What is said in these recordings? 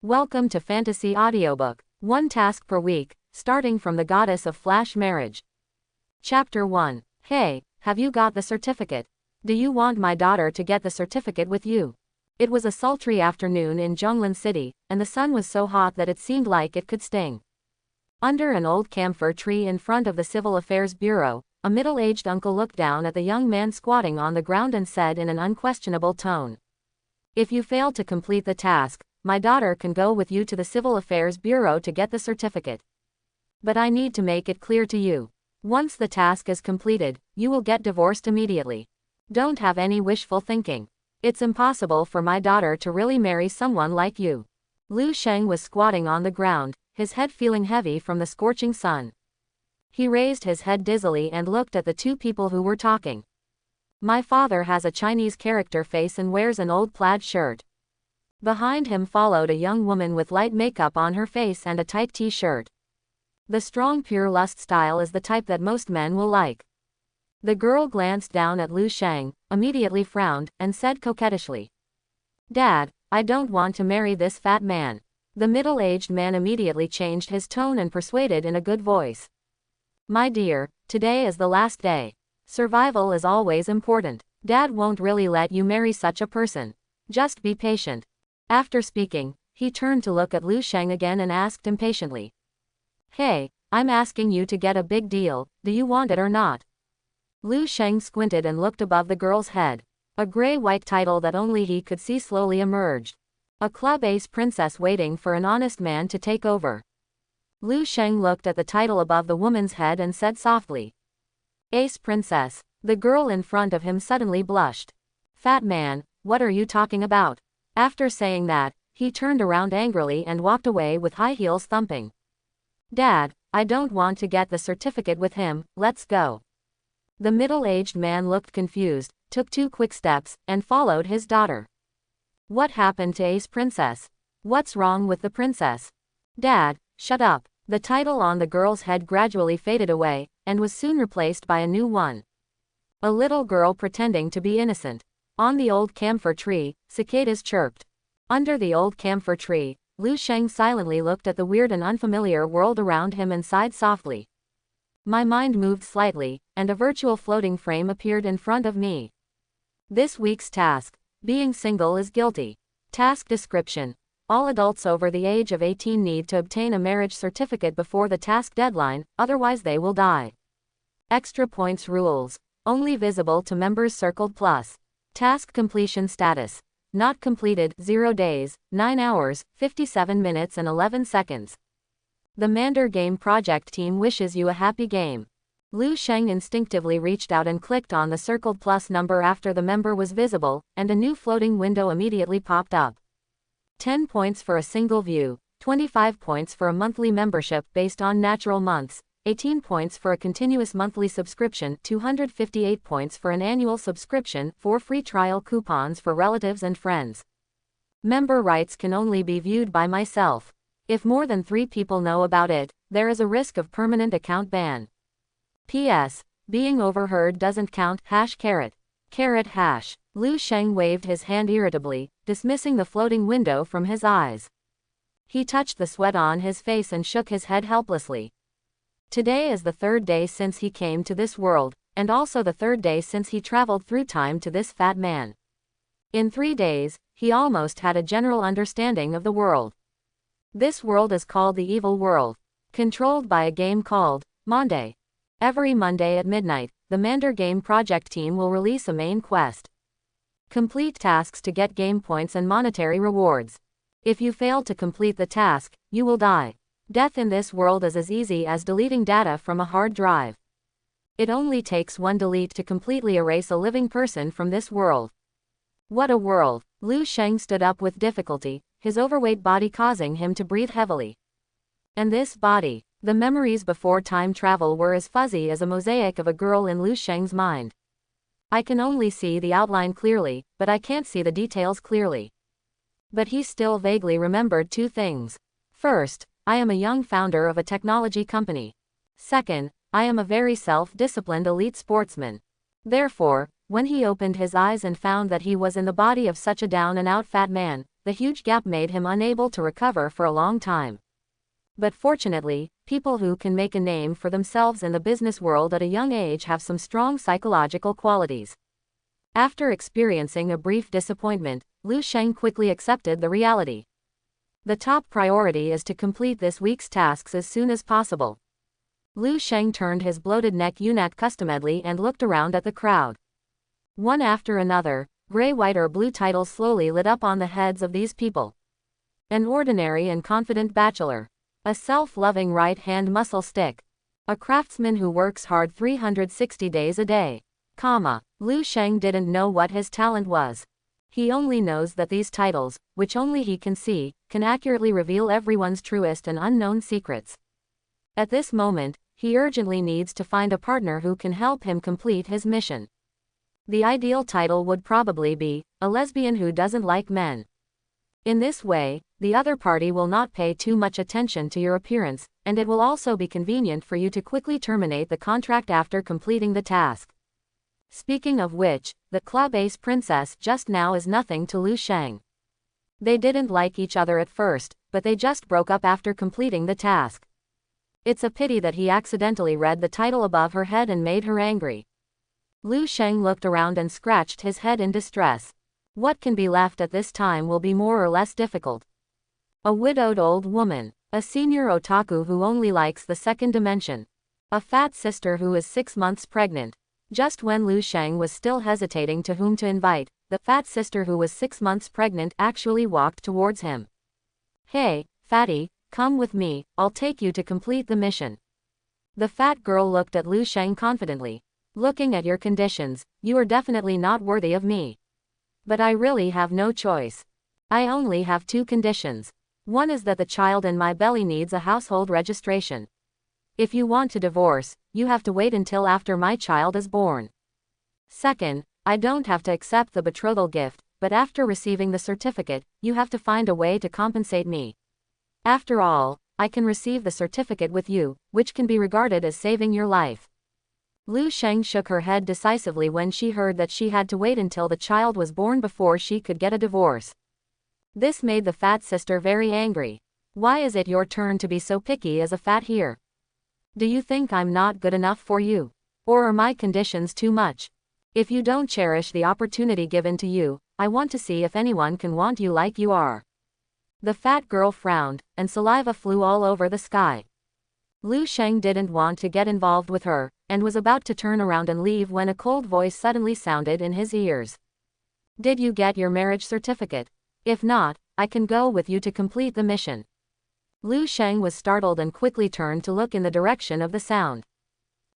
Welcome to Fantasy Audiobook. One task per week, starting from the Goddess of Flash Marriage. Chapter 1. Hey, have you got the certificate? Do you want my daughter to get the certificate with you? It was a sultry afternoon in Zhonglan City, and the sun was so hot that it seemed like it could sting. Under an old camphor tree in front of the Civil Affairs Bureau, a middle-aged uncle looked down at the young man squatting on the ground and said in an unquestionable tone, "If you fail to complete the task, my daughter can go with you to the Civil Affairs Bureau to get the certificate. But I need to make it clear to you. Once the task is completed, you will get divorced immediately. Don't have any wishful thinking. It's impossible for my daughter to really marry someone like you." Lu Sheng was squatting on the ground, his head feeling heavy from the scorching sun. He raised his head dizzily and looked at the two people who were talking. "My father has a Chinese character face and wears an old plaid shirt." Behind him followed a young woman with light makeup on her face and a tight t-shirt. The strong pure lust style is the type that most men will like. The girl glanced down at Lu Sheng, immediately frowned, and said coquettishly, "Dad, I don't want to marry this fat man." The middle-aged man immediately changed his tone and persuaded in a good voice, "My dear, today is the last day. Survival is always important. Dad won't really let you marry such a person. Just be patient." After speaking, he turned to look at Lu Sheng again and asked impatiently, "Hey, I'm asking you to get a big deal, do you want it or not?" Lu Sheng squinted and looked above the girl's head. A gray-white title that only he could see slowly emerged. A club ace princess waiting for an honest man to take over. Lu Sheng looked at the title above the woman's head and said softly, "Ace princess." The girl in front of him suddenly blushed. "Fat man, what are you talking about?" After saying that, he turned around angrily and walked away with high heels thumping. "Dad, I don't want to get the certificate with him, let's go." The middle-aged man looked confused, took 2 quick steps, and followed his daughter. "What happened to Ace Princess? What's wrong with the princess?" "Dad, shut up." The title on the girl's head gradually faded away, and was soon replaced by a new one. A little girl pretending to be innocent. On the old camphor tree, cicadas chirped. Under the old camphor tree, Lu Sheng silently looked at the weird and unfamiliar world around him and sighed softly. "My mind moved slightly, and a virtual floating frame appeared in front of me. This week's task: being single is guilty. Task description: all adults over the age of 18 need to obtain a marriage certificate before the task deadline, otherwise they will die. Extra points rules: only visible to members circled plus. Task completion status: not completed, 0 days, 9 hours, 57 minutes and 11 seconds. The Mander Game Project team wishes you a happy game." Lu Sheng instinctively reached out and clicked on the circled plus number after the member was visible, and a new floating window immediately popped up. 10 points for a single view, 25 points for a monthly membership based on natural months, 18 points for a continuous monthly subscription, 258 points for an annual subscription, 4 free trial coupons for relatives and friends. Member rights can only be viewed by myself. If more than 3 people know about it, there is a risk of permanent account ban. P.S. Being overheard doesn't count, #. Lu Sheng waved his hand irritably, dismissing the floating window from his eyes. He touched the sweat on his face and shook his head helplessly. Today is the 3rd day since he came to this world, and also the 3rd day since he traveled through time to this fat man. In 3 days, he almost had a general understanding of the world. This world is called the Evil World, controlled by a game called Monday. Every Monday at midnight, the Mander Game Project team will release a main quest. Complete tasks to get game points and monetary rewards. If you fail to complete the task, you will die. Death in this world is as easy as deleting data from a hard drive. It only takes 1 delete to completely erase a living person from this world. What a world! Lu Sheng stood up with difficulty, his overweight body causing him to breathe heavily. And this body. The memories before time travel were as fuzzy as a mosaic of a girl in Lu Sheng's mind. "I can only see the outline clearly, but I can't see the details clearly." But he still vaguely remembered 2 things. First, I am a young founder of a technology company. Second, I am a very self-disciplined elite sportsman. Therefore, when he opened his eyes and found that he was in the body of such a down-and-out fat man, the huge gap made him unable to recover for a long time. But fortunately, people who can make a name for themselves in the business world at a young age have some strong psychological qualities. After experiencing a brief disappointment, Lu Sheng quickly accepted the reality. The top priority is to complete this week's tasks as soon as possible. Lu Sheng turned his bloated neck unaccustomadly and looked around at the crowd. One after another, gray, white or blue titles slowly lit up on the heads of these people. An ordinary and confident bachelor. A self-loving right-hand muscle stick. A craftsman who works hard 360 days a day. Lu Sheng didn't know what his talent was. He only knows that these titles, which only he can see, can accurately reveal everyone's truest and unknown secrets. At this moment, he urgently needs to find a partner who can help him complete his mission. The ideal title would probably be, a lesbian who doesn't like men. In this way, the other party will not pay too much attention to your appearance, and it will also be convenient for you to quickly terminate the contract after completing the task. Speaking of which, the Club Ace princess just now is nothing to Lu Sheng. They didn't like each other at first, but they just broke up after completing the task. It's a pity that he accidentally read the title above her head and made her angry. Lu Sheng looked around and scratched his head in distress. What can be left at this time will be more or less difficult. A widowed old woman. A senior otaku who only likes the second dimension. A fat sister who is 6 months pregnant. Just when Lu Sheng was still hesitating to whom to invite, the fat sister who was 6 months pregnant actually walked towards him. "Hey, fatty, come with me, I'll take you to complete the mission." The fat girl looked at Lu Sheng confidently. "Looking at your conditions, you are definitely not worthy of me. But I really have no choice. I only have 2 conditions. One is that the child in my belly needs a household registration. If you want to divorce, you have to wait until after my child is born. Second, I don't have to accept the betrothal gift, but after receiving the certificate, you have to find a way to compensate me. After all, I can receive the certificate with you, which can be regarded as saving your life." Lu Sheng shook her head decisively when she heard that she had to wait until the child was born before she could get a divorce. This made the fat sister very angry. "Why is it your turn to be so picky as a fat here? Do you think I'm not good enough for you? Or are my conditions too much? If you don't cherish the opportunity given to you, I want to see if anyone can want you like you are." The fat girl frowned, and saliva flew all over the sky. Lu Sheng didn't want to get involved with her, and was about to turn around and leave when a cold voice suddenly sounded in his ears. "Did you get your marriage certificate? If not, I can go with you to complete the mission." Lu Sheng was startled and quickly turned to look in the direction of the sound.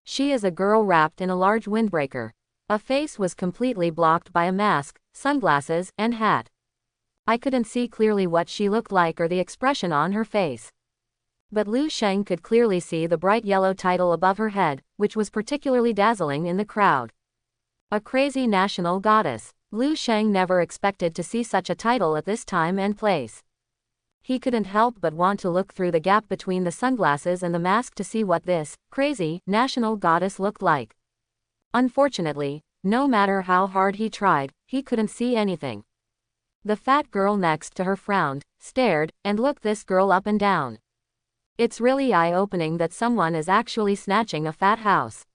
She is a girl wrapped in a large windbreaker. A face was completely blocked by a mask, sunglasses, and hat. I couldn't see clearly what she looked like or the expression on her face. But Lu Sheng could clearly see the bright yellow title above her head, which was particularly dazzling in the crowd. A crazy national goddess. Lu Sheng never expected to see such a title at this time and place. He couldn't help but want to look through the gap between the sunglasses and the mask to see what this crazy national goddess looked like. Unfortunately, no matter how hard he tried, he couldn't see anything. The fat girl next to her frowned, stared, and looked this girl up and down. It's really eye-opening that someone is actually snatching a fat house.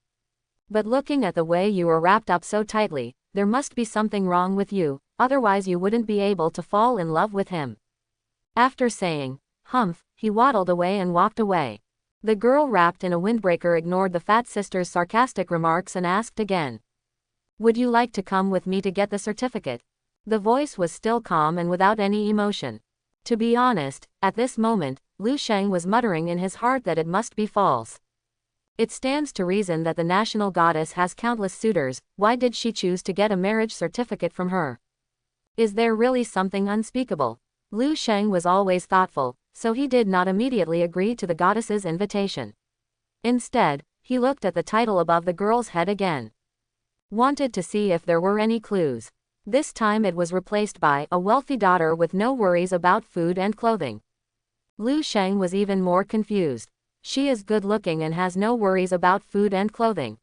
But looking at the way you were wrapped up so tightly, there must be something wrong with you, otherwise you wouldn't be able to fall in love with him. After saying, "Humph," he waddled away and walked away. The girl wrapped in a windbreaker ignored the fat sister's sarcastic remarks and asked again. "Would you like to come with me to get the certificate?" The voice was still calm and without any emotion. To be honest, at this moment, Lu Sheng was muttering in his heart that it must be false. It stands to reason that the national goddess has countless suitors. Why did she choose to get a marriage certificate from her? Is there really something unspeakable? Lu Sheng was always thoughtful, so he did not immediately agree to the goddess's invitation. Instead, he looked at the title above the girl's head again. Wanted to see if there were any clues. This time it was replaced by a wealthy daughter with no worries about food and clothing. Lu Sheng was even more confused. She is good-looking and has no worries about food and clothing.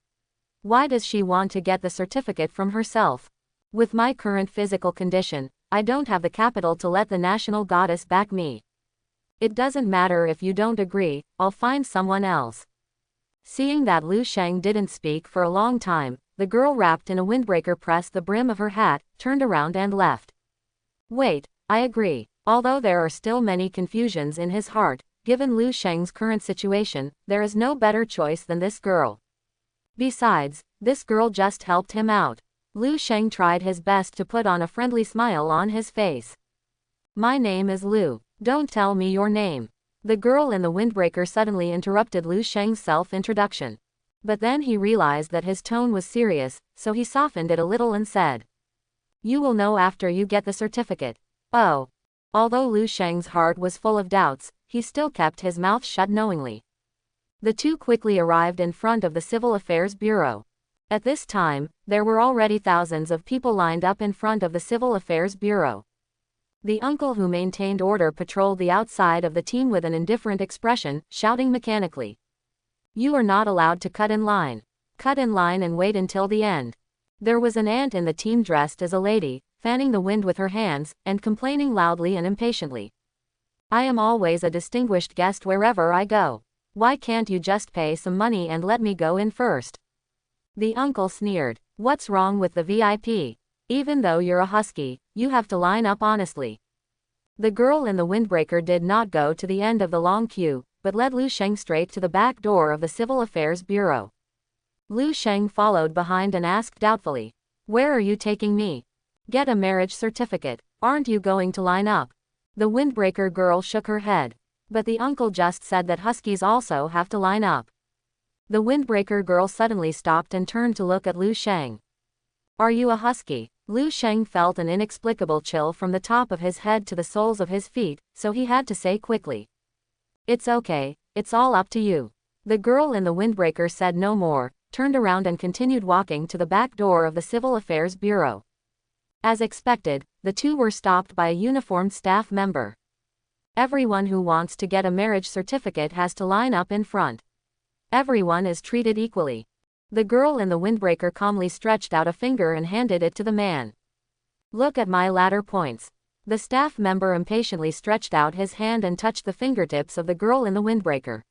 Why does she want to get the certificate from herself? With my current physical condition, I don't have the capital to let the national goddess back me. It doesn't matter if you don't agree, I'll find someone else. Seeing that Lu Sheng didn't speak for a long time, the girl wrapped in a windbreaker pressed the brim of her hat, turned around and left. Wait, I agree. Although there are still many confusions in his heart, given Lu Sheng's current situation, there is no better choice than this girl. Besides, this girl just helped him out. Lu Sheng tried his best to put on a friendly smile on his face. My name is Lu. Don't tell me your name. The girl in the windbreaker suddenly interrupted Lu Sheng's self-introduction. But then he realized that his tone was serious, so he softened it a little and said, You will know after you get the certificate. Oh. Although Lu Sheng's heart was full of doubts, he still kept his mouth shut knowingly. The two quickly arrived in front of the Civil Affairs Bureau. At this time, there were already thousands of people lined up in front of the Civil Affairs Bureau. The uncle who maintained order patrolled the outside of the team with an indifferent expression, shouting mechanically. You are not allowed to cut in line. Cut in line and wait until the end. There was an aunt in the team dressed as a lady, fanning the wind with her hands, and complaining loudly and impatiently. I am always a distinguished guest wherever I go. Why can't you just pay some money and let me go in first? The uncle sneered. What's wrong with the VIP? Even though you're a husky, you have to line up honestly. The girl in the windbreaker did not go to the end of the long queue, but led Lu Sheng straight to the back door of the Civil Affairs Bureau. Lu Sheng followed behind and asked doubtfully, Where are you taking me? Get a marriage certificate. Aren't you going to line up? The windbreaker girl shook her head. But the uncle just said that huskies also have to line up. The windbreaker girl suddenly stopped and turned to look at Lu Sheng. Are you a husky? Lu Sheng felt an inexplicable chill from the top of his head to the soles of his feet, so he had to say quickly. It's okay, it's all up to you. The girl in the windbreaker said no more, turned around and continued walking to the back door of the Civil Affairs Bureau. As expected, the two were stopped by a uniformed staff member. Everyone who wants to get a marriage certificate has to line up in front. Everyone is treated equally. The girl in the windbreaker calmly stretched out a finger and handed it to the man. Look at my ladder points. The staff member impatiently stretched out his hand and touched the fingertips of the girl in the windbreaker.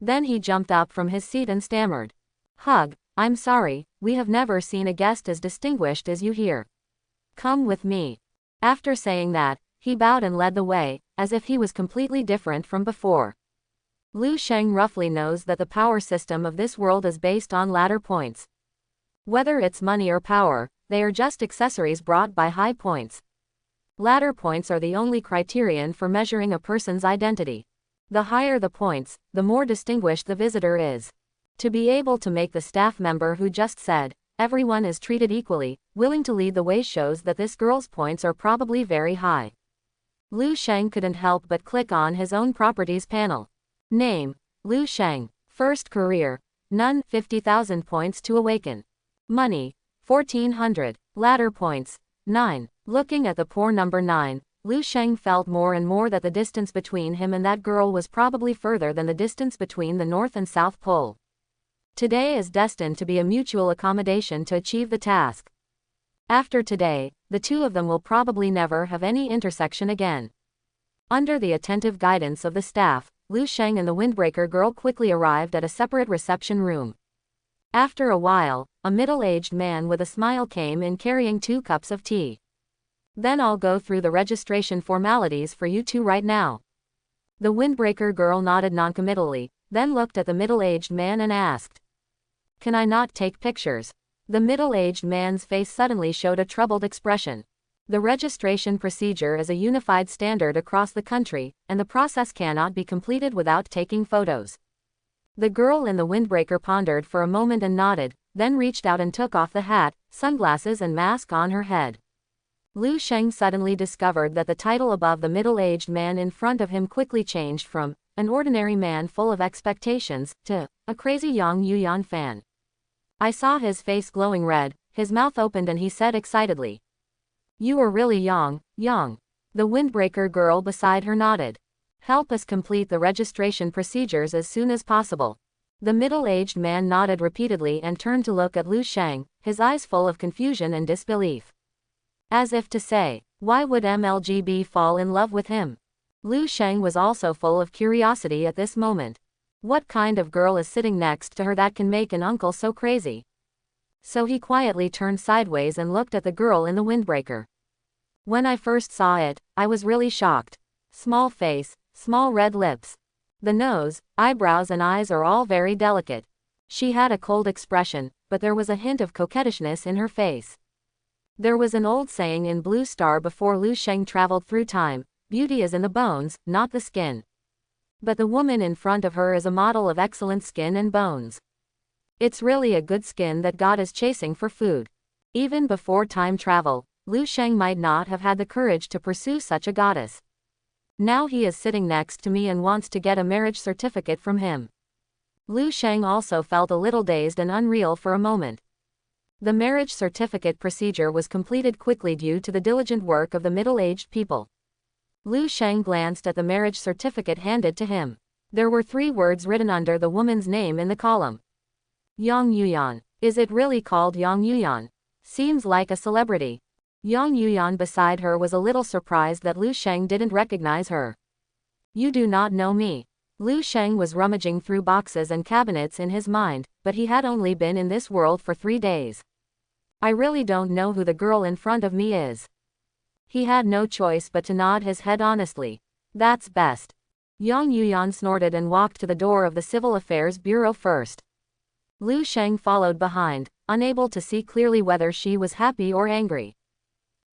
Then he jumped up from his seat and stammered. Hug, I'm sorry, we have never seen a guest as distinguished as you here. Come with me. After saying that, he bowed and led the way, as if he was completely different from before. Lu Sheng roughly knows that the power system of this world is based on ladder points. Whether it's money or power, they are just accessories brought by high points. Ladder points are the only criterion for measuring a person's identity. The higher the points, the more distinguished the visitor is. To be able to make the staff member who just said, everyone is treated equally, willing to lead the way shows that this girl's points are probably very high. Lu Sheng couldn't help but click on his own properties panel. Name, Lu Sheng. First career, none, 50,000 points to awaken. Money, 1,400. Ladder points, 9. Looking at the poor number 9, Lu Sheng felt more and more that the distance between him and that girl was probably further than the distance between the North and South Pole. Today is destined to be a mutual accommodation to achieve the task. After today, the two of them will probably never have any intersection again. Under the attentive guidance of the staff, Lu Sheng and the windbreaker girl quickly arrived at a separate reception room. After a while, a middle-aged man with a smile came in carrying 2 cups of tea. Then I'll go through the registration formalities for you two right now. The windbreaker girl nodded noncommittally, then looked at the middle-aged man and asked, Can I not take pictures? The middle-aged man's face suddenly showed a troubled expression. The registration procedure is a unified standard across the country, and the process cannot be completed without taking photos. The girl in the windbreaker pondered for a moment and nodded, then reached out and took off the hat, sunglasses and mask on her head. Lu Sheng suddenly discovered that the title above the middle-aged man in front of him quickly changed from an ordinary man full of expectations to a crazy Yang Yuyan fan. I saw his face glowing red, his mouth opened and he said excitedly, You are really young. The windbreaker girl beside her nodded. Help us complete the registration procedures as soon as possible. The middle-aged man nodded repeatedly and turned to look at Lu Sheng, his eyes full of confusion and disbelief. As if to say, why would MLGB fall in love with him? Lu Sheng was also full of curiosity at this moment. What kind of girl is sitting next to her that can make an uncle so crazy? So he quietly turned sideways and looked at the girl in the windbreaker. When I first saw it, I was really shocked. Small face, small red lips. The nose, eyebrows and eyes are all very delicate. She had a cold expression, but there was a hint of coquettishness in her face. There was an old saying in Blue Star before Lu Sheng traveled through time, beauty is in the bones, not the skin. But the woman in front of her is a model of excellent skin and bones. It's really a good skin that God is chasing for food. Even before time travel, Lu Sheng might not have had the courage to pursue such a goddess. Now he is sitting next to me and wants to get a marriage certificate from him. Lu Sheng also felt a little dazed and unreal for a moment. The marriage certificate procedure was completed quickly due to the diligent work of the middle-aged people. Lu Sheng glanced at the marriage certificate handed to him. There were 3 words written under the woman's name in the column. Yang Yuyan. Is it really called Yang Yuyan? Seems like a celebrity. Yang Yuyan beside her was a little surprised that Lu Sheng didn't recognize her. You do not know me. Lu Sheng was rummaging through boxes and cabinets in his mind, but he had only been in this world for 3 days. I really don't know who the girl in front of me is. He had no choice but to nod his head honestly. That's best. Yang Yuyan snorted and walked to the door of the Civil Affairs Bureau first. Lu Sheng followed behind, unable to see clearly whether she was happy or angry.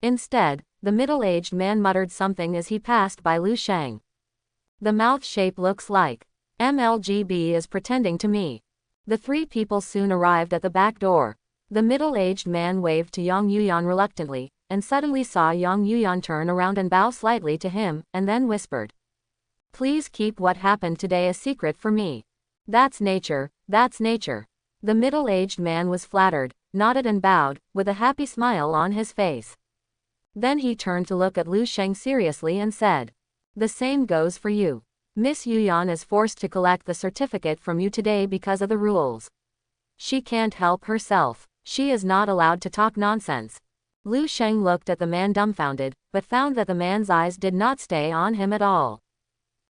Instead, the middle-aged man muttered something as he passed by Lu Sheng. The mouth shape looks like MLGB is pretending to me. The 3 people soon arrived at the back door. The middle-aged man waved to Yang Yuyan reluctantly, and suddenly saw Yang Yuyan turn around and bow slightly to him, and then whispered, "Please keep what happened today a secret for me." That's nature, that's nature. The middle-aged man was flattered, nodded and bowed, with a happy smile on his face. Then he turned to look at Lu Sheng seriously and said, "The same goes for you. Miss Yuyan is forced to collect the certificate from you today because of the rules. She can't help herself. She is not allowed to talk nonsense." Lu Sheng looked at the man dumbfounded, but found that the man's eyes did not stay on him at all.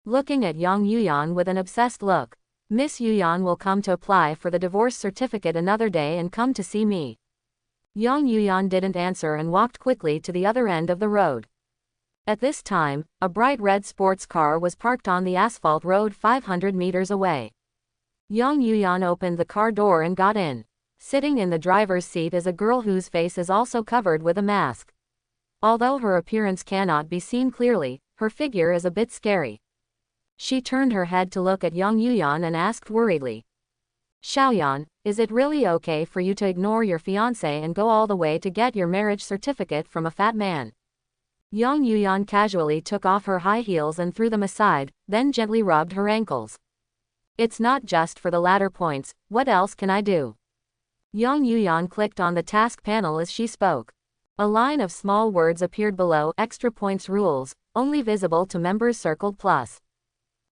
Looking at Yang Yuyan with an obsessed look, "Miss Yuyan will come to apply for the divorce certificate another day and come to see me." Yang Yuyan didn't answer and walked quickly to the other end of the road. At this time, a bright red sports car was parked on the asphalt road 500 meters away. Yang Yuyan opened the car door and got in. Sitting in the driver's seat is a girl whose face is also covered with a mask. Although her appearance cannot be seen clearly, her figure is a bit scary. She turned her head to look at Yang Yuyan and asked worriedly, "Xiaoyan, is it really okay for you to ignore your fiancé and go all the way to get your marriage certificate from a fat man?" Yang Yuyan casually took off her high heels and threw them aside, then gently rubbed her ankles. "It's not just for the latter points, what else can I do?" Yang Yuyan clicked on the task panel as she spoke. A line of small words appeared below. Extra points rules, only visible to members circled plus.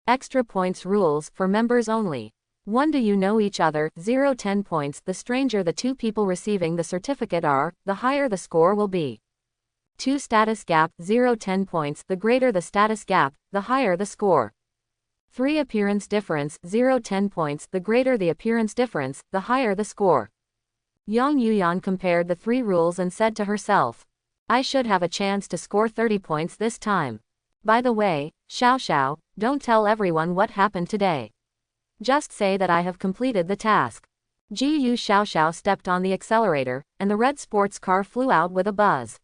Extra points rules, for members only. 1. Do you know each other? 0 10 points. The stranger the 2 people receiving the certificate are, the higher the score will be. 2. Status gap, 0 10 points. The greater the status gap, the higher the score. 3. Appearance difference, 0 10 points. The greater the appearance difference, the higher the score. Yang Yuyan compared the 3 rules and said to herself, "I should have a chance to score 30 points this time. By the way, Xiao, don't tell everyone what happened today. Just say that I have completed the task." Gu Xiao stepped on the accelerator, and the red sports car flew out with a buzz.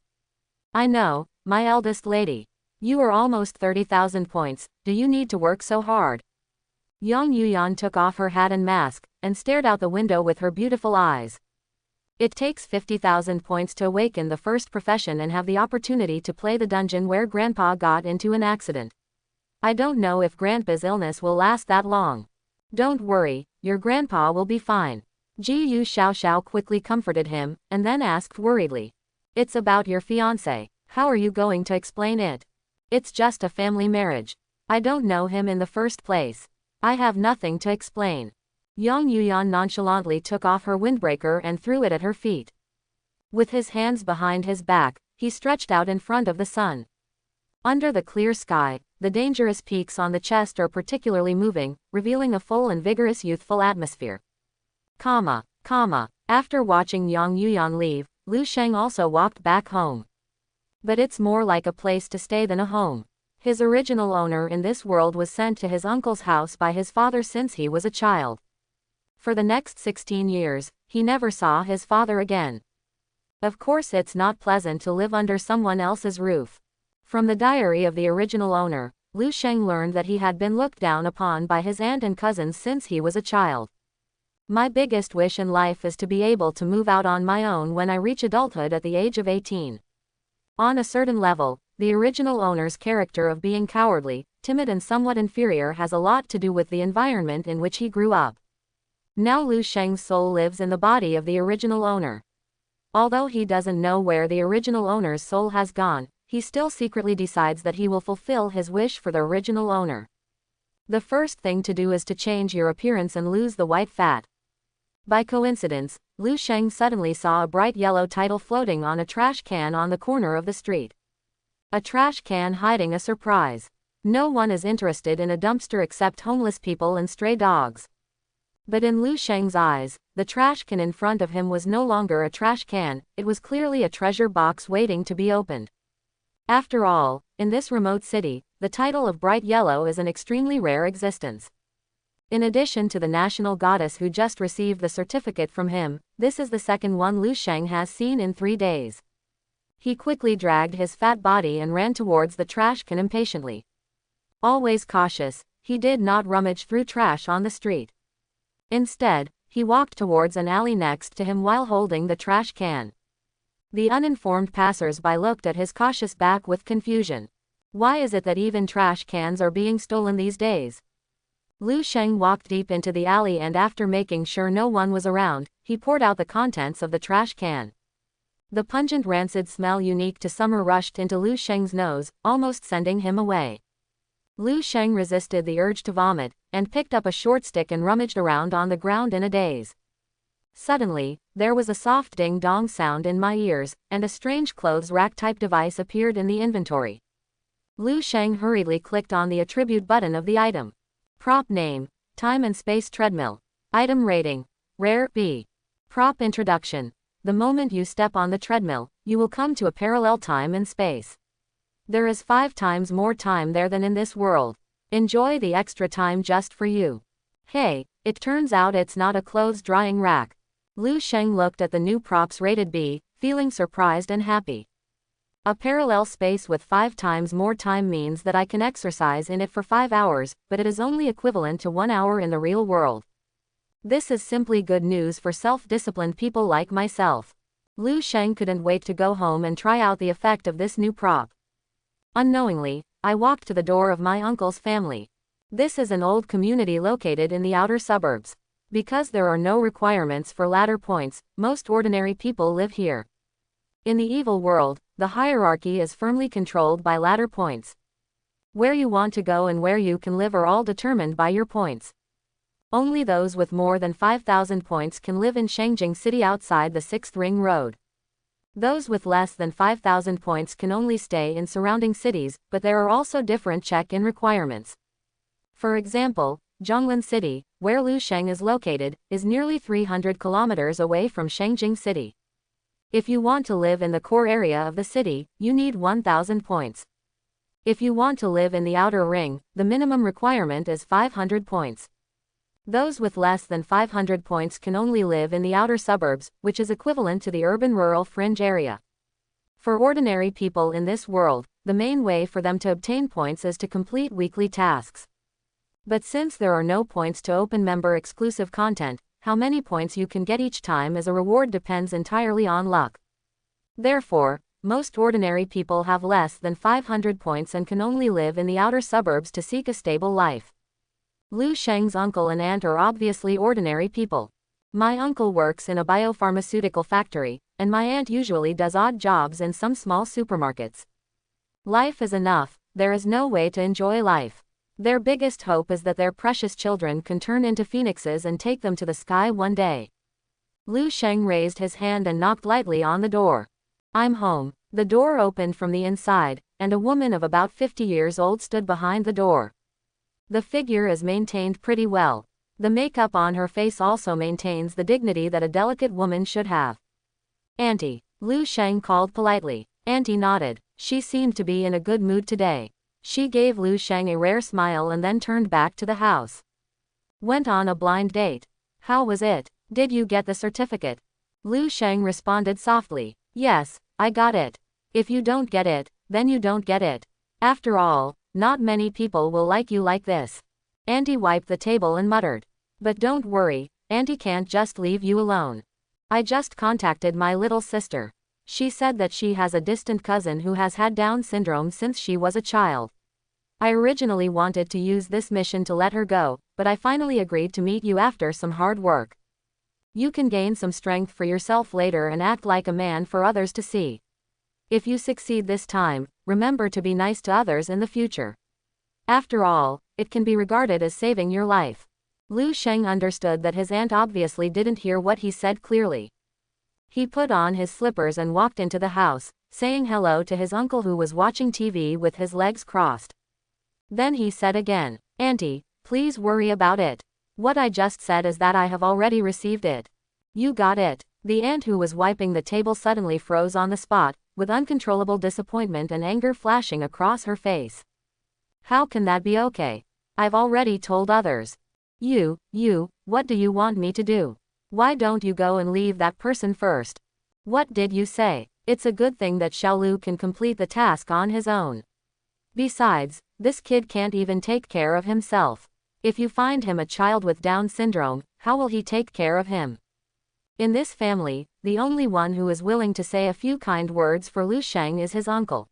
"I know, my eldest lady. You are almost 30,000 points, do you need to work so hard?" Yang Yuyan took off her hat and mask, and stared out the window with her beautiful eyes. It takes 50,000 points to awaken the first profession and have the opportunity to play the dungeon where Grandpa got into an accident. I don't know if Grandpa's illness will last that long. Don't worry, your Grandpa will be fine. Ji Xiao quickly comforted him, and then asked worriedly, "It's about your fiancé. How are you going to explain it? It's just a family marriage. I don't know him in the first place. I have nothing to explain." Yang Yuyan nonchalantly took off her windbreaker and threw it at her feet. With his hands behind his back, he stretched out in front of the sun. Under the clear sky, the dangerous peaks on the chest are particularly moving, revealing a full and vigorous youthful atmosphere. After watching Yang Yuyan leave, Lu Sheng also walked back home. But it's more like a place to stay than a home. His original owner in this world was sent to his uncle's house by his father since he was a child. For the next 16 years, he never saw his father again. Of course it's not pleasant to live under someone else's roof. From the diary of the original owner, Lu Sheng learned that he had been looked down upon by his aunt and cousins since he was a child. My biggest wish in life is to be able to move out on my own when I reach adulthood at the age of 18. On a certain level, the original owner's character of being cowardly, timid and somewhat inferior has a lot to do with the environment in which he grew up. Now Lu Sheng's soul lives in the body of the original owner. Although he doesn't know where the original owner's soul has gone, he still secretly decides that he will fulfill his wish for the original owner. The first thing to do is to change your appearance and lose the white fat. By coincidence, Lu Sheng suddenly saw a bright yellow title floating on a trash can on the corner of the street. A trash can hiding a surprise. No one is interested in a dumpster except homeless people and stray dogs. But in Lu Sheng's eyes, the trash can in front of him was no longer a trash can, it was clearly a treasure box waiting to be opened. After all, in this remote city, the title of bright yellow is an extremely rare existence. In addition to the national goddess who just received the certificate from him, this is the second one Lu Sheng has seen in 3 days. He quickly dragged his fat body and ran towards the trash can impatiently. Always cautious, he did not rummage through trash on the street. Instead, he walked towards an alley next to him while holding the trash can. The uninformed passers-by looked at his cautious back with confusion. Why is it that even trash cans are being stolen these days? Lu Sheng walked deep into the alley and after making sure no one was around, he poured out the contents of the trash can. The pungent rancid smell unique to summer rushed into Lu Sheng's nose, almost sending him away. Lu Sheng resisted the urge to vomit, and picked up a short stick and rummaged around on the ground in a daze. Suddenly, there was a soft ding-dong sound in my ears, and a strange clothes rack-type device appeared in the inventory. Lu Sheng hurriedly clicked on the attribute button of the item. Prop name, Time and Space Treadmill. Item rating, Rare B. Prop introduction. The moment you step on the treadmill, you will come to a parallel time and space. There is 5 times more time there than in this world. Enjoy the extra time just for you. Hey, it turns out it's not a clothes drying rack. Lu Sheng looked at the new props rated B, feeling surprised and happy. A parallel space with 5 times more time means that I can exercise in it for 5 hours, but it is only equivalent to 1 hour in the real world. This is simply good news for self-disciplined people like myself. Lu Sheng couldn't wait to go home and try out the effect of this new prop. Unknowingly, I walked to the door of my uncle's family. This is an old community located in the outer suburbs. Because there are no requirements for ladder points, most ordinary people live here. In the evil world, the hierarchy is firmly controlled by ladder points. Where you want to go and where you can live are all determined by your points. Only those with more than 5,000 points can live in Scavenging City outside the 6th Ring Road. Those with less than 5,000 points can only stay in surrounding cities, but there are also different check-in requirements. For example, Zhonglin City, where Lu Sheng is located, is nearly 300 kilometers away from Scavenging City. If you want to live in the core area of the city, you need 1,000 points. If you want to live in the outer ring, the minimum requirement is 500 points. Those with less than 500 points can only live in the outer suburbs, which is equivalent to the urban-rural fringe area. For ordinary people in this world, the main way for them to obtain points is to complete weekly tasks. But since there are no points to open member-exclusive content, how many points you can get each time as a reward depends entirely on luck. Therefore, most ordinary people have less than 500 points and can only live in the outer suburbs to seek a stable life. Lu Sheng's uncle and aunt are obviously ordinary people. My uncle works in a biopharmaceutical factory, and my aunt usually does odd jobs in some small supermarkets. Life is enough, there is no way to enjoy life. Their biggest hope is that their precious children can turn into phoenixes and take them to the sky one day. Lu Sheng raised his hand and knocked lightly on the door. I'm home. The door opened from the inside, and a woman of about 50 years old stood behind the door. The figure is maintained pretty well. The makeup on her face also maintains the dignity that a delicate woman should have. "Auntie," Lu Sheng called politely. Auntie nodded. She seemed to be in a good mood today. She gave Lu Sheng a rare smile and then turned back to the house. "Went on a blind date. How was it? Did you get the certificate?" Lu Sheng responded softly. "Yes, I got it. If you don't get it, then you don't get it. After all, not many people will like you like this." Auntie wiped the table and muttered. "But don't worry, Auntie can't just leave you alone. I just contacted my little sister. She said that she has a distant cousin who has had Down syndrome since she was a child. I originally wanted to use this mission to let her go, but I finally agreed to meet you after some hard work. You can gain some strength for yourself later and act like a man for others to see. If you succeed this time, remember to be nice to others in the future. After all, it can be regarded as saving your life." Lu Sheng understood that his aunt obviously didn't hear what he said clearly. He put on his slippers and walked into the house, saying hello to his uncle who was watching TV with his legs crossed. Then he said again, "Auntie, please worry about it. What I just said is that I have already received it." "You got it." The aunt who was wiping the table suddenly froze on the spot, with uncontrollable disappointment and anger flashing across her face. "How can that be okay? I've already told others." What do you want me to do? Why don't you go and leave that person first?" "What did you say? It's a good thing that Xiaolu can complete the task on his own. Besides, this kid can't even take care of himself. If you find him a child with Down syndrome, how will he take care of him?" In this family, the only one who is willing to say a few kind words for Lu Sheng is his uncle.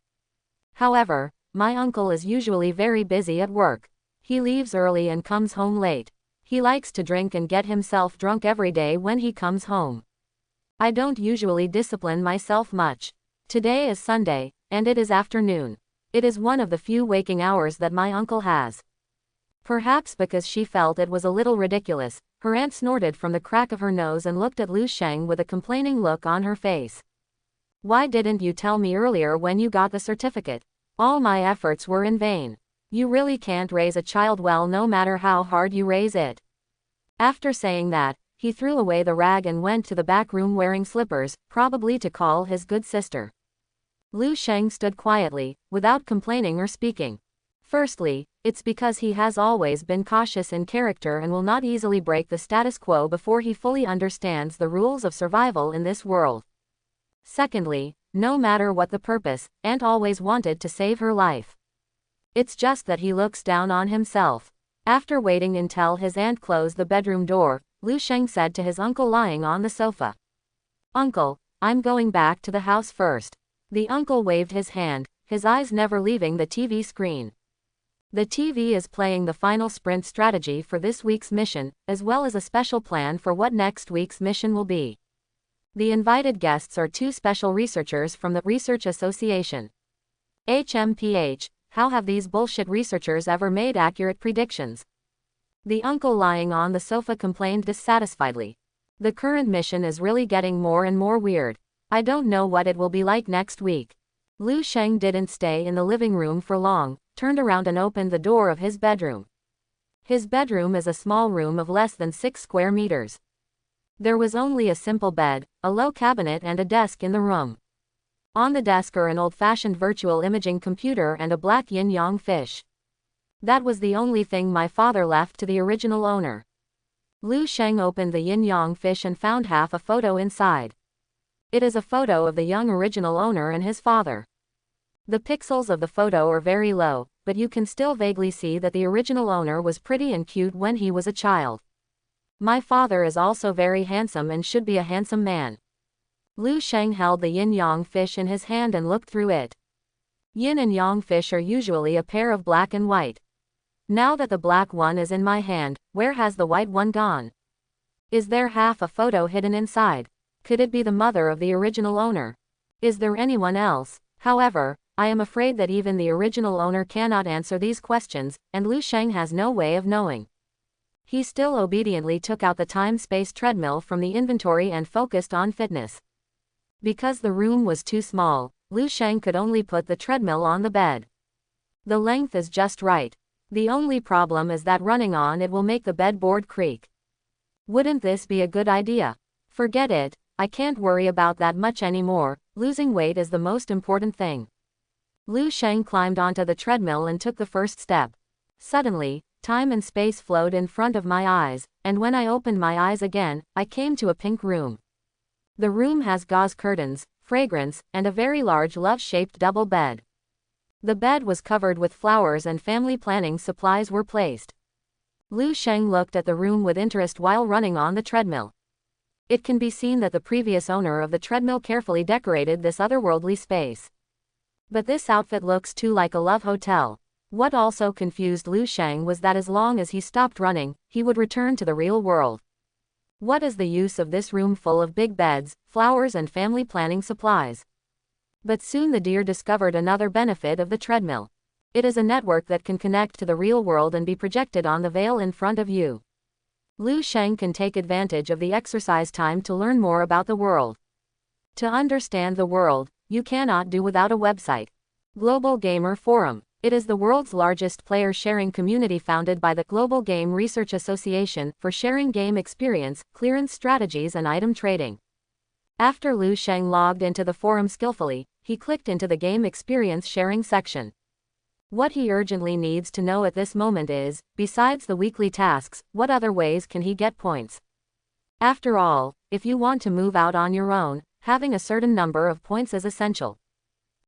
"However, my uncle is usually very busy at work. He leaves early and comes home late. He likes to drink and get himself drunk every day when he comes home. I don't usually discipline myself much. Today is Sunday, and it is afternoon. It is one of the few waking hours that my uncle has." Perhaps because she felt it was a little ridiculous, her aunt snorted from the crack of her nose and looked at Lu Sheng with a complaining look on her face. "Why didn't you tell me earlier when you got the certificate? All my efforts were in vain. You really can't raise a child well no matter how hard you raise it." After saying that, he threw away the rag and went to the back room wearing slippers, probably to call his good sister. Lu Sheng stood quietly, without complaining or speaking. Firstly, it's because he has always been cautious in character and will not easily break the status quo before he fully understands the rules of survival in this world. Secondly, no matter what the purpose, Aunt always wanted to save her life. It's just that he looks down on himself. After waiting until his aunt closed the bedroom door, Lu Sheng said to his uncle lying on the sofa, "Uncle, I'm going back to the house first." The uncle waved his hand, his eyes never leaving the TV screen. The TV is playing the final sprint strategy for this week's mission, as well as a special plan for what next week's mission will be. The invited guests are two special researchers from the Research Association. HMPH, how have these bullshit researchers ever made accurate predictions? The uncle lying on the sofa complained dissatisfiedly. The current mission is really getting more and more weird. I don't know what it will be like next week. Lu Sheng didn't stay in the living room for long, turned around and opened the door of his bedroom. His bedroom is a small room of less than 6 square meters. There was only a simple bed, a low cabinet and a desk in the room. On the desk are an old-fashioned virtual imaging computer and a black yin-yang fish. That was the only thing my father left to the original owner. Lu Sheng opened the yin-yang fish and found half a photo inside. It is a photo of the young original owner and his father. The pixels of the photo are very low, but you can still vaguely see that the original owner was pretty and cute when he was a child. My father is also very handsome and should be a handsome man. Lu Sheng held the yin-yang fish in his hand and looked through it. Yin and yang fish are usually a pair of black and white. Now that the black one is in my hand, where has the white one gone? Is there half a photo hidden inside? Could it be the mother of the original owner? Is there anyone else? However, I am afraid that even the original owner cannot answer these questions, and Lu Sheng has no way of knowing. He still obediently took out the time-space treadmill from the inventory and focused on fitness. Because the room was too small, Lu Sheng could only put the treadmill on the bed. The length is just right. The only problem is that running on it will make the bedboard creak. Wouldn't this be a good idea? Forget it, I can't worry about that much anymore, losing weight is the most important thing. Lu Sheng climbed onto the treadmill and took the first step. Suddenly, time and space flowed in front of my eyes, and when I opened my eyes again, I came to a pink room. The room has gauze curtains, fragrance, and a very large love-shaped double bed. The bed was covered with flowers and family planning supplies were placed. Lu Sheng looked at the room with interest while running on the treadmill. It can be seen that the previous owner of the treadmill carefully decorated this otherworldly space. But this outfit looks too like a love hotel. What also confused Lu Sheng was that as long as he stopped running, he would return to the real world. What is the use of this room full of big beds, flowers and family planning supplies? But soon the deer discovered another benefit of the treadmill. It is a network that can connect to the real world and be projected on the veil in front of you. Lu Sheng can take advantage of the exercise time to learn more about the world. To understand the world, you cannot do without a website. Global Gamer Forum. It is the world's largest player-sharing community founded by the Global Game Research Association for sharing game experience, clearance strategies and item trading. After Lu Sheng logged into the forum skillfully, he clicked into the game experience sharing section. What he urgently needs to know at this moment is, besides the weekly tasks, what other ways can he get points? After all, if you want to move out on your own, having a certain number of points is essential.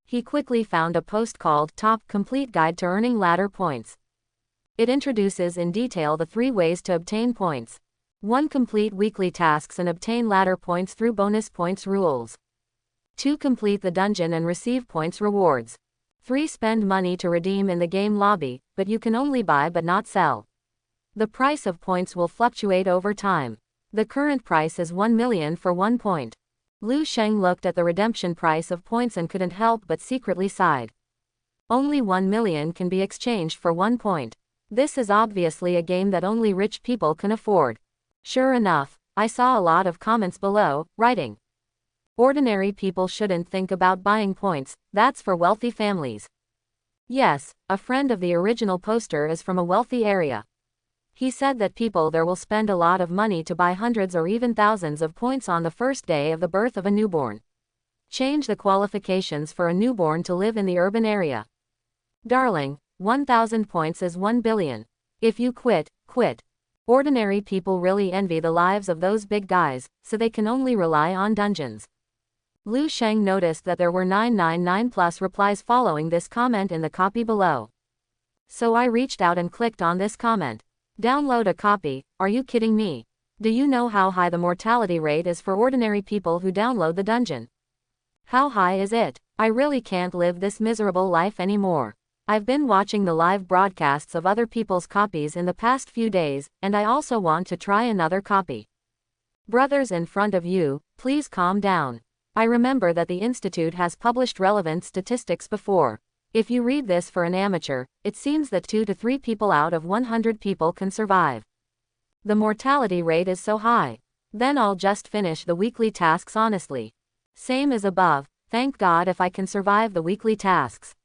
He quickly found a post called Top Complete Guide to Earning Ladder Points. It introduces in detail the 3 ways to obtain points. 1. Complete weekly tasks and obtain ladder points through bonus points rules. 2. Complete the dungeon and receive points rewards. 3. Spend money to redeem in the game lobby, but you can only buy but not sell. The price of points will fluctuate over time. The current price is 1 million for 1 point. Lu Sheng looked at the redemption price of points and couldn't help but secretly sighed. Only 1 million can be exchanged for 1 point. This is obviously a game that only rich people can afford. Sure enough, I saw a lot of comments below, writing, "Ordinary people shouldn't think about buying points, that's for wealthy families." Yes, a friend of the original poster is from a wealthy area. He said that people there will spend a lot of money to buy hundreds or even thousands of points on the first day of the birth of a newborn. Change the qualifications for a newborn to live in the urban area. Darling, 1,000 points is 1 billion. If you quit, quit. Ordinary people really envy the lives of those big guys, so they can only rely on dungeons. Lu Sheng noticed that there were 999 plus replies following this comment in the copy below. So I reached out and clicked on this comment. Download a copy, are you kidding me? Do you know how high the mortality rate is for ordinary people who download the dungeon? How high is it? I really can't live this miserable life anymore. I've been watching the live broadcasts of other people's copies in the past few days, and I also want to try another copy. Brothers in front of you, please calm down. I remember that the Institute has published relevant statistics before. If you read this for an amateur, it seems that 2 to 3 people out of 100 people can survive. The mortality rate is so high. Then I'll just finish the weekly tasks honestly. Same as above, thank God if I can survive the weekly tasks.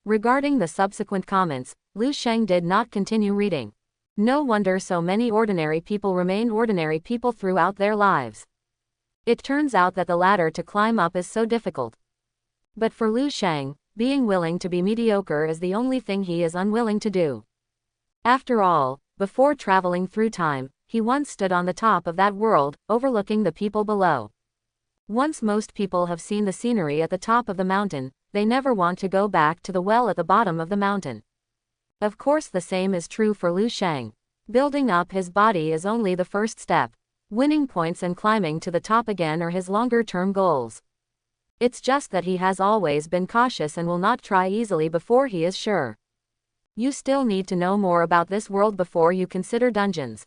Regarding the subsequent comments, Lu Sheng did not continue reading. No wonder so many ordinary people remain ordinary people throughout their lives. It turns out that the ladder to climb up is so difficult. But for Lu Sheng, being willing to be mediocre is the only thing he is unwilling to do. After all, before traveling through time, he once stood on the top of that world, overlooking the people below. Once most people have seen the scenery at the top of the mountain, they never want to go back to the well at the bottom of the mountain. Of course the same is true for Lu Sheng. Building up his body is only the first step. Winning points and climbing to the top again are his longer-term goals. It's just that he has always been cautious and will not try easily before he is sure. You still need to know more about this world before you consider dungeons.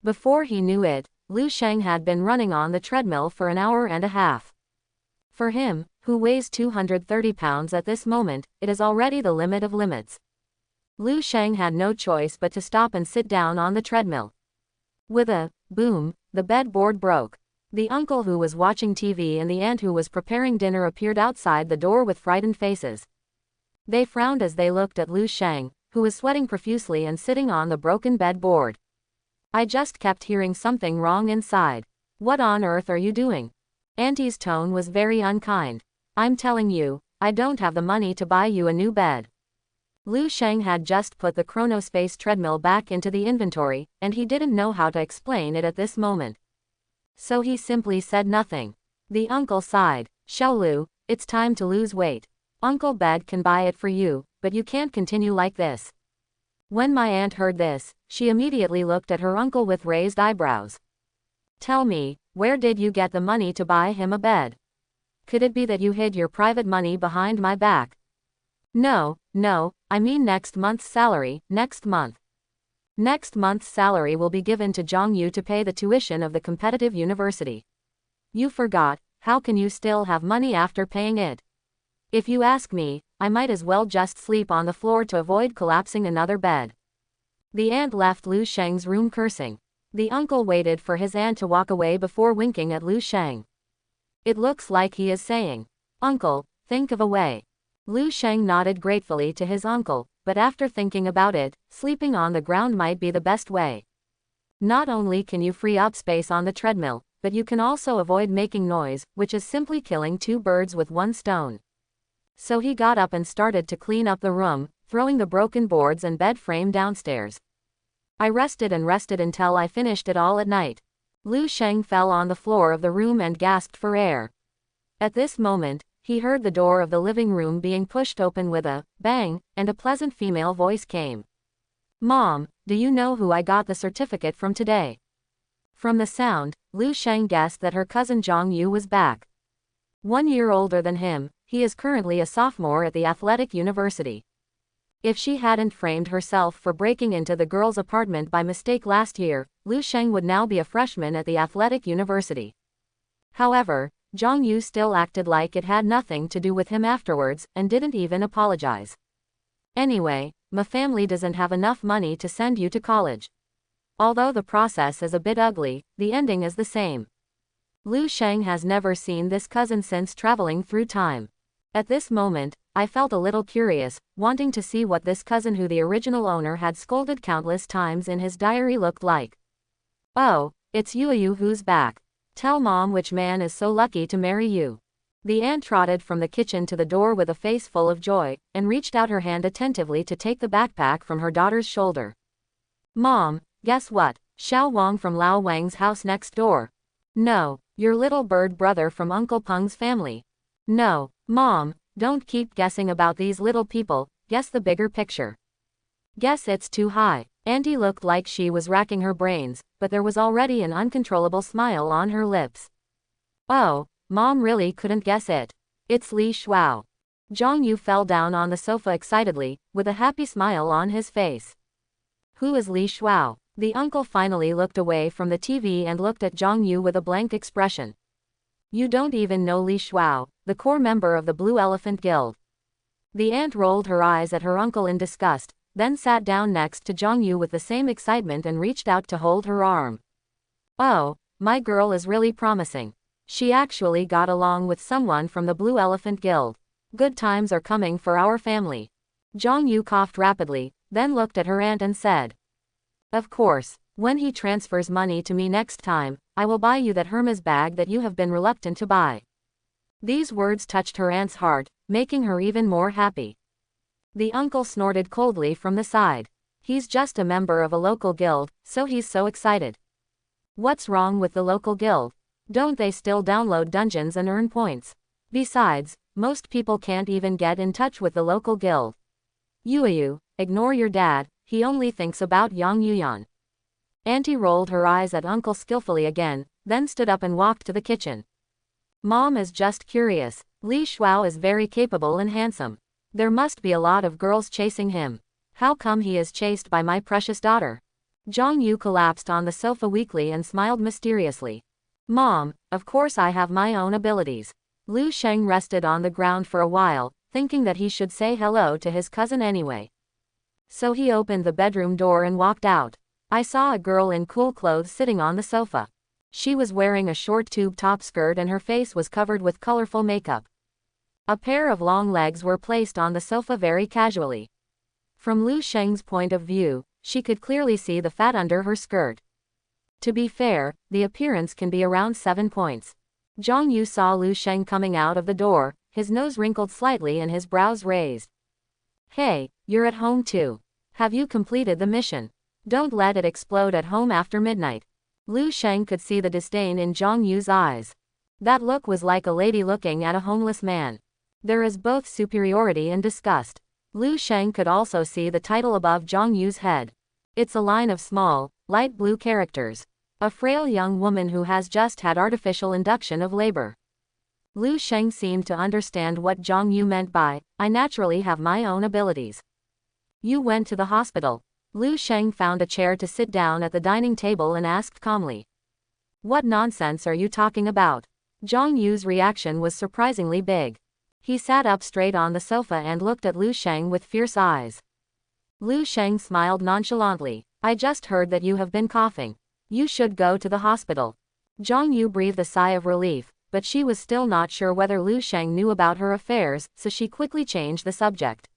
Before he knew it, Lu Sheng had been running on the treadmill for an hour and a half. For him, who weighs 230 pounds at this moment, it is already the limit of limits. Lu Sheng had no choice but to stop and sit down on the treadmill. With a boom, the bed board broke. The uncle who was watching TV and the aunt who was preparing dinner appeared outside the door with frightened faces. They frowned as they looked at Lu Sheng, who was sweating profusely and sitting on the broken bed board. I just kept hearing something wrong inside. What on earth are you doing? Auntie's tone was very unkind. I'm telling you, I don't have the money to buy you a new bed. Lu Sheng had just put the Chronospace treadmill back into the inventory, and he didn't know how to explain it at this moment. So he simply said nothing. The uncle sighed. Xiaolu, it's time to lose weight. Uncle Bed can buy it for you, but you can't continue like this. When my aunt heard this, she immediately looked at her uncle with raised eyebrows. Tell me, where did you get the money to buy him a bed? Could it be that you hid your private money behind my back? No, I mean next month's salary, next month. Next month's salary will be given to Zhang Yu to pay the tuition of the competitive university. You forgot, how can you still have money after paying it? If you ask me, I might as well just sleep on the floor to avoid collapsing another bed. The aunt left Lu Sheng's room cursing. The uncle waited for his aunt to walk away before winking at Lu Sheng. It looks like he is saying, Uncle, think of a way. Lu Sheng nodded gratefully to his uncle, but after thinking about it, sleeping on the ground might be the best way. Not only can you free up space on the treadmill, but you can also avoid making noise, which is simply killing two birds with one stone. So he got up and started to clean up the room, throwing the broken boards and bed frame downstairs. I rested and rested until I finished it all at night. Lu Sheng fell on the floor of the room and gasped for air. At this moment, he heard the door of the living room being pushed open with a bang, and a pleasant female voice came. Mom, do you know who I got the certificate from today? From the sound, Lu Sheng guessed that her cousin Zhang Yu was back. 1 year older than him, he is currently a sophomore at the athletic university. If she hadn't framed herself for breaking into the girl's apartment by mistake last year, Lu Sheng would now be a freshman at the athletic university. However, Zhang Yu still acted like it had nothing to do with him afterwards, and didn't even apologize. Anyway, my family doesn't have enough money to send you to college. Although the process is a bit ugly, the ending is the same. Lu Sheng has never seen this cousin since traveling through time. At this moment, I felt a little curious, wanting to see what this cousin who the original owner had scolded countless times in his diary looked like. Oh, it's Yu who's back. Tell Mom which man is so lucky to marry you. The aunt trotted from the kitchen to the door with a face full of joy, and reached out her hand attentively to take the backpack from her daughter's shoulder. Mom, guess what? Xiao Wang from Lao Wang's house next door. No, your little bird brother from Uncle Peng's family. No, Mom, don't keep guessing about these little people, guess the bigger picture. Guess it's too high. Auntie looked like she was racking her brains, but there was already an uncontrollable smile on her lips. Oh, Mom really couldn't guess it. It's Li Shuao. Zhang Yu fell down on the sofa excitedly, with a happy smile on his face. Who is Li Shuao? The uncle finally looked away from the TV and looked at Zhang Yu with a blank expression. You don't even know Li Shuao, the core member of the Blue Elephant Guild. The aunt rolled her eyes at her uncle in disgust, then sat down next to Zhang Yu with the same excitement and reached out to hold her arm. Oh, my girl is really promising. She actually got along with someone from the Blue Elephant Guild. Good times are coming for our family. Zhang Yu coughed rapidly, then looked at her aunt and said. Of course, when he transfers money to me next time, I will buy you that Hermes bag that you have been reluctant to buy. These words touched her aunt's heart, making her even more happy. The uncle snorted coldly from the side. He's just a member of a local guild, so he's so excited. What's wrong with the local guild? Don't they still download dungeons and earn points? Besides, most people can't even get in touch with the local guild. Yu, ignore your dad, he only thinks about Yang Yuyan. Auntie rolled her eyes at Uncle skillfully again, then stood up and walked to the kitchen. Mom is just curious. Li Shuao is very capable and handsome. There must be a lot of girls chasing him. How come he is chased by my precious daughter? Zhang Yu collapsed on the sofa weakly and smiled mysteriously. Mom, of course I have my own abilities. Lu Sheng rested on the ground for a while, thinking that he should say hello to his cousin anyway. So he opened the bedroom door and walked out. I saw a girl in cool clothes sitting on the sofa. She was wearing a short tube top skirt and her face was covered with colorful makeup. A pair of long legs were placed on the sofa very casually. From Lu Sheng's point of view, she could clearly see the fat under her skirt. To be fair, the appearance can be around 7 points. Zhang Yu saw Lu Sheng coming out of the door, his nose wrinkled slightly and his brows raised. Hey, you're at home too. Have you completed the mission? Don't let it explode at home after midnight. Lu Sheng could see the disdain in Zhang Yu's eyes. That look was like a lady looking at a homeless man. There is both superiority and disgust. Lu Sheng could also see the title above Zhang Yu's head. It's a line of small, light blue characters. A frail young woman who has just had artificial induction of labor. Lu Sheng seemed to understand what Zhang Yu meant by, I naturally have my own abilities. You went to the hospital. Lu Sheng found a chair to sit down at the dining table and asked calmly. What nonsense are you talking about? Zhang Yu's reaction was surprisingly big. He sat up straight on the sofa and looked at Lu Sheng with fierce eyes. Lu Sheng smiled nonchalantly. I just heard that you have been coughing. You should go to the hospital. Zhang Yu breathed a sigh of relief, but she was still not sure whether Lu Sheng knew about her affairs, so she quickly changed the subject.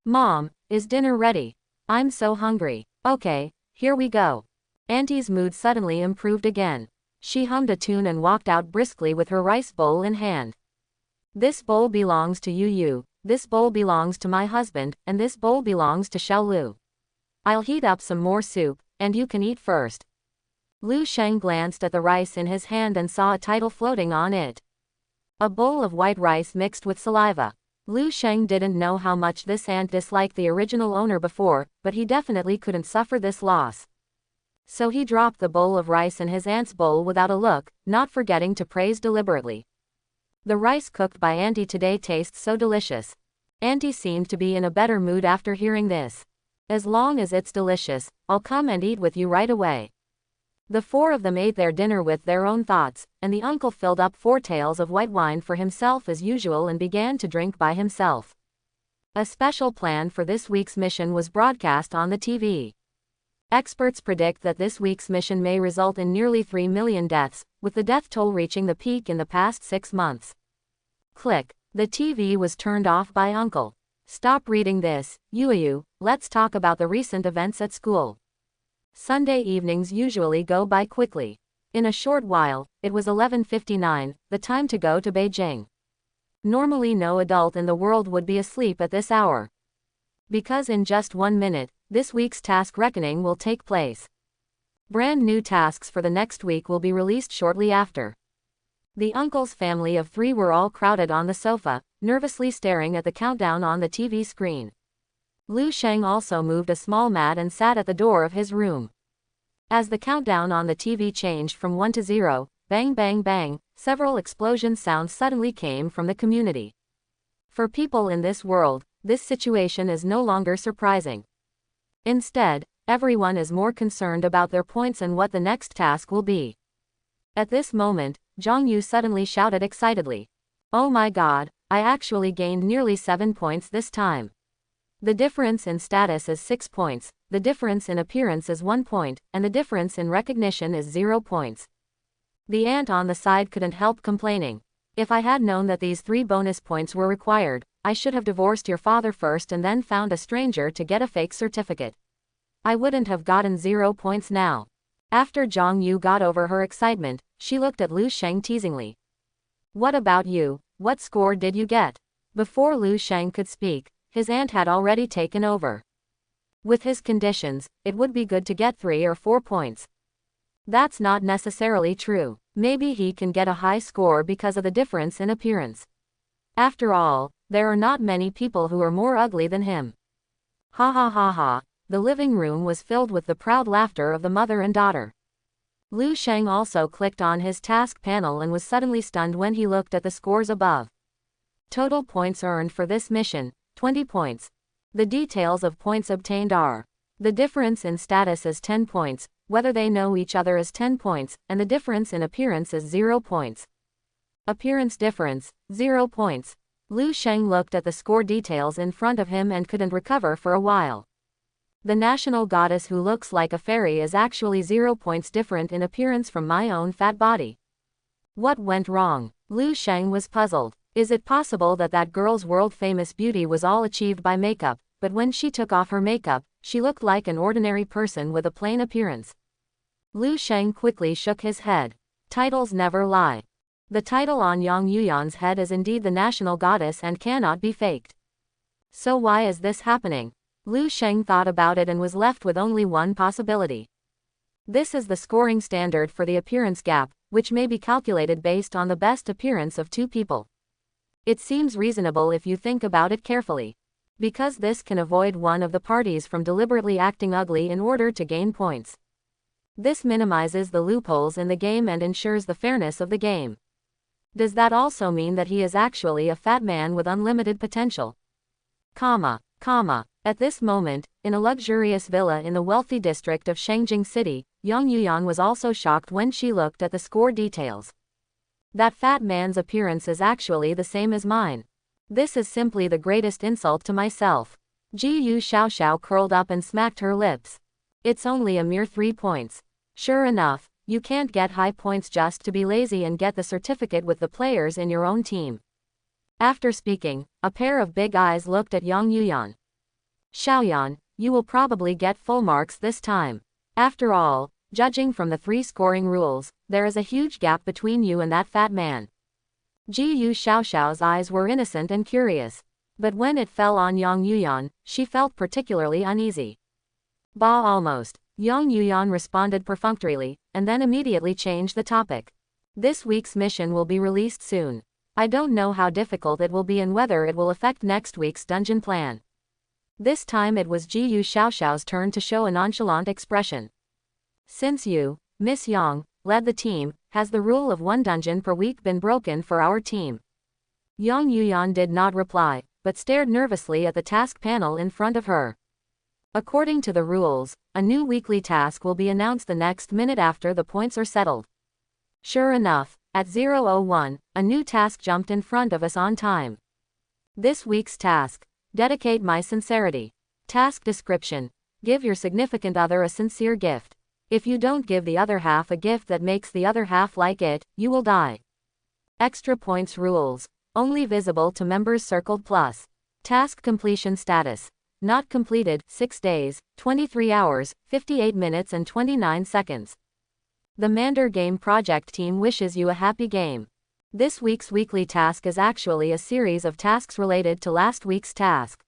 Mom, is dinner ready? I'm so hungry. Okay, here we go. Auntie's mood suddenly improved again. She hummed a tune and walked out briskly with her rice bowl in hand. This bowl belongs to you, this bowl belongs to my husband, and this bowl belongs to Xiao Lu. I'll heat up some more soup, and you can eat first. Lu Sheng glanced at the rice in his hand and saw a title floating on it. A bowl of white rice mixed with saliva. Lu Sheng didn't know how much this aunt disliked the original owner before, but he definitely couldn't suffer this loss. So he dropped the bowl of rice in his aunt's bowl without a look, not forgetting to praise deliberately. The rice cooked by Auntie today tastes so delicious. Auntie seemed to be in a better mood after hearing this. As long as it's delicious, I'll come and eat with you right away. The four of them ate their dinner with their own thoughts, and the uncle filled up 4 tails of white wine for himself as usual and began to drink by himself. A special plan for this week's mission was broadcast on the TV. Experts predict that this week's mission may result in nearly 3 million deaths, with the death toll reaching the peak in the past 6 months. Click. The TV was turned off by Uncle. Stop reading this, Yu. Let's talk about the recent events at school. Sunday evenings usually go by quickly. In a short while, it was 11:59, the time to go to Beijing. Normally no adult in the world would be asleep at this hour. Because in just 1 minute, this week's task reckoning will take place. Brand new tasks for the next week will be released shortly after. The uncle's family of 3 were all crowded on the sofa, nervously staring at the countdown on the TV screen. Lu Sheng also moved a small mat and sat at the door of his room. As the countdown on the TV changed from 1 to 0, bang bang bang, several explosion sounds suddenly came from the community. For people in this world, this situation is no longer surprising. Instead, everyone is more concerned about their points and what the next task will be. At this moment, Zhang Yu suddenly shouted excitedly. Oh my god, I actually gained nearly 7 points this time. The difference in status is 6 points, the difference in appearance is 1 point, and the difference in recognition is 0 points. The aunt on the side couldn't help complaining. If I had known that these 3 bonus points were required, I should have divorced your father first and then found a stranger to get a fake certificate. I wouldn't have gotten 0 points now. After Zhang Yu got over her excitement, she looked at Lu Sheng teasingly. What about you? What score did you get? Before Lu Sheng could speak, his aunt had already taken over. With his conditions, it would be good to get 3 or 4 points. That's not necessarily true. Maybe he can get a high score because of the difference in appearance. After all, there are not many people who are more ugly than him. Ha ha ha ha. The living room was filled with the proud laughter of the mother and daughter. Lu Sheng also clicked on his task panel and was suddenly stunned when he looked at the scores above. Total points earned for this mission, 20 points. The details of points obtained are: the difference in status is 10 points, whether they know each other is 10 points, and the difference in appearance is 0 points. Appearance difference, 0 points. Lu Sheng looked at the score details in front of him and couldn't recover for a while. The national goddess who looks like a fairy is actually 0 points different in appearance from my own fat body. What went wrong? Lu Sheng was puzzled. Is it possible that that girl's world-famous beauty was all achieved by makeup, but when she took off her makeup, she looked like an ordinary person with a plain appearance? Lu Sheng quickly shook his head. Titles never lie. The title on Yang Yuyan's head is indeed the national goddess and cannot be faked. So why is this happening? Lu Sheng thought about it and was left with only one possibility. This is the scoring standard for the appearance gap, which may be calculated based on the best appearance of two people. It seems reasonable if you think about it carefully. Because this can avoid one of the parties from deliberately acting ugly in order to gain points. This minimizes the loopholes in the game and ensures the fairness of the game. Does that also mean that he is actually a fat man with unlimited potential? At this moment, in a luxurious villa in the wealthy district of Scavenging City, Yang Yuyan was also shocked when she looked at the score details. That fat man's appearance is actually the same as mine. This is simply the greatest insult to myself. Ji Yu Xiaoxiao curled up and smacked her lips. It's only a mere 3 points. Sure enough, you can't get high points just to be lazy and get the certificate with the players in your own team. After speaking, a pair of big eyes looked at Yang Yuyan. Xiaoyan, you will probably get full marks this time. After all, judging from the 3 scoring rules, there is a huge gap between you and that fat man. Ji Yu Xiaoxiao's eyes were innocent and curious. But when it fell on Yang Yuyan, she felt particularly uneasy. Bah, almost. Yang Yuyan responded perfunctorily, and then immediately changed the topic. This week's mission will be released soon. I don't know how difficult it will be and whether it will affect next week's dungeon plan. This time it was Ji Yu Xiaoxiao's turn to show a nonchalant expression. Since you, Miss Yang, led the team, has the rule of 1 dungeon per week been broken for our team? Yang Yuyan did not reply, but stared nervously at the task panel in front of her. According to the rules, a new weekly task will be announced the next minute after the points are settled. Sure enough, at 0:01, a new task jumped in front of us on time. This week's task. Dedicate my sincerity. Task description. Give your significant other a sincere gift. If you don't give the other half a gift that makes the other half like it, you will die. Extra points rules. Only visible to members circled plus. Task completion status. Not completed, 6 days, 23 hours, 58 minutes and 29 seconds. The Mander Game Project team wishes you a happy game. This week's weekly task is actually a series of tasks related to last week's task.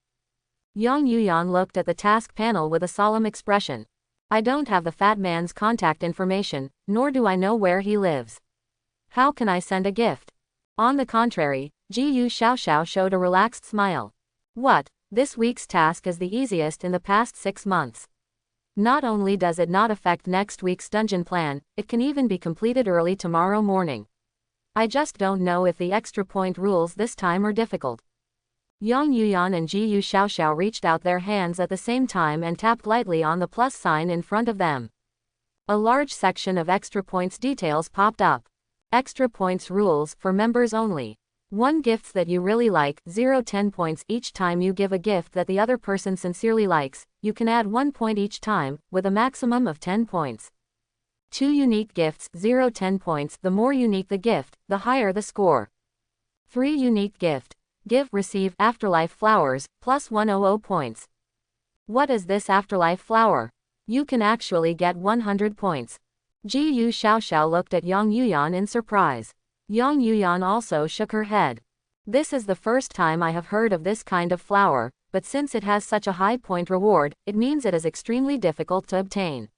Yang Yuyan looked at the task panel with a solemn expression. I don't have the fat man's contact information, nor do I know where he lives. How can I send a gift? On the contrary, Ji Yu Xiaoxiao showed a relaxed smile. What? This week's task is the easiest in the past 6 months. Not only does it not affect next week's dungeon plan, it can even be completed early tomorrow morning. I just don't know if the extra point rules this time are difficult. Yang Yuyan and Ji Yu Xiaoxiao reached out their hands at the same time and tapped lightly on the plus sign in front of them. A large section of extra points details popped up. Extra points rules for members only. 1 gifts that you really like, 0-10 points each time you give a gift that the other person sincerely likes. You can add 1 point each time, with a maximum of 10 points. 2 unique gifts, 0-10 points. The more unique the gift, the higher the score. 3 unique gift. Give, receive, afterlife flowers, plus 100 points. What is this afterlife flower? You can actually get 100 points. Ji Yu Xiaoxiao looked at Yang Yuyan in surprise. Yang Yuyan also shook her head. This is the first time I have heard of this kind of flower, but since it has such a high point reward, it means it is extremely difficult to obtain.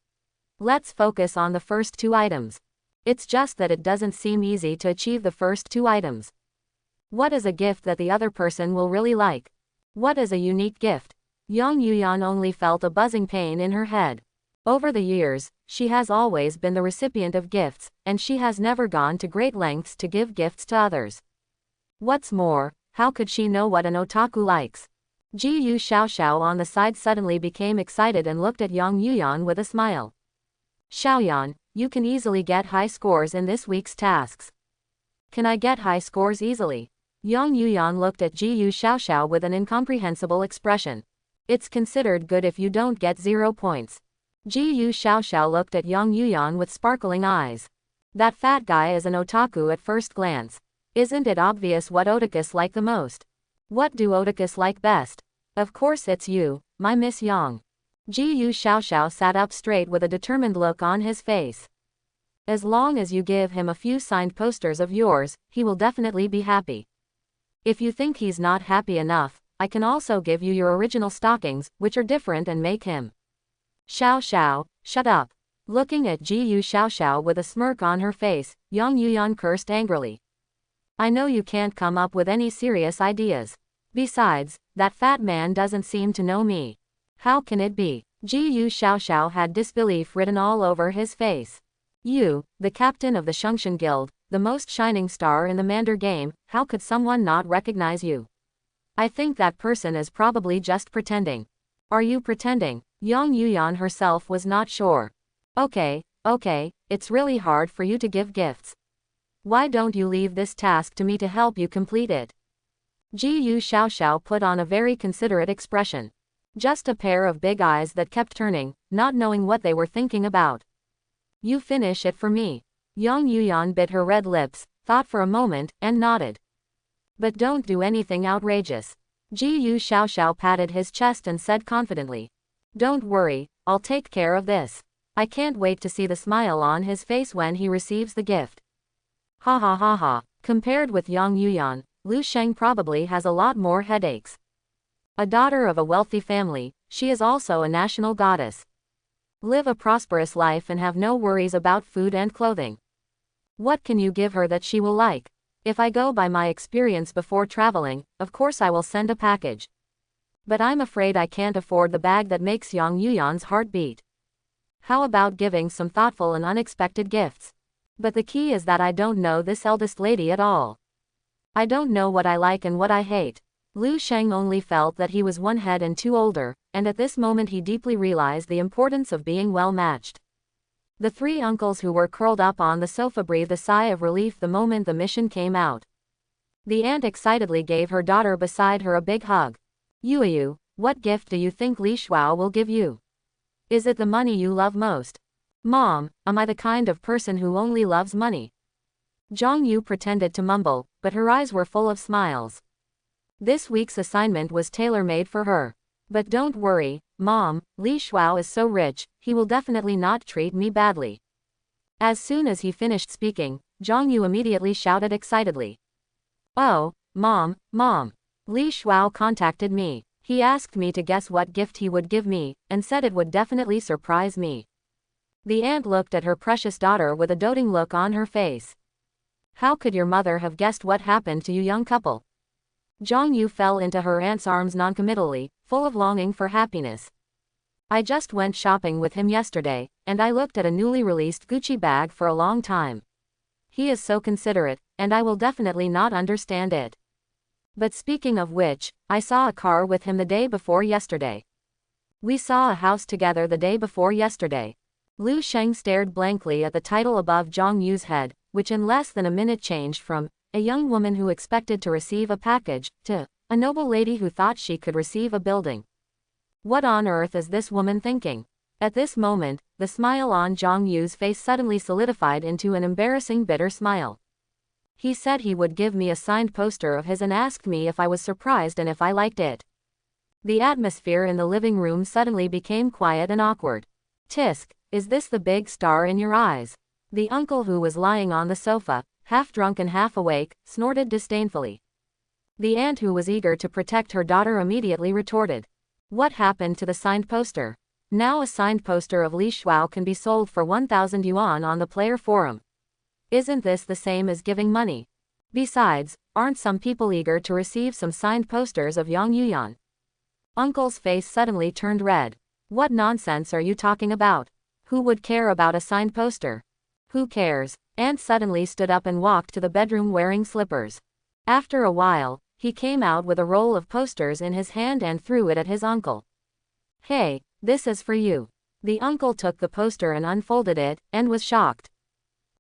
Let's focus on the first 2 items. It's just that it doesn't seem easy to achieve the first 2 items. What is a gift that the other person will really like? What is a unique gift? Yang Yuyan only felt a buzzing pain in her head. Over the years, she has always been the recipient of gifts, and she has never gone to great lengths to give gifts to others. What's more, how could she know what an otaku likes? Ji Yu Xiaoxiao on the side suddenly became excited and looked at Yang Yuyan with a smile. Xiaoyan, you can easily get high scores in this week's tasks. Can I get high scores easily? Yang Yuyan looked at Ji Yu Xiaoxiao with an incomprehensible expression. It's considered good if you don't get 0 points. Yu Xiaoxiao looked at Yang Yuyan with sparkling eyes. That fat guy is an otaku at first glance. Isn't it obvious what otakus like the most? What do otakus like best? Of course it's you, my Miss Yang. Yu Xiaoxiao sat up straight with a determined look on his face. As long as you give him a few signed posters of yours, he will definitely be happy. If you think he's not happy enough, I can also give you your original stockings, which are different, and make him. Xiao, shut up. Looking at Yu Xiaoxiao with a smirk on her face, Yang Yuyan cursed angrily. I know you can't come up with any serious ideas. Besides, that fat man doesn't seem to know me. How can it be? Yu Xiaoxiao had disbelief written all over his face. You, the captain of the Shengxian Guild, the most shining star in the Mander game, how could someone not recognize you? I think that person is probably just pretending. Are you pretending? Yang Yuyan herself was not sure. Okay, it's really hard for you to give gifts. Why don't you leave this task to me to help you complete it? Yu Xiaoxiao put on a very considerate expression. Just a pair of big eyes that kept turning, not knowing what they were thinking about. You finish it for me. Yang Yuyan bit her red lips, thought for a moment, and nodded. But don't do anything outrageous. Yu Xiaoxiao patted his chest and said confidently. Don't worry, I'll take care of this. I can't wait to see the smile on his face when he receives the gift. Ha ha ha ha. Compared with Yang Yuyan, Lu Sheng probably has a lot more headaches. A daughter of a wealthy family, she is also a national goddess. Live a prosperous life and have no worries about food and clothing. What can you give her that she will like? If I go by my experience before traveling, of course I will send a package. But I'm afraid I can't afford the bag that makes Yang Yuyan's heart beat. How about giving some thoughtful and unexpected gifts? But the key is that I don't know this eldest lady at all. I don't know what I like and what I hate. Lu Sheng only felt that he was one head and two older, and at this moment he deeply realized the importance of being well matched. The three uncles who were curled up on the sofa breathed a sigh of relief the moment the mission came out. The aunt excitedly gave her daughter beside her a big hug. Yuyu, what gift do you think Li Shuao will give you? Is it the money you love most? Mom, am I the kind of person who only loves money? Zhang Yu pretended to mumble, but her eyes were full of smiles. This week's assignment was tailor-made for her. But don't worry, Mom, Li Shuao is so rich, he will definitely not treat me badly. As soon as he finished speaking, Zhang Yu immediately shouted excitedly. Oh, Mom, Li Shuao contacted me. He asked me to guess what gift he would give me, and said it would definitely surprise me. The aunt looked at her precious daughter with a doting look on her face. How could your mother have guessed what happened to you young couple? Zhang Yu fell into her aunt's arms noncommittally, full of longing for happiness. I just went shopping with him yesterday, and I looked at a newly released Gucci bag for a long time. He is so considerate, and I will definitely not understand it. But speaking of which, I saw a car with him the day before yesterday. We saw a house together the day before yesterday. Lu Sheng stared blankly at the title above Zhang Yu's head, which in less than a minute changed from a young woman who expected to receive a package to a noble lady who thought she could receive a building. What on earth is this woman thinking? At this moment, the smile on Zhang Yu's face suddenly solidified into an embarrassing bitter smile. He said he would give me a signed poster of his and asked me if I was surprised and if I liked it. The atmosphere in the living room suddenly became quiet and awkward. Tisk, is this the big star in your eyes? The uncle who was lying on the sofa, half drunk and half awake, snorted disdainfully. The aunt who was eager to protect her daughter immediately retorted. What happened to the signed poster? Now a signed poster of Li Shuao can be sold for 1,000 yuan on the player forum. Isn't this the same as giving money? Besides, aren't some people eager to receive some signed posters of Yang Yuyan? Uncle's face suddenly turned red. What nonsense are you talking about? Who would care about a signed poster? Who cares? Aunt suddenly stood up and walked to the bedroom wearing slippers. After a while, he came out with a roll of posters in his hand and threw it at his uncle. Hey, this is for you. The uncle took the poster and unfolded it, and was shocked.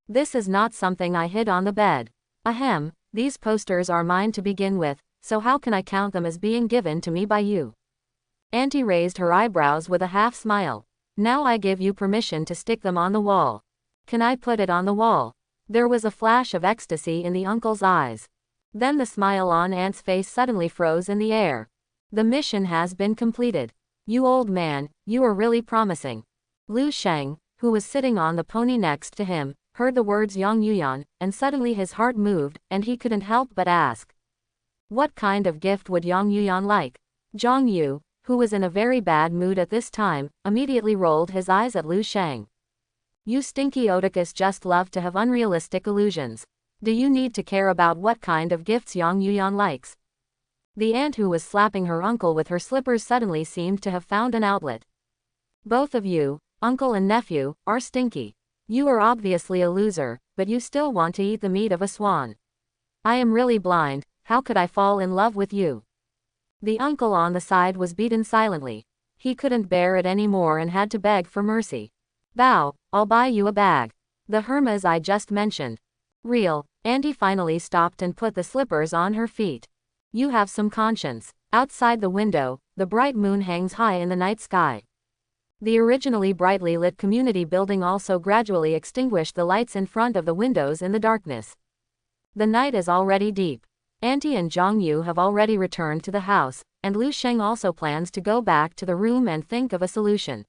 This is not something I hid on the bed. Ahem, these posters are mine to begin with, so how can I count them as being given to me by you? Auntie raised her eyebrows with a half smile. Now I give you permission to stick them on the wall. Can I put it on the wall? There was a flash of ecstasy in the uncle's eyes. Then the smile on Aunt's face suddenly froze in the air. The mission has been completed. You old man, you are really promising. Lu Sheng, who was sitting on the pony next to him, heard the words Yang Yuyan, and suddenly his heart moved, and he couldn't help but ask. What kind of gift would Yang Yuyan like? Zhang Yu, who was in a very bad mood at this time, immediately rolled his eyes at Lu Sheng. You stinky Oedipus just love to have unrealistic illusions. Do you need to care about what kind of gifts Yang Yuyan likes? The aunt who was slapping her uncle with her slippers suddenly seemed to have found an outlet. Both of you, uncle and nephew, are stinky. You are obviously a loser, but you still want to eat the meat of a swan. I am really blind, how could I fall in love with you? The uncle on the side was beaten silently. He couldn't bear it anymore and had to beg for mercy. Bow, I'll buy you a bag. The Hermes I just mentioned. Real. Auntie finally stopped and put the slippers on her feet. You have some conscience. Outside the window, the bright moon hangs high in the night sky. The originally brightly lit community building also gradually extinguished the lights in front of the windows in the darkness. The night is already deep. Auntie and Zhang Yu have already returned to the house, and Lu Sheng also plans to go back to the room and think of a solution.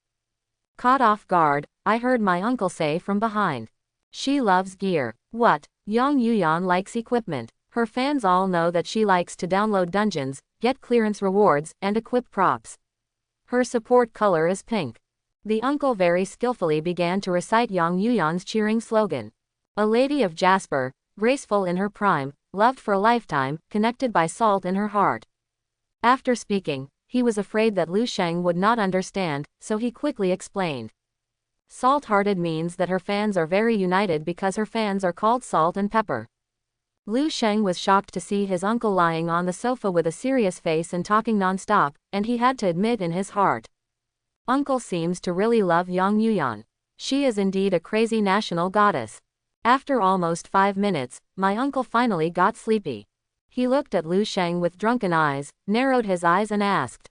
Caught off guard, I heard my uncle say from behind. She loves gear. What? Yang Yuyan likes equipment. Her fans all know that she likes to download dungeons, get clearance rewards, and equip props. Her support color is pink. The uncle very skillfully began to recite Yang Yuyan's cheering slogan. A lady of jasper, graceful in her prime, loved for a lifetime, connected by salt in her heart. After speaking, he was afraid that Lu Sheng would not understand, so he quickly explained. Salt-hearted means that her fans are very united because her fans are called Salt and Pepper. Lu Sheng was shocked to see his uncle lying on the sofa with a serious face and talking non-stop, and he had to admit in his heart. Uncle seems to really love Yang Yuyan. She is indeed a crazy national goddess. After almost 5 minutes, my uncle finally got sleepy. He looked at Lu Sheng with drunken eyes, narrowed his eyes and asked.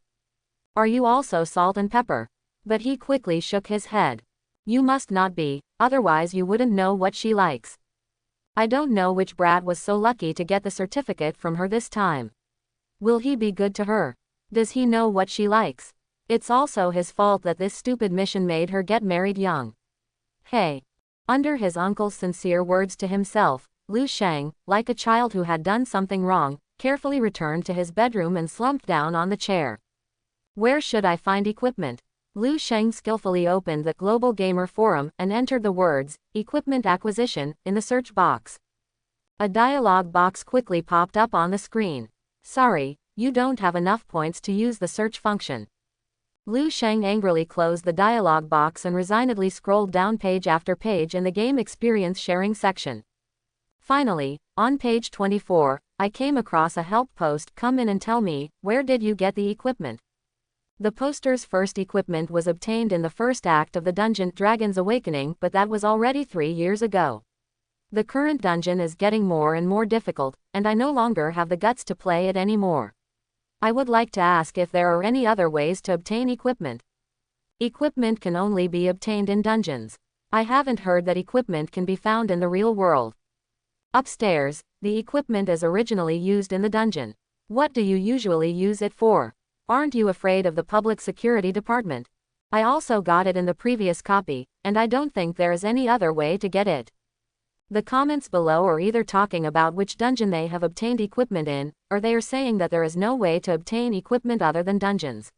Are you also Salt and Pepper? But he quickly shook his head. You must not be, otherwise you wouldn't know what she likes. I don't know which brat was so lucky to get the certificate from her this time. Will he be good to her? Does he know what she likes? It's also his fault that this stupid mission made her get married young. Hey. Under his uncle's sincere words to himself, Lu Sheng, like a child who had done something wrong, carefully returned to his bedroom and slumped down on the chair. Where should I find equipment? Lu Sheng skillfully opened the Global Gamer Forum and entered the words, Equipment Acquisition, in the search box. A dialog box quickly popped up on the screen. Sorry, you don't have enough points to use the search function. Lu Sheng angrily closed the dialog box and resignedly scrolled down page after page in the game experience sharing section. Finally, on page 24, I came across a help post. Come in and tell me, where did you get the equipment? The poster's first equipment was obtained in the first act of the dungeon Dragon's Awakening, but that was already 3 years ago. The current dungeon is getting more and more difficult, and I no longer have the guts to play it anymore. I would like to ask if there are any other ways to obtain equipment. Equipment can only be obtained in dungeons. I haven't heard that equipment can be found in the real world. Upstairs, the equipment is originally used in the dungeon. What do you usually use it for? Aren't you afraid of the public security department? I also got it in the previous copy, and I don't think there is any other way to get it. The comments below are either talking about which dungeon they have obtained equipment in, or they are saying that there is no way to obtain equipment other than dungeons.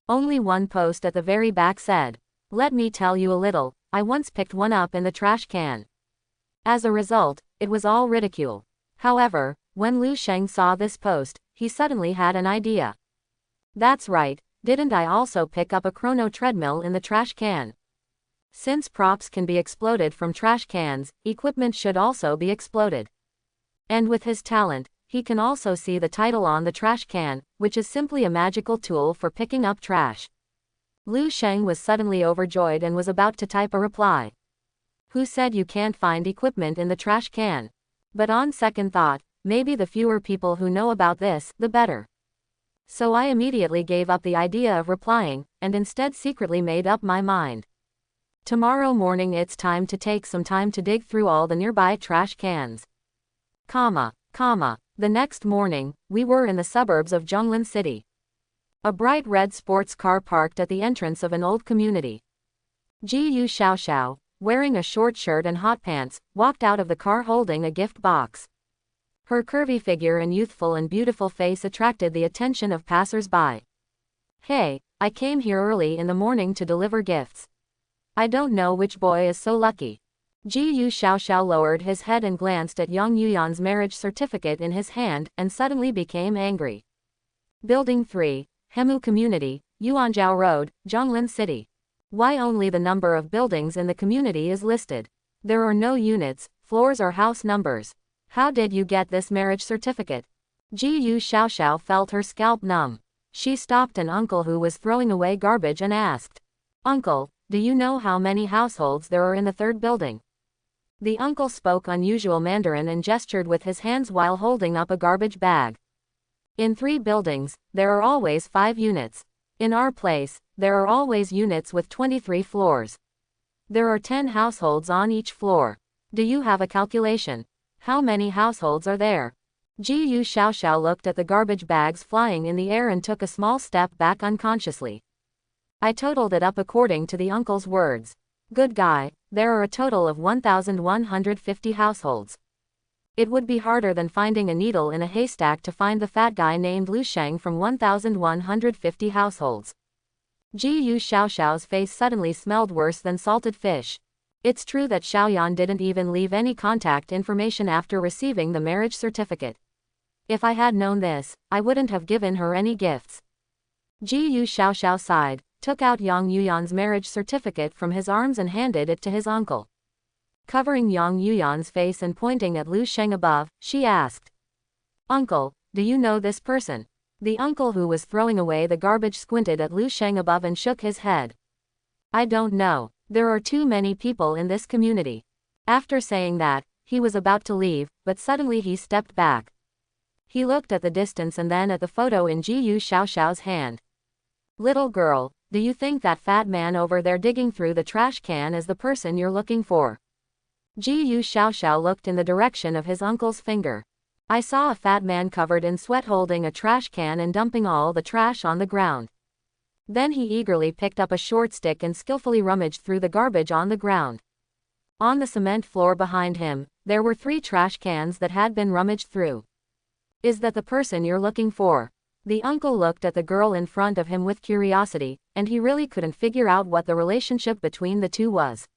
Only one post at the very back said, let me tell you a little, I once picked one up in the trash can. As a result, it was all ridicule. However, when Lu Sheng saw this post, he suddenly had an idea. That's right, didn't I also pick up a chrono treadmill in the trash can? Since props can be exploded from trash cans, equipment should also be exploded. And with his talent, he can also see the title on the trash can, which is simply a magical tool for picking up trash. Lu Sheng was suddenly overjoyed and was about to type a reply. Who said you can't find equipment in the trash can? But on second thought, maybe the fewer people who know about this, the better. So I immediately gave up the idea of replying, and instead secretly made up my mind. Tomorrow morning it's time to take some time to dig through all the nearby trash cans. The next morning, we were in the suburbs of Zhonglin City. A bright red sports car parked at the entrance of an old community. Jiyu Xiaoxiao, wearing a short shirt and hot pants, walked out of the car holding a gift box. Her curvy figure and youthful and beautiful face attracted the attention of passers-by. Hey, I came here early in the morning to deliver gifts. I don't know which boy is so lucky. Jiyu Xiaoxiao lowered his head and glanced at Yang Yuyan's marriage certificate in his hand and suddenly became angry. Building 3, Hemu Community, Yuanzhao Road, Zhonglin City. Why only the number of buildings in the community is listed? There are no units, floors or house numbers. How did you get this marriage certificate? Jiyu Xiaoxiao felt her scalp numb. She stopped an uncle who was throwing away garbage and asked, "Uncle, do you know how many households there are in the third building?" The uncle spoke unusual Mandarin and gestured with his hands while holding up a garbage bag. In 3 buildings, there are always 5 units. In our place, there are always units with 23 floors. There are 10 households on each floor. Do you have a calculation? How many households are there? Jiyu Xiaoxiao looked at the garbage bags flying in the air and took a small step back unconsciously. I totaled it up according to the uncle's words. Good guy, there are a total of 1,150 households. It would be harder than finding a needle in a haystack to find the fat guy named Lu Sheng from 1,150 households. Jiyu Xiaoxiao's face suddenly smelled worse than salted fish. It's true that Xiaoyan didn't even leave any contact information after receiving the marriage certificate. If I had known this, I wouldn't have given her any gifts. Jiyu Xiaoxiao sighed, took out Yang Yuyan's marriage certificate from his arms and handed it to his uncle. Covering Yang Yuyan's face and pointing at Lu Sheng above, she asked, "Uncle, do you know this person?" The uncle who was throwing away the garbage squinted at Lu Sheng above and shook his head. "I don't know. There are too many people in this community." After saying that, he was about to leave, but suddenly he stepped back. He looked at the distance and then at the photo in Jiyu Xiaoxiao's hand. "Little girl, do you think that fat man over there digging through the trash can is the person you're looking for?" Jiyu Xiaoxiao looked in the direction of his uncle's finger. "I saw a fat man covered in sweat holding a trash can and dumping all the trash on the ground." Then he eagerly picked up a short stick and skillfully rummaged through the garbage on the ground. On the cement floor behind him, there were 3 trash cans that had been rummaged through. "Is that the person you're looking for?" The uncle looked at the girl in front of him with curiosity, and he really couldn't figure out what the relationship between the two was.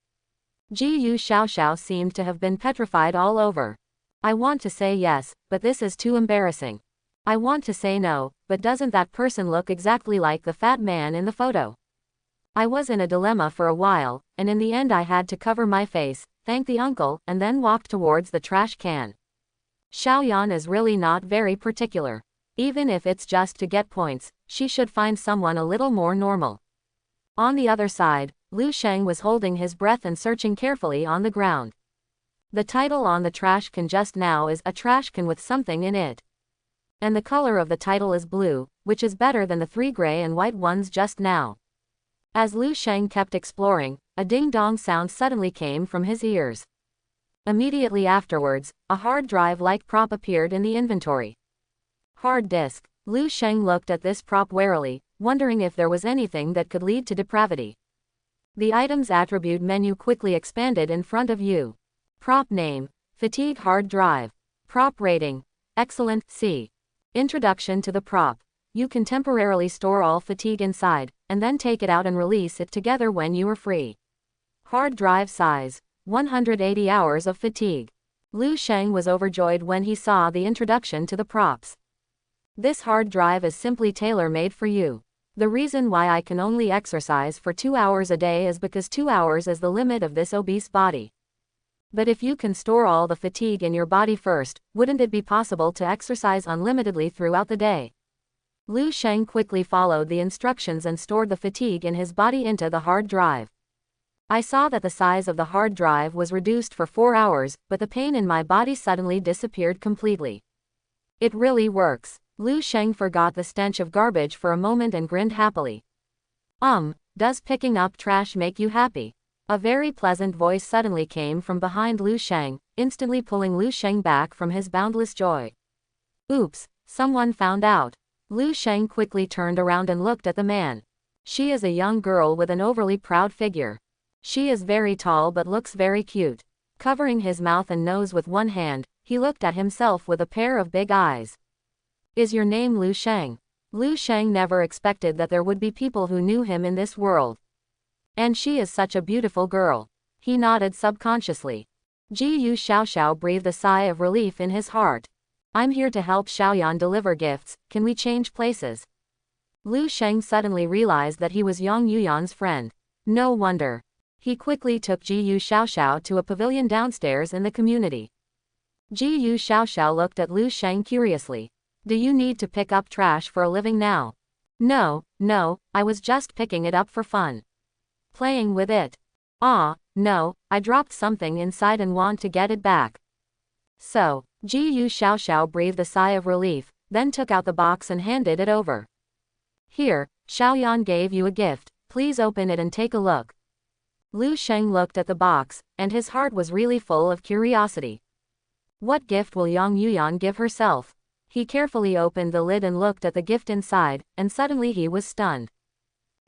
Jiyu Xiaoxiao seemed to have been petrified all over. "I want to say yes, but this is too embarrassing. I want to say no, but doesn't that person look exactly like the fat man in the photo?" I was in a dilemma for a while, and in the end I had to cover my face, thank the uncle, and then walked towards the trash can. Xiaoyan is really not very particular. Even if it's just to get points, she should find someone a little more normal. On the other side, Lu Sheng was holding his breath and searching carefully on the ground. The title on the trash can just now is "A Trash Can with Something in It." And the color of the title is blue, which is better than the 3 gray and white ones just now. As Lu Sheng kept exploring, a ding-dong sound suddenly came from his ears. Immediately afterwards, a hard drive-like prop appeared in the inventory. Hard disk. Lu Sheng looked at this prop warily, wondering if there was anything that could lead to depravity. The item's attribute menu quickly expanded in front of you. Prop name: Fatigue Hard Drive. Prop rating: Excellent, C. Introduction to the prop. You can temporarily store all fatigue inside, and then take it out and release it together when you are free. Hard drive size: 180 hours of fatigue. Lu Sheng was overjoyed when he saw the introduction to the props. This hard drive is simply tailor-made for you. The reason why I can only exercise for 2 hours a day is because 2 hours is the limit of this obese body. But if you can store all the fatigue in your body first, wouldn't it be possible to exercise unlimitedly throughout the day? Lu Sheng quickly followed the instructions and stored the fatigue in his body into the hard drive. I saw that the size of the hard drive was reduced for 4 hours, but the pain in my body suddenly disappeared completely. It really works. Lu Sheng forgot the stench of garbage for a moment and grinned happily. Does picking up trash make you happy? A very pleasant voice suddenly came from behind Lu Sheng, instantly pulling Lu Sheng back from his boundless joy. Oops, someone found out. Lu Sheng quickly turned around and looked at the man. She is a young girl with an overly proud figure. She is very tall but looks very cute. Covering his mouth and nose with one hand, he looked at himself with a pair of big eyes. Is your name Lu Sheng? Lu Sheng never expected that there would be people who knew him in this world. And she is such a beautiful girl. He nodded subconsciously. Ji Yu Xiaoxiao breathed a sigh of relief in his heart. I'm here to help Xiaoyan deliver gifts, can we change places? Lu Sheng suddenly realized that he was Yang Yuyan's friend. No wonder. He quickly took Ji Yu Xiaoxiao to a pavilion downstairs in the community. Ji Yu Xiaoxiao looked at Lu Sheng curiously. Do you need to pick up trash for a living now? No, I was just picking it up for fun. Playing with it. No, I dropped something inside and want to get it back. So, Ji Yu Xiaoxiao breathed a sigh of relief, then took out the box and handed it over. Here, Xiaoyan gave you a gift, please open it and take a look. Lu Sheng looked at the box, and his heart was really full of curiosity. What gift will Yang Yuyan give herself? He carefully opened the lid and looked at the gift inside, and suddenly he was stunned.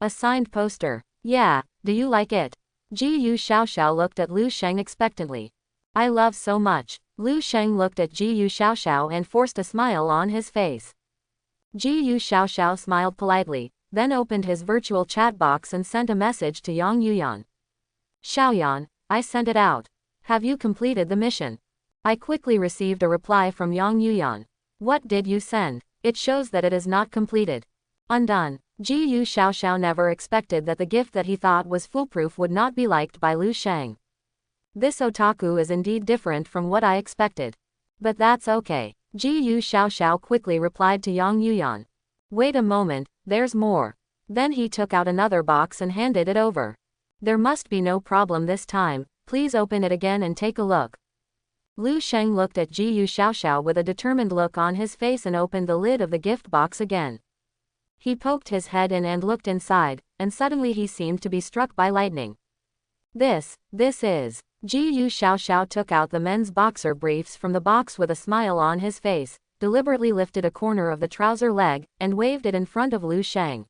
A signed poster. Yeah, do you like it? Ji Yu Xiaoxiao looked at Lu Sheng expectantly. I love so much. Lu Sheng looked at Ji Yu Xiaoxiao and forced a smile on his face. Ji Yu Xiaoxiao smiled politely, then opened his virtual chat box and sent a message to Yang Yuyan. Xiaoyan, I sent it out. Have you completed the mission? I quickly received a reply from Yang Yuyan. What did you send? It shows that it is not completed. Undone. Ji Yu Xiaoxiao never expected that the gift that he thought was foolproof would not be liked by Lu Sheng. This otaku is indeed different from what I expected. But that's okay. Ji Yu Xiaoxiao quickly replied to Yang Yuyan. Wait a moment, there's more. Then he took out another box and handed it over. There must be no problem this time, please open it again and take a look. Lu Sheng looked at Ji Yu Xiaoxiao with a determined look on his face and opened the lid of the gift box again. He poked his head in and looked inside, and suddenly he seemed to be struck by lightning. This is. Ji Yu Xiaoxiao took out the men's boxer briefs from the box with a smile on his face, deliberately lifted a corner of the trouser leg, and waved it in front of Lu Sheng.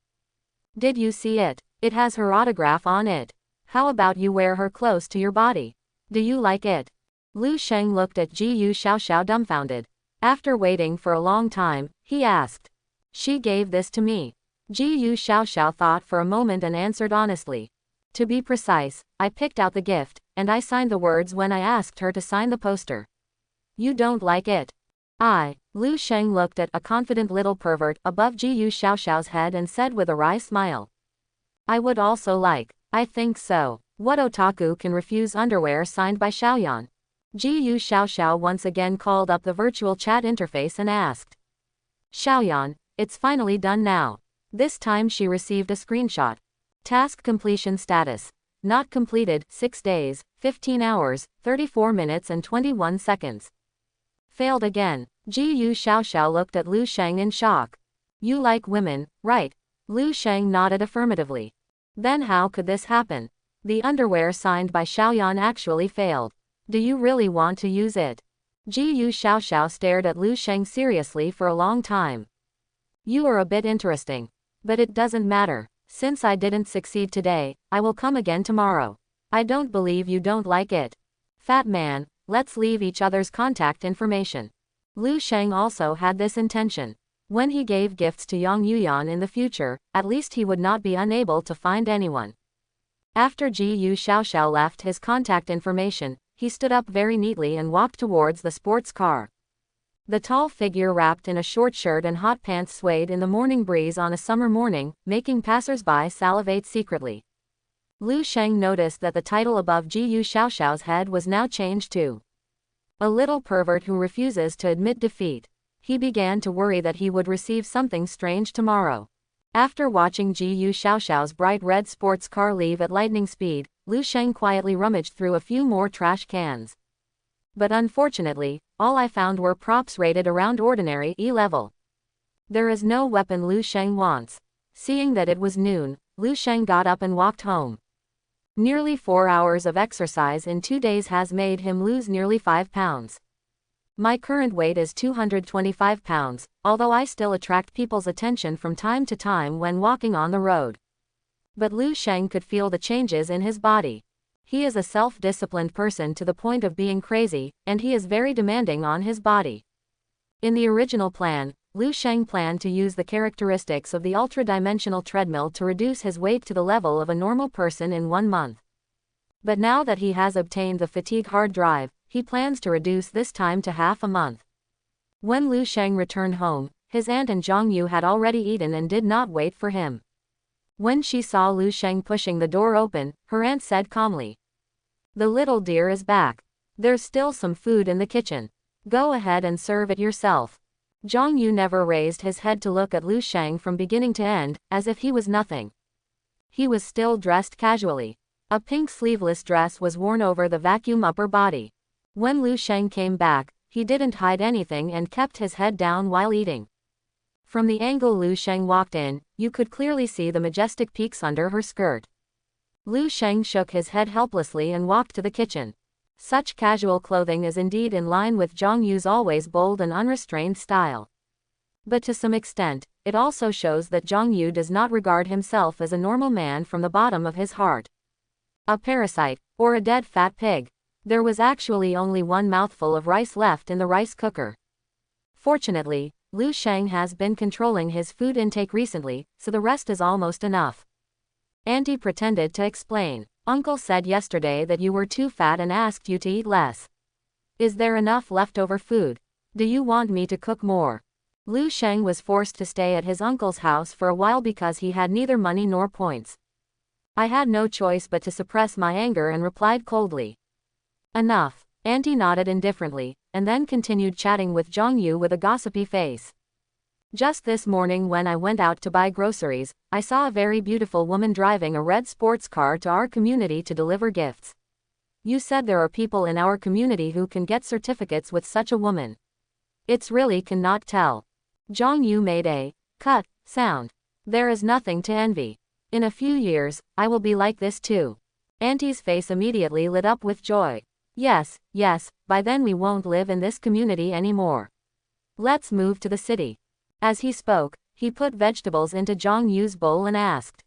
Did you see it? It has her autograph on it. How about you wear her close to your body? Do you like it? Lu Sheng looked at Ji Yu Xiaoxiao dumbfounded. After waiting for a long time, he asked. She gave this to me. Ji Yu Xiaoxiao thought for a moment and answered honestly. To be precise, I picked out the gift, and I signed the words when I asked her to sign the poster. You don't like it? Lu Sheng looked at a confident little pervert above Ji Yu Xiaoxiao's head and said with a wry smile. I would also like. I think so. What otaku can refuse underwear signed by Xiaoyan? Ji Yu Xiaoxiao once again called up the virtual chat interface and asked. Xiaoyan, it's finally done now. This time she received a screenshot. Task completion status. Not completed, 6 days, 15 hours, 34 minutes and 21 seconds. Failed again. Ji Yu Xiaoxiao looked at Lu Sheng in shock. You like women, right? Lu Sheng nodded affirmatively. Then how could this happen? The underwear signed by Xiaoyan actually failed. Do you really want to use it? Ji Yu Xiaoxiao stared at Lu Sheng seriously for a long time. You are a bit interesting. But it doesn't matter. Since I didn't succeed today, I will come again tomorrow. I don't believe you don't like it. Fat man, let's leave each other's contact information. Lu Sheng also had this intention. When he gave gifts to Yang Yuyan in the future, at least he would not be unable to find anyone. After Ji Yu Xiaoxiao left his contact information, he stood up very neatly and walked towards the sports car. The tall figure wrapped in a short shirt and hot pants swayed in the morning breeze on a summer morning, making passers-by salivate secretly. Lu Sheng noticed that the title above Ji Yu Xiaoxiao's head was now changed to a little pervert who refuses to admit defeat. He began to worry that he would receive something strange tomorrow. After watching Ji Yu Xiaoxiao's bright red sports car leave at lightning speed, Lu Sheng quietly rummaged through a few more trash cans. But unfortunately, all I found were props rated around ordinary E level. There is no weapon Lu Sheng wants. Seeing that it was noon, Lu Sheng got up and walked home. Nearly 4 hours of exercise in 2 days has made him lose nearly 5 pounds. My current weight is 225 pounds, although I still attract people's attention from time to time when walking on the road. But Lu Sheng could feel the changes in his body. He is a self-disciplined person to the point of being crazy, and he is very demanding on his body. In the original plan, Lu Sheng planned to use the characteristics of the ultra-dimensional treadmill to reduce his weight to the level of a normal person in 1 month. But now that he has obtained the fatigue hard drive, he plans to reduce this time to half a month. When Lu Sheng returned home, his aunt and Zhang Yu had already eaten and did not wait for him. When she saw Lu Sheng pushing the door open, her aunt said calmly, "The little dear is back. There's still some food in the kitchen. Go ahead and serve it yourself." Zhang Yu never raised his head to look at Lu Sheng from beginning to end, as if he was nothing. He was still dressed casually. A pink sleeveless dress was worn over the vacuum upper body. When Lu Sheng came back, he didn't hide anything and kept his head down while eating. From the angle Lu Sheng walked in, you could clearly see the majestic peaks under her skirt. Lu Sheng shook his head helplessly and walked to the kitchen. Such casual clothing is indeed in line with Zhang Yu's always bold and unrestrained style. But to some extent, it also shows that Zhang Yu does not regard himself as a normal man from the bottom of his heart. A parasite, or a dead fat pig. There was actually only one mouthful of rice left in the rice cooker. Fortunately, Lu Sheng has been controlling his food intake recently, so the rest is almost enough. Auntie pretended to explain. "Uncle said yesterday that you were too fat and asked you to eat less. Is there enough leftover food? Do you want me to cook more?" Lu Sheng was forced to stay at his uncle's house for a while because he had neither money nor points. I had no choice but to suppress my anger and replied coldly. "Enough." Auntie nodded indifferently, and then continued chatting with Zhang Yu with a gossipy face. "Just this morning when I went out to buy groceries, I saw a very beautiful woman driving a red sports car to our community to deliver gifts. You said there are people in our community who can get certificates with such a woman. It's really cannot tell." Zhang Yu made a cut sound. "There is nothing to envy. In a few years, I will be like this too." Auntie's face immediately lit up with joy. Yes, by then we won't live in this community anymore. Let's move to the city." As he spoke, he put vegetables into Zhang Yu's bowl and asked,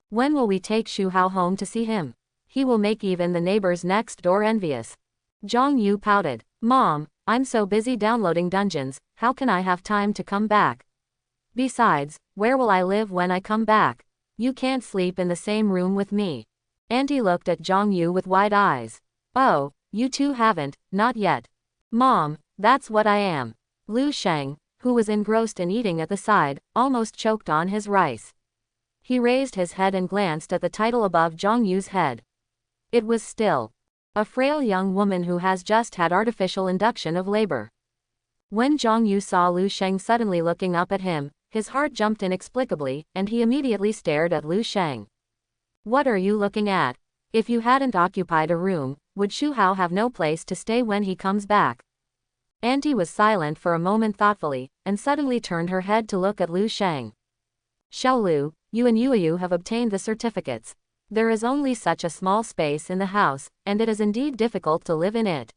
"When will we take Shu Hao home to see him? He will make even the neighbors next door envious." Zhang Yu pouted. "Mom, I'm so busy downloading dungeons, how can I have time to come back? Besides, where will I live when I come back? You can't sleep in the same room with me." Auntie looked at Zhang Yu with wide eyes. "Oh, you two haven't, not yet. Mom, that's what I am." Lu Sheng, who was engrossed in eating at the side, almost choked on his rice. He raised his head and glanced at the title above Zhang Yu's head. It was still a frail young woman who has just had artificial induction of labor. When Zhang Yu saw Lu Sheng suddenly looking up at him, his heart jumped inexplicably, and he immediately stared at Lu Sheng. "What are you looking at? If you hadn't occupied a room, would Shu Hao have no place to stay when he comes back?" Auntie was silent for a moment thoughtfully, and suddenly turned her head to look at Lu Sheng. "Xiaolu, you and Yuyu have obtained the certificates. There is only such a small space in the house, and it is indeed difficult to live in it.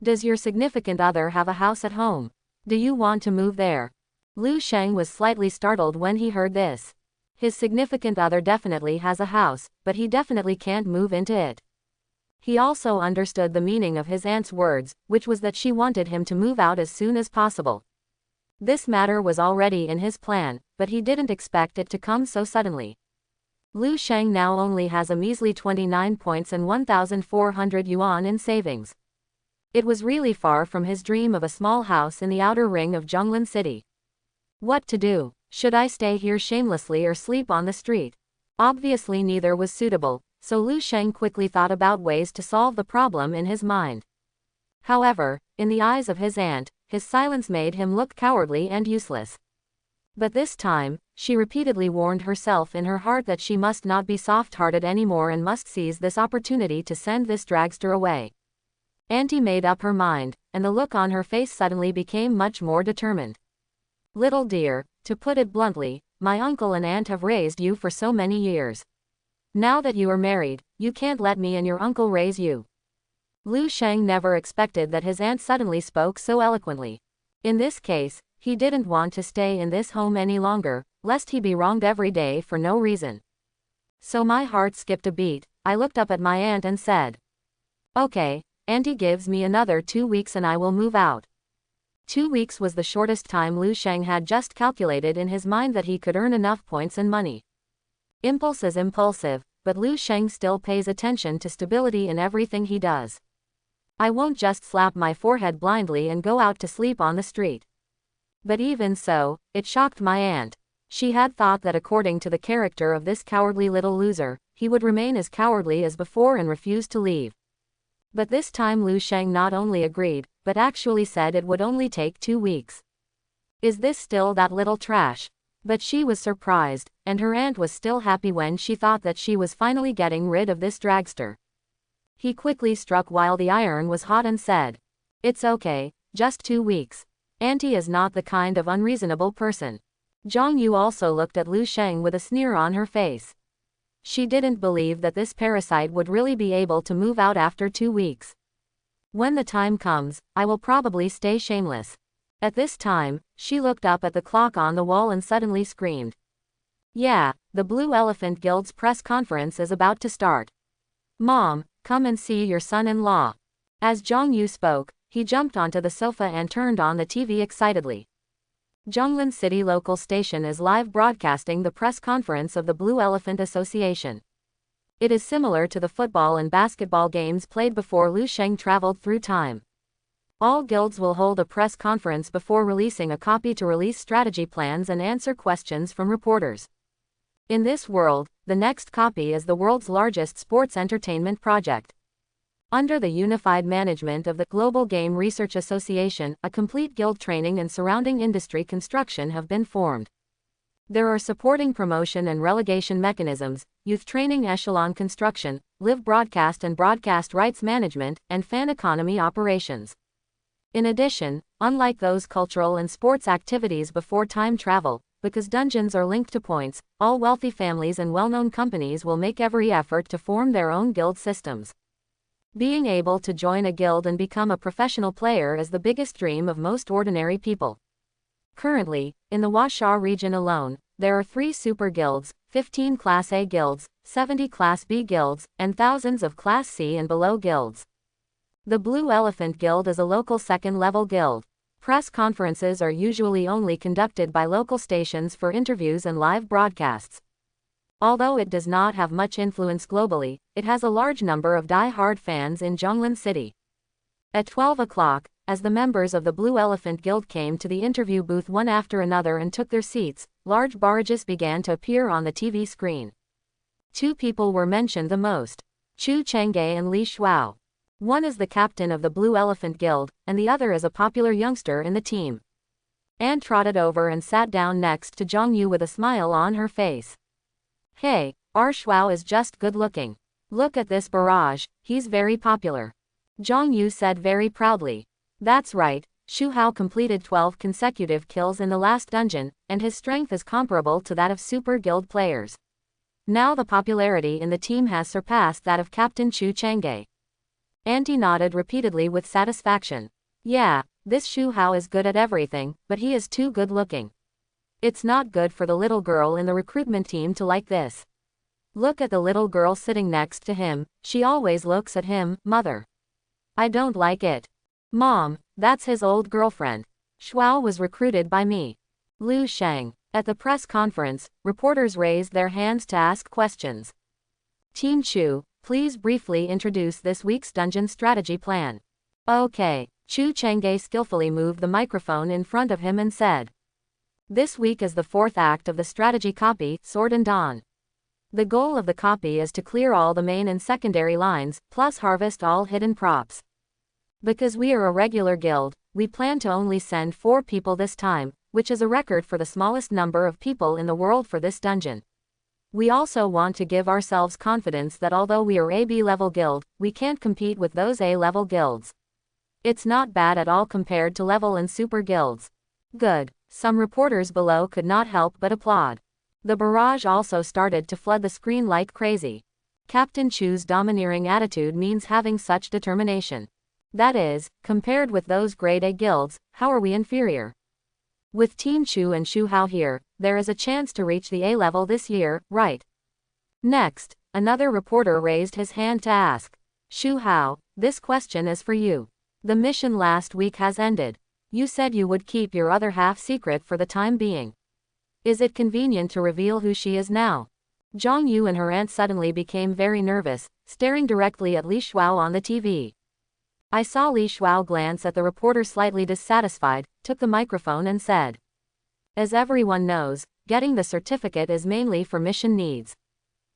Does your significant other have a house at home? Do you want to move there?" Lu Sheng was slightly startled when he heard this. His significant other definitely has a house, but he definitely can't move into it. He also understood the meaning of his aunt's words, which was that she wanted him to move out as soon as possible. This matter was already in his plan, but he didn't expect it to come so suddenly. Lu Sheng now only has a measly 29 points and 1,400 yuan in savings. It was really far from his dream of a small house in the outer ring of Zhonglin City. What to do? Should I stay here shamelessly or sleep on the street? Obviously neither was suitable, so Lu Sheng quickly thought about ways to solve the problem in his mind. However, in the eyes of his aunt, his silence made him look cowardly and useless. But this time, she repeatedly warned herself in her heart that she must not be soft-hearted anymore and must seize this opportunity to send this dragster away. Auntie made up her mind, and the look on her face suddenly became much more determined. Little dear, to put it bluntly, my uncle and aunt have raised you for so many years. Now that you are married, you can't let me and your uncle raise you. Lu Sheng never expected that his aunt suddenly spoke so eloquently. In this case, he didn't want to stay in this home any longer, lest he be wronged every day for no reason. So my heart skipped a beat. I looked up at my aunt and said, "Okay, Auntie gives me another 2 weeks and I will move out." 2 weeks was the shortest time Lu Sheng had just calculated in his mind that he could earn enough points and money. Impulse is impulsive, but Lu Sheng still pays attention to stability in everything he does. I won't just slap my forehead blindly and go out to sleep on the street. But even so, it shocked my aunt. She had thought that according to the character of this cowardly little loser, he would remain as cowardly as before and refuse to leave. But this time Lu Sheng not only agreed, but actually said it would only take 2 weeks. Is this still that little trash? But she was surprised, and her aunt was still happy when she thought that she was finally getting rid of this dragster. He quickly struck while the iron was hot and said, "It's okay, just 2 weeks. Auntie is not the kind of unreasonable person." Zhang Yu also looked at Lu Sheng with a sneer on her face. She didn't believe that this parasite would really be able to move out after 2 weeks. When the time comes, I will probably stay shameless. At this time, she looked up at the clock on the wall and suddenly screamed. "Yeah, the Blue Elephant Guild's press conference is about to start. Mom, come and see your son-in-law." As Zhang Yu spoke, he jumped onto the sofa and turned on the TV excitedly. Zhonglin City local station is live broadcasting the press conference of the Blue Elephant Association. It is similar to the football and basketball games played before Lu Sheng traveled through time. All guilds will hold a press conference before releasing a copy to release strategy plans and answer questions from reporters. In this world, the next copy is the world's largest sports entertainment project. Under the unified management of the Global Game Research Association, a complete guild training and surrounding industry construction have been formed. There are supporting promotion and relegation mechanisms, youth training echelon construction, live broadcast and broadcast rights management, and fan economy operations. In addition, unlike those cultural and sports activities before time travel, because dungeons are linked to points, all wealthy families and well-known companies will make every effort to form their own guild systems. Being able to join a guild and become a professional player is the biggest dream of most ordinary people. Currently, in the Huasha region alone, there are 3 super guilds, 15 Class A guilds, 70 Class B guilds, and thousands of Class C and below guilds. The Blue Elephant Guild is a local second-level guild. Press conferences are usually only conducted by local stations for interviews and live broadcasts. Although it does not have much influence globally, it has a large number of die-hard fans in Zhonglin City. At 12 o'clock, as the members of the Blue Elephant Guild came to the interview booth one after another and took their seats, large barrages began to appear on the TV screen. 2 people were mentioned the most: Chu Changge and Li Shuao. One is the captain of the Blue Elephant Guild, and the other is a popular youngster in the team. Anne trotted over and sat down next to Zhang Yu with a smile on her face. "Hey, our Shuao is just good looking. Look at this barrage, he's very popular," Zhang Yu said very proudly. "That's right, Shu Hao completed 12 consecutive kills in the last dungeon, and his strength is comparable to that of Super Guild players. Now the popularity in the team has surpassed that of Captain Chu Changge." Auntie nodded repeatedly with satisfaction. "Yeah, this Shu Hao is good at everything, but he is too good looking. It's not good for the little girl in the recruitment team to like this. Look at the little girl sitting next to him, she always looks at him, mother. I don't like it. Mom, that's his old girlfriend. Shuao was recruited by me." Lu Sheng. At the press conference, reporters raised their hands to ask questions. "Team Chu, please briefly introduce this week's dungeon strategy plan." "Okay." Chu Changge skillfully moved the microphone in front of him and said, "This week is the 4th act of the strategy copy, Sword and Dawn. The goal of the copy is to clear all the main and secondary lines, plus harvest all hidden props. Because we are a regular guild, we plan to only send 4 people this time, which is a record for the smallest number of people in the world for this dungeon. We also want to give ourselves confidence that although we are a B-level guild, we can't compete with those A-level guilds. It's not bad at all compared to level and super guilds." "Good. Some reporters below could not help but applaud. The barrage also started to flood the screen like crazy. Captain Chu's domineering attitude means having such determination. That is, compared with those grade A guilds, how are we inferior? With Team Chu and Shu Hao here, there is a chance to reach the A level this year, right? Next, another reporter raised his hand to ask. Shu Hao, this question is for you. The mission last week has ended. You said you would keep your other half secret for the time being. Is it convenient to reveal who she is now? Zhang Yu and her aunt suddenly became very nervous, staring directly at Li Shuao on the TV. I saw Li Shuao glance at the reporter slightly dissatisfied, took the microphone and said. As everyone knows, getting the certificate is mainly for mission needs.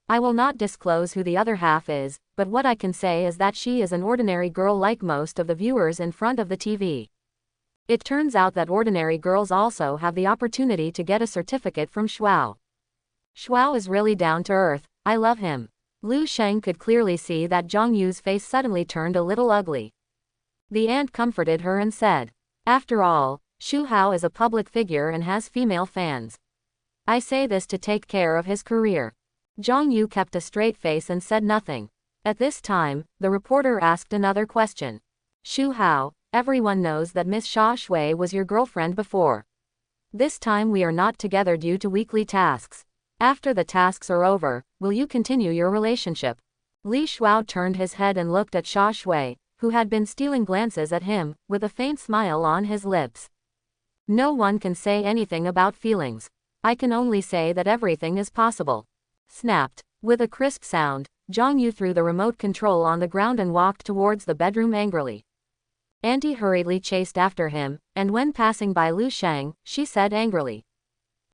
I will not disclose who the other half is, but what I can say is that she is an ordinary girl like most of the viewers in front of the TV. It turns out that ordinary girls also have the opportunity to get a certificate from Shuao. Shuao is really down to earth, I love him. Lu Sheng could clearly see that Zhang Yu's face suddenly turned a little ugly. The aunt comforted her and said, after all, Shu Hao is a public figure and has female fans. I say this to take care of his career. Zhang Yu kept a straight face and said nothing. At this time, the reporter asked another question. Shu Hao, everyone knows that Miss Xia Shui was your girlfriend before. This time we are not together due to weekly tasks. After the tasks are over, will you continue your relationship? Li Shuao turned his head and looked at Xia Shui, who had been stealing glances at him, with a faint smile on his lips. No one can say anything about feelings. I can only say that everything is possible. Snapped. With a crisp sound, Zhang Yu threw the remote control on the ground and walked towards the bedroom angrily. Auntie hurriedly chased after him, and when passing by Lu Sheng, she said angrily.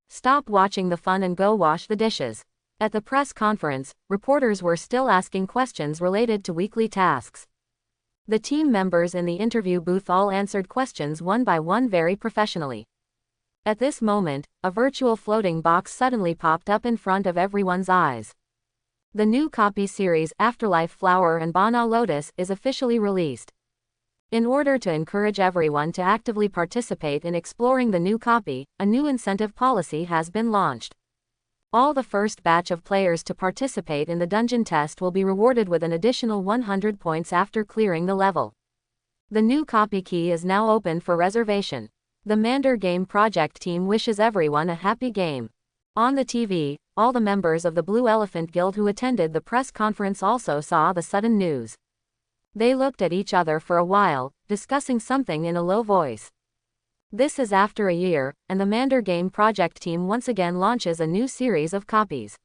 Stop watching the fun and go wash the dishes. At the press conference, reporters were still asking questions related to weekly tasks. The team members in the interview booth all answered questions one by one very professionally. At this moment, a virtual floating box suddenly popped up in front of everyone's eyes. The new copy series Afterlife Flower and Bana Lotus is officially released. In order to encourage everyone to actively participate in exploring the new copy, a new incentive policy has been launched. All the first batch of players to participate in the dungeon test will be rewarded with an additional 100 points after clearing the level. The new copy key is now open for reservation. The Mander Game Project team wishes everyone a happy game. On the TV, all the members of the Blue Elephant Guild who attended the press conference also saw the sudden news. They looked at each other for a while, discussing something in a low voice. This is after a year, and the Mander Game Project team once again launches a new series of copies.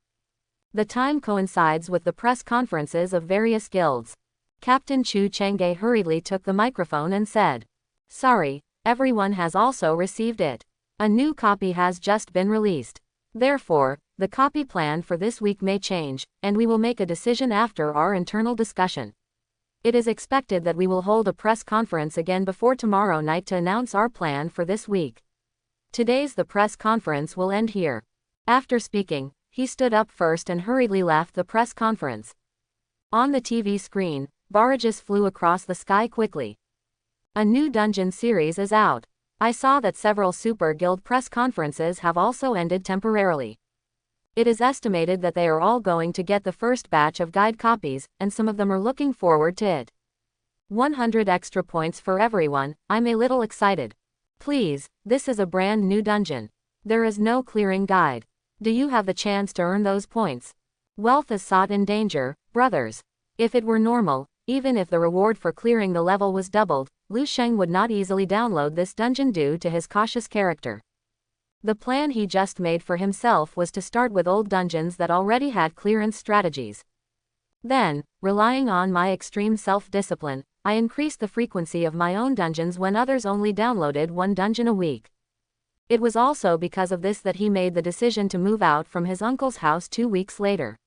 The time coincides with the press conferences of various guilds. Captain Chu Chengge hurriedly took the microphone and said, sorry, everyone has also received it. A new copy has just been released. Therefore, the copy plan for this week may change, and we will make a decision after our internal discussion. It is expected that we will hold a press conference again before tomorrow night to announce our plan for this week. Today's the press conference will end here. After speaking, he stood up first and hurriedly left the press conference. On the TV screen, barrages flew across the sky quickly. A new dungeon series is out. I saw that several Super Guild press conferences have also ended temporarily. It is estimated that they are all going to get the first batch of guide copies, and some of them are looking forward to it. 100 extra points for everyone, I'm a little excited. Please, this is a brand new dungeon. There is no clearing guide. Do you have the chance to earn those points? Wealth is sought in danger, brothers. If it were normal, even if the reward for clearing the level was doubled, Lu Sheng would not easily download this dungeon due to his cautious character. The plan he just made for himself was to start with old dungeons that already had clearance strategies. Then, relying on my extreme self-discipline, I increased the frequency of my own dungeons when others only downloaded one dungeon a week. It was also because of this that he made the decision to move out from his uncle's house 2 weeks later.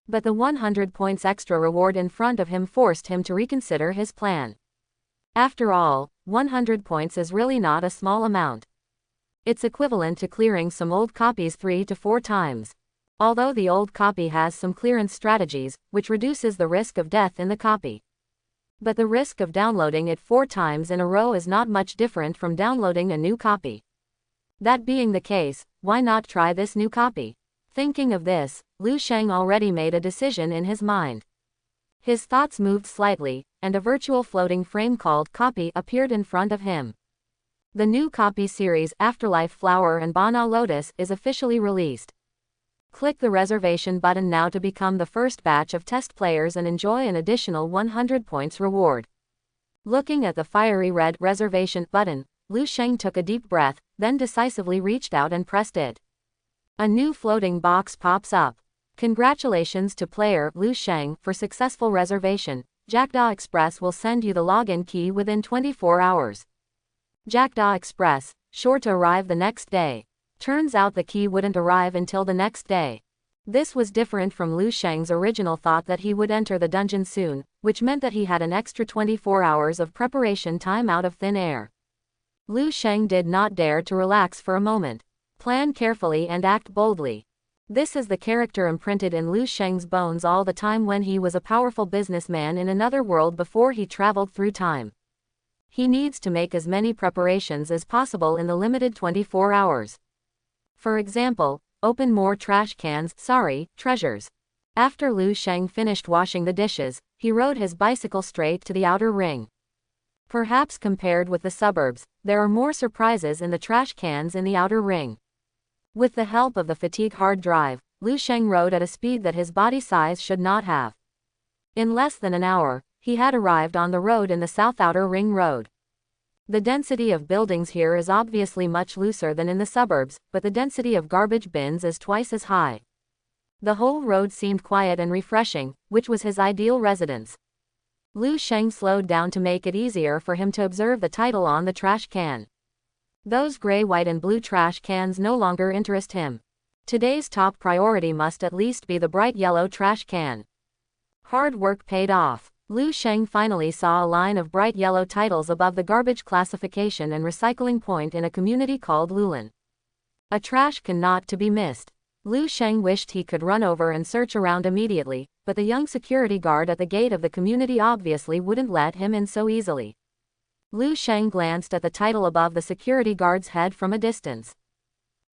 But the 100 points extra reward in front of him forced him to reconsider his plan. After all, 100 points is really not a small amount. It's equivalent to clearing some old copies 3 to 4 times. Although the old copy has some clearance strategies, which reduces the risk of death in the copy. But the risk of downloading it 4 times in a row is not much different from downloading a new copy. That being the case, why not try this new copy? Thinking of this, Lu Sheng already made a decision in his mind. His thoughts moved slightly, and a virtual floating frame called Copy appeared in front of him. The new copy series Afterlife Flower and Bana Lotus is officially released. Click the reservation button now to become the first batch of test players and enjoy an additional 100 points reward. Looking at the fiery red reservation button, Lu Sheng took a deep breath, then decisively reached out and pressed it. A new floating box pops up. Congratulations to player Lu Sheng for successful reservation. Jackdaw Express will send you the login key within 24 hours. Jackdaw Express, sure to arrive the next day. Turns out the key wouldn't arrive until the next day. This was different from Lu Sheng's original thought that he would enter the dungeon soon, which meant that he had an extra 24 hours of preparation time out of thin air. Lu Sheng did not dare to relax for a moment. Plan carefully and act boldly. This is the character imprinted in Lu Sheng's bones all the time when he was a powerful businessman in another world before he traveled through time. He needs to make as many preparations as possible in the limited 24 hours. For example, open more trash cans, treasures. After Lu Sheng finished washing the dishes, he rode his bicycle straight to the outer ring. Perhaps compared with the suburbs, there are more surprises in the trash cans in the outer ring. With the help of the fatigue hard drive, Lu Sheng rode at a speed that his body size should not have. In less than an hour, he had arrived on the road in the South Outer Ring Road. The density of buildings here is obviously much looser than in the suburbs, but the density of garbage bins is twice as high. The whole road seemed quiet and refreshing, which was his ideal residence. Lu Sheng slowed down to make it easier for him to observe the title on the trash can. Those gray, white and blue trash cans no longer interest him. Today's top priority must at least be the bright yellow trash can. Hard work paid off. Lu Sheng finally saw a line of bright yellow titles above the garbage classification and recycling point in a community called Lulan. A trash can not to be missed. Lu Sheng wished he could run over and search around immediately, but the young security guard at the gate of the community obviously wouldn't let him in so easily. Lu Sheng glanced at the title above the security guard's head from a distance.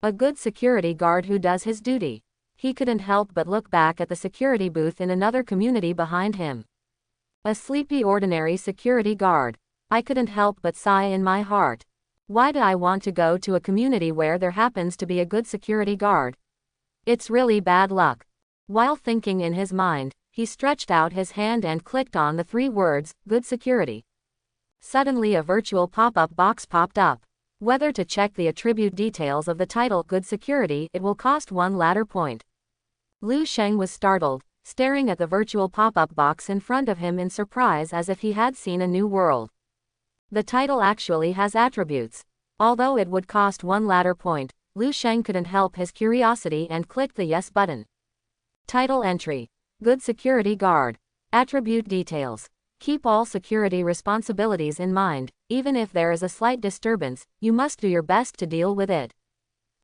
A good security guard who does his duty. He couldn't help but look back at the security booth in another community behind him. A sleepy ordinary security guard. I couldn't help but sigh in my heart. Why did I want to go to a community where there happens to be a good security guard? It's really bad luck. While thinking in his mind, he stretched out his hand and clicked on the 3 words, Good Security. Suddenly a virtual pop-up box popped up. Whether to check the attribute details of the title Good Security, it will cost 1 ladder point. Lu Sheng was startled, staring at the virtual pop-up box in front of him in surprise as if he had seen a new world. The title actually has attributes. Although it would cost 1 ladder point, Lu Sheng couldn't help his curiosity and clicked the Yes button. Title entry. Good Security Guard. Attribute details. Keep all security responsibilities in mind. Even if there is a slight disturbance, you must do your best to deal with it.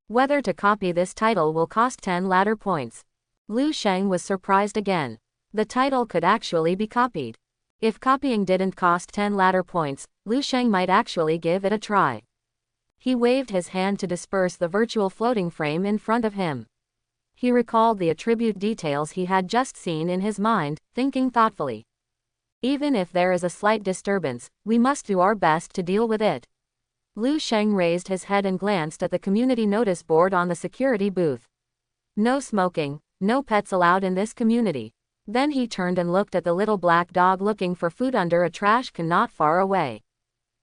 Whether to copy this title will cost 10 ladder points. Lu Sheng was surprised again. The title could actually be copied. If copying didn't cost 10 ladder points, Lu Sheng might actually give it a try. He waved his hand to disperse the virtual floating frame in front of him. He recalled the attribute details he had just seen in his mind, thinking thoughtfully. Even if there is a slight disturbance, we must do our best to deal with it. Lu Sheng raised his head and glanced at the community notice board on the security booth. No smoking, no pets allowed in this community. Then he turned and looked at the little black dog looking for food under a trash can not far away.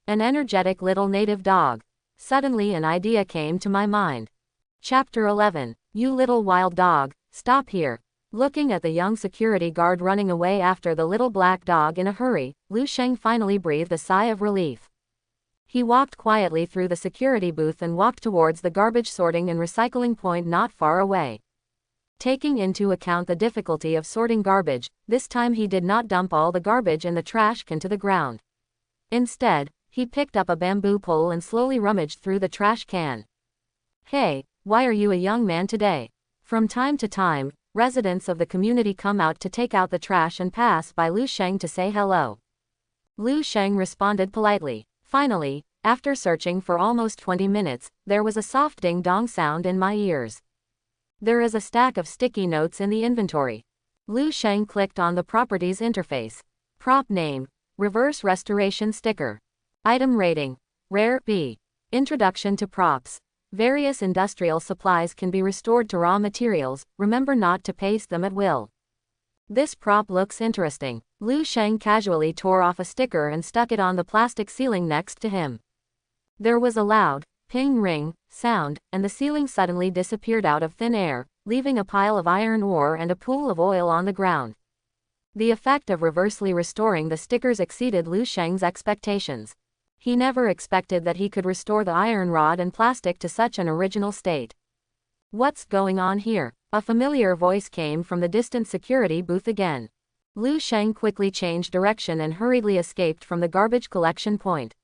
An energetic little native dog. Suddenly an idea came to my mind. Chapter 11. You little wild dog, stop here. Looking at the young security guard running away after the little black dog in a hurry, Lu Sheng finally breathed a sigh of relief. He walked quietly through the security booth and walked towards the garbage sorting and recycling point not far away. Taking into account the difficulty of sorting garbage, this time he did not dump all the garbage in the trash can to the ground. Instead, he picked up a bamboo pole and slowly rummaged through the trash can. Hey, why are you a young man today? From time to time, residents of the community come out to take out the trash and pass by Lu Sheng to say hello. Lu Sheng responded politely. Finally, After searching for almost 20 minutes, there was a soft ding-dong sound in my ears. There is a stack of sticky notes in the inventory. Lu Sheng clicked on the Properties interface. Prop name: Reverse Restoration Sticker. Item rating: Rare B. Introduction to props. Various industrial supplies can be restored to raw materials, remember not to paste them at will. This prop looks interesting. Lu Sheng casually tore off a sticker and stuck it on the plastic ceiling next to him. There was a loud, ping ring, sound, and the ceiling suddenly disappeared out of thin air, leaving a pile of iron ore and a pool of oil on the ground. The effect of reversely restoring the stickers exceeded Lu Sheng's expectations. He never expected that he could restore the iron rod and plastic to such an original state. What's going on here? A familiar voice came from the distant security booth again. Lu Sheng quickly changed direction and hurriedly escaped from the garbage collection point.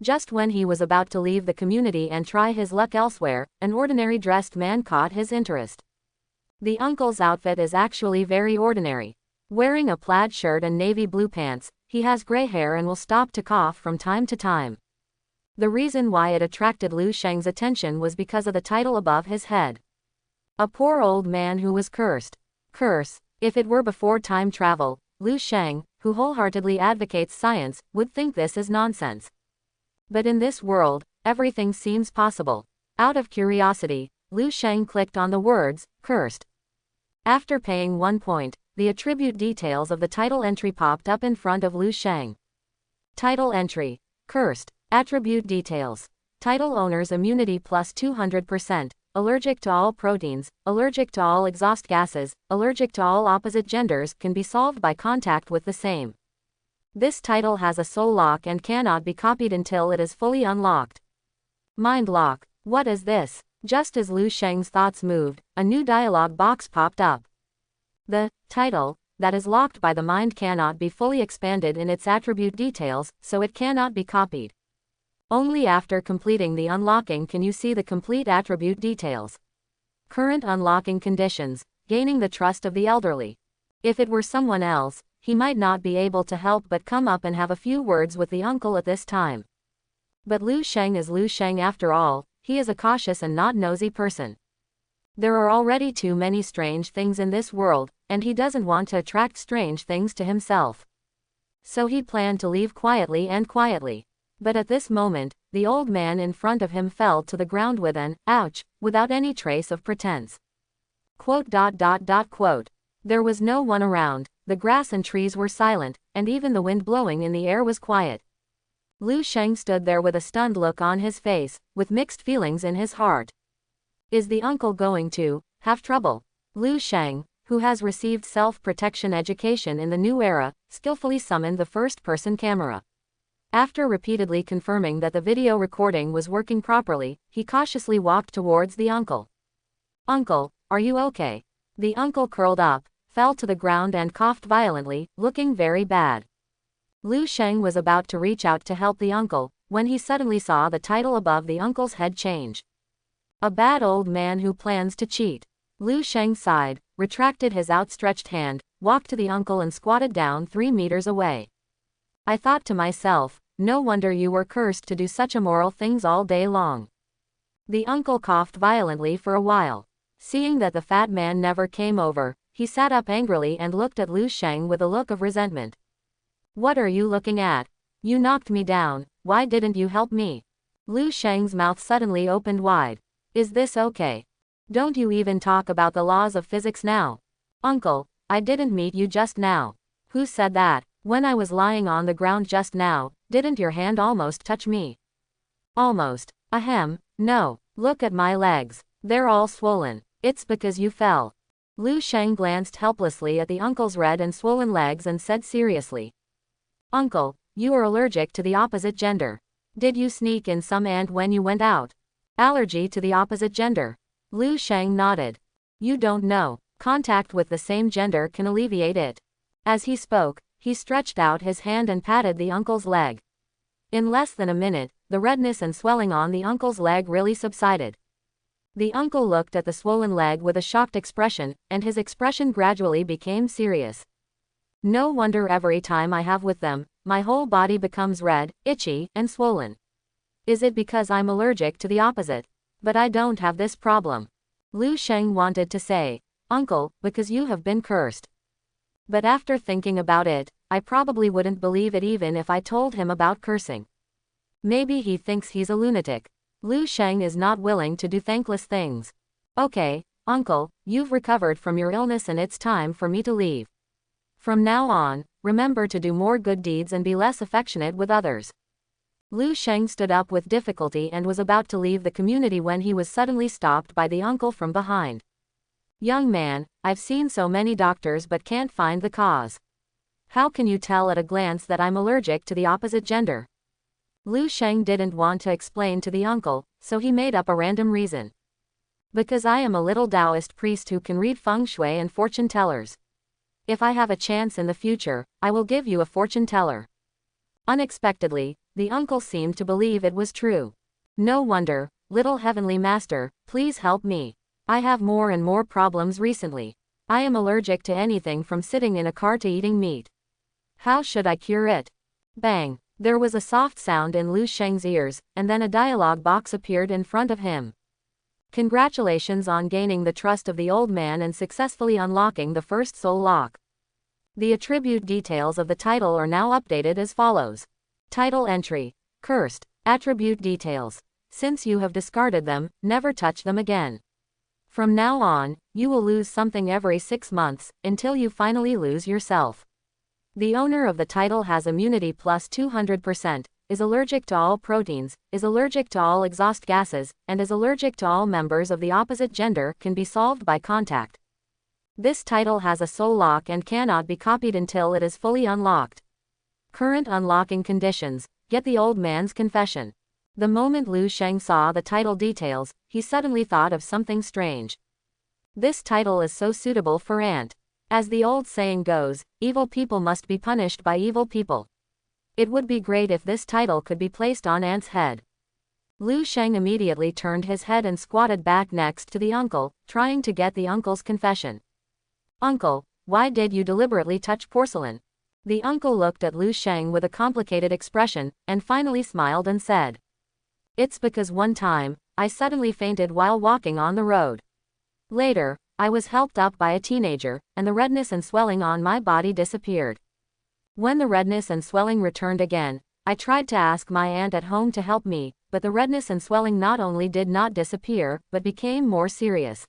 Just when he was about to leave the community and try his luck elsewhere, an ordinary dressed man caught his interest. The uncle's outfit is actually very ordinary. Wearing a plaid shirt and navy blue pants, he has gray hair and will stop to cough from time to time. The reason why it attracted Lu Sheng's attention was because of the title above his head. A poor old man who was cursed. Curse. If it were before time travel, Lu Sheng, who wholeheartedly advocates science, would think this is nonsense. But in this world, everything seems possible. Out of curiosity, Lu Sheng clicked on the words, cursed. After paying 1 point, the attribute details of the title entry popped up in front of Lu Sheng. Title entry: Cursed. Attribute details: Title owner's immunity plus 200%, allergic to all proteins, allergic to all exhaust gases, allergic to all opposite genders, can be solved by contact with the same. This title has a soul lock and cannot be copied until it is fully unlocked. Mind lock. What is this? Just as Lu Sheng's thoughts moved, a new dialog box popped up. The title that is locked by the mind cannot be fully expanded in its attribute details, so it cannot be copied. Only after completing the unlocking can you see the complete attribute details. Current unlocking conditions: gaining the trust of the elderly. If it were someone else, he might not be able to help but come up and have a few words with the uncle at this time. But Lu Sheng is Lu Sheng after all. He is a cautious and not nosy person. There are already too many strange things in this world, and he doesn't want to attract strange things to himself. So he planned to leave quietly. But at this moment, the old man in front of him fell to the ground with an ouch, without any trace of pretense. Quote. There was no one around, the grass and trees were silent, and even the wind blowing in the air was quiet. Lu Sheng stood there with a stunned look on his face, with mixed feelings in his heart. Is the uncle going to have trouble? Lu Sheng, who has received self-protection education in the new era, skillfully summoned the first-person camera. After repeatedly confirming that the video recording was working properly, he cautiously walked towards the uncle. Uncle, are you okay? The uncle curled up, fell to the ground and coughed violently, looking very bad. Lu Sheng was about to reach out to help the uncle, when he suddenly saw the title above the uncle's head change. A bad old man who plans to cheat. Lu Sheng sighed, retracted his outstretched hand, walked to the uncle and squatted down 3 meters away. I thought to myself, no wonder you were cursed to do such immoral things all day long. The uncle coughed violently for a while. Seeing that the fat man never came over, he sat up angrily and looked at Lu Sheng with a look of resentment. What are you looking at? You knocked me down, why didn't you help me? Lu Sheng's mouth suddenly opened wide. Is this okay? Don't you even talk about the laws of physics now? Uncle, I didn't meet you just now. Who said that? When I was lying on the ground just now, didn't your hand almost touch me? Almost. Ahem, no. Look at my legs. They're all swollen. It's because you fell. Lu Sheng glanced helplessly at the uncle's red and swollen legs and said seriously. Uncle, you are allergic to the opposite gender. Did you sneak in some ant when you went out? Allergy to the opposite gender. Lu Sheng nodded. You don't know. Contact with the same gender can alleviate it. As he spoke, he stretched out his hand and patted the uncle's leg. In less than a minute, the redness and swelling on the uncle's leg really subsided. The uncle looked at the swollen leg with a shocked expression, and his expression gradually became serious. No wonder every time I have with them, my whole body becomes red, itchy, and swollen. Is it because I'm allergic to the opposite? But I don't have this problem. Lu Sheng wanted to say, Uncle, because you have been cursed. But after thinking about it, I probably wouldn't believe it even if I told him about cursing. Maybe he thinks he's a lunatic. Lu Sheng is not willing to do thankless things. Okay, Uncle, you've recovered from your illness and it's time for me to leave. From now on, remember to do more good deeds and be less affectionate with others. Lu Sheng stood up with difficulty and was about to leave the community when he was suddenly stopped by the uncle from behind. Young man, I've seen so many doctors but can't find the cause. How can you tell at a glance that I'm allergic to the opposite gender? Lu Sheng didn't want to explain to the uncle, so he made up a random reason. Because I am a little Taoist priest who can read feng shui and fortune tellers. If I have a chance in the future, I will give you a fortune teller. Unexpectedly, the uncle seemed to believe it was true. No wonder, little heavenly master, please help me. I have more and more problems recently. I am allergic to anything from sitting in a car to eating meat. How should I cure it? Bang! There was a soft sound in Lu Sheng's ears, and then a dialogue box appeared in front of him. Congratulations on gaining the trust of the old man and successfully unlocking the first soul lock. The attribute details of the title are now updated as follows. Title entry. Cursed. Attribute details. Since you have discarded them, never touch them again. From now on, you will lose something every 6 months, until you finally lose yourself. The owner of the title has immunity plus 200%, is allergic to all proteins, is allergic to all exhaust gases, and is allergic to all members of the opposite gender, can be solved by contact. This title has a soul lock and cannot be copied until it is fully unlocked. Current unlocking conditions. Get the old man's confession. The moment Lu Sheng saw the title details, he suddenly thought of something strange. This title is so suitable for Ant. As the old saying goes, evil people must be punished by evil people. It would be great if this title could be placed on Ant's head. Lu Sheng immediately turned his head and squatted back next to the uncle, trying to get the uncle's confession. Uncle, why did you deliberately touch porcelain? The uncle looked at Lu Sheng with a complicated expression, and finally smiled and said, It's because one time, I suddenly fainted while walking on the road. Later, I was helped up by a teenager, and the redness and swelling on my body disappeared. When the redness and swelling returned again, I tried to ask my aunt at home to help me, but the redness and swelling not only did not disappear, but became more serious.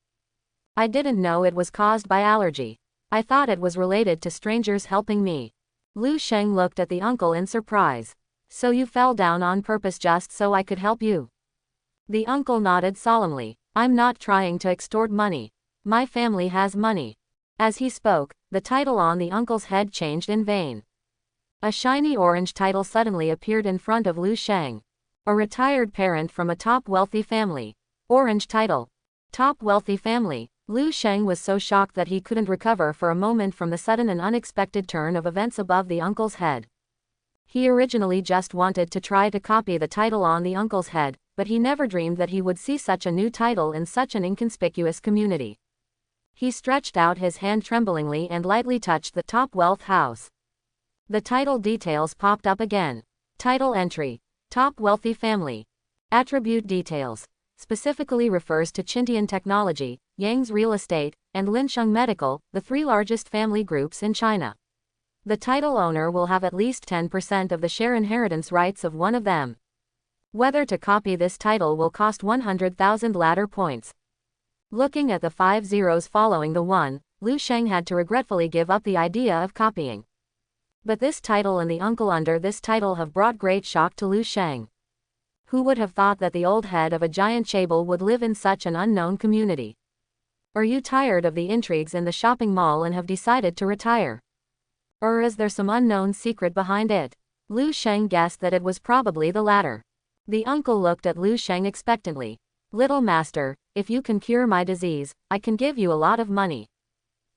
I didn't know it was caused by allergy. I thought it was related to strangers helping me. Lu Sheng looked at the uncle in surprise. So you fell down on purpose just so I could help you? The uncle nodded solemnly. I'm not trying to extort money. My family has money. As he spoke, the title on the uncle's head changed in vain. A shiny orange title suddenly appeared in front of Lu Sheng. A retired parent from a top wealthy family. Orange title. Top wealthy family. Lu Sheng was so shocked that he couldn't recover for a moment from the sudden and unexpected turn of events above the uncle's head. He originally just wanted to try to copy the title on the uncle's head, but he never dreamed that he would see such a new title in such an inconspicuous community. He stretched out his hand tremblingly and lightly touched the top wealth house. The title details popped up again. Title entry. Top wealthy family. Attribute details. Specifically refers to Qintian Technology, Yang's Real Estate, and Linsheng Medical, the 3 largest family groups in China. The title owner will have at least 10% of the share inheritance rights of one of them. Whether to copy this title will cost 100,000 ladder points. Looking at the 5 zeros following the 1, Lu Sheng had to regretfully give up the idea of copying. But this title and the uncle under this title have brought great shock to Lu Sheng. Who would have thought that the old head of a giant chaebol would live in such an unknown community? Are you tired of the intrigues in the shopping mall and have decided to retire? Or is there some unknown secret behind it? Lu Sheng guessed that it was probably the latter. The uncle looked at Lu Sheng expectantly. Little master, if you can cure my disease, I can give you a lot of money.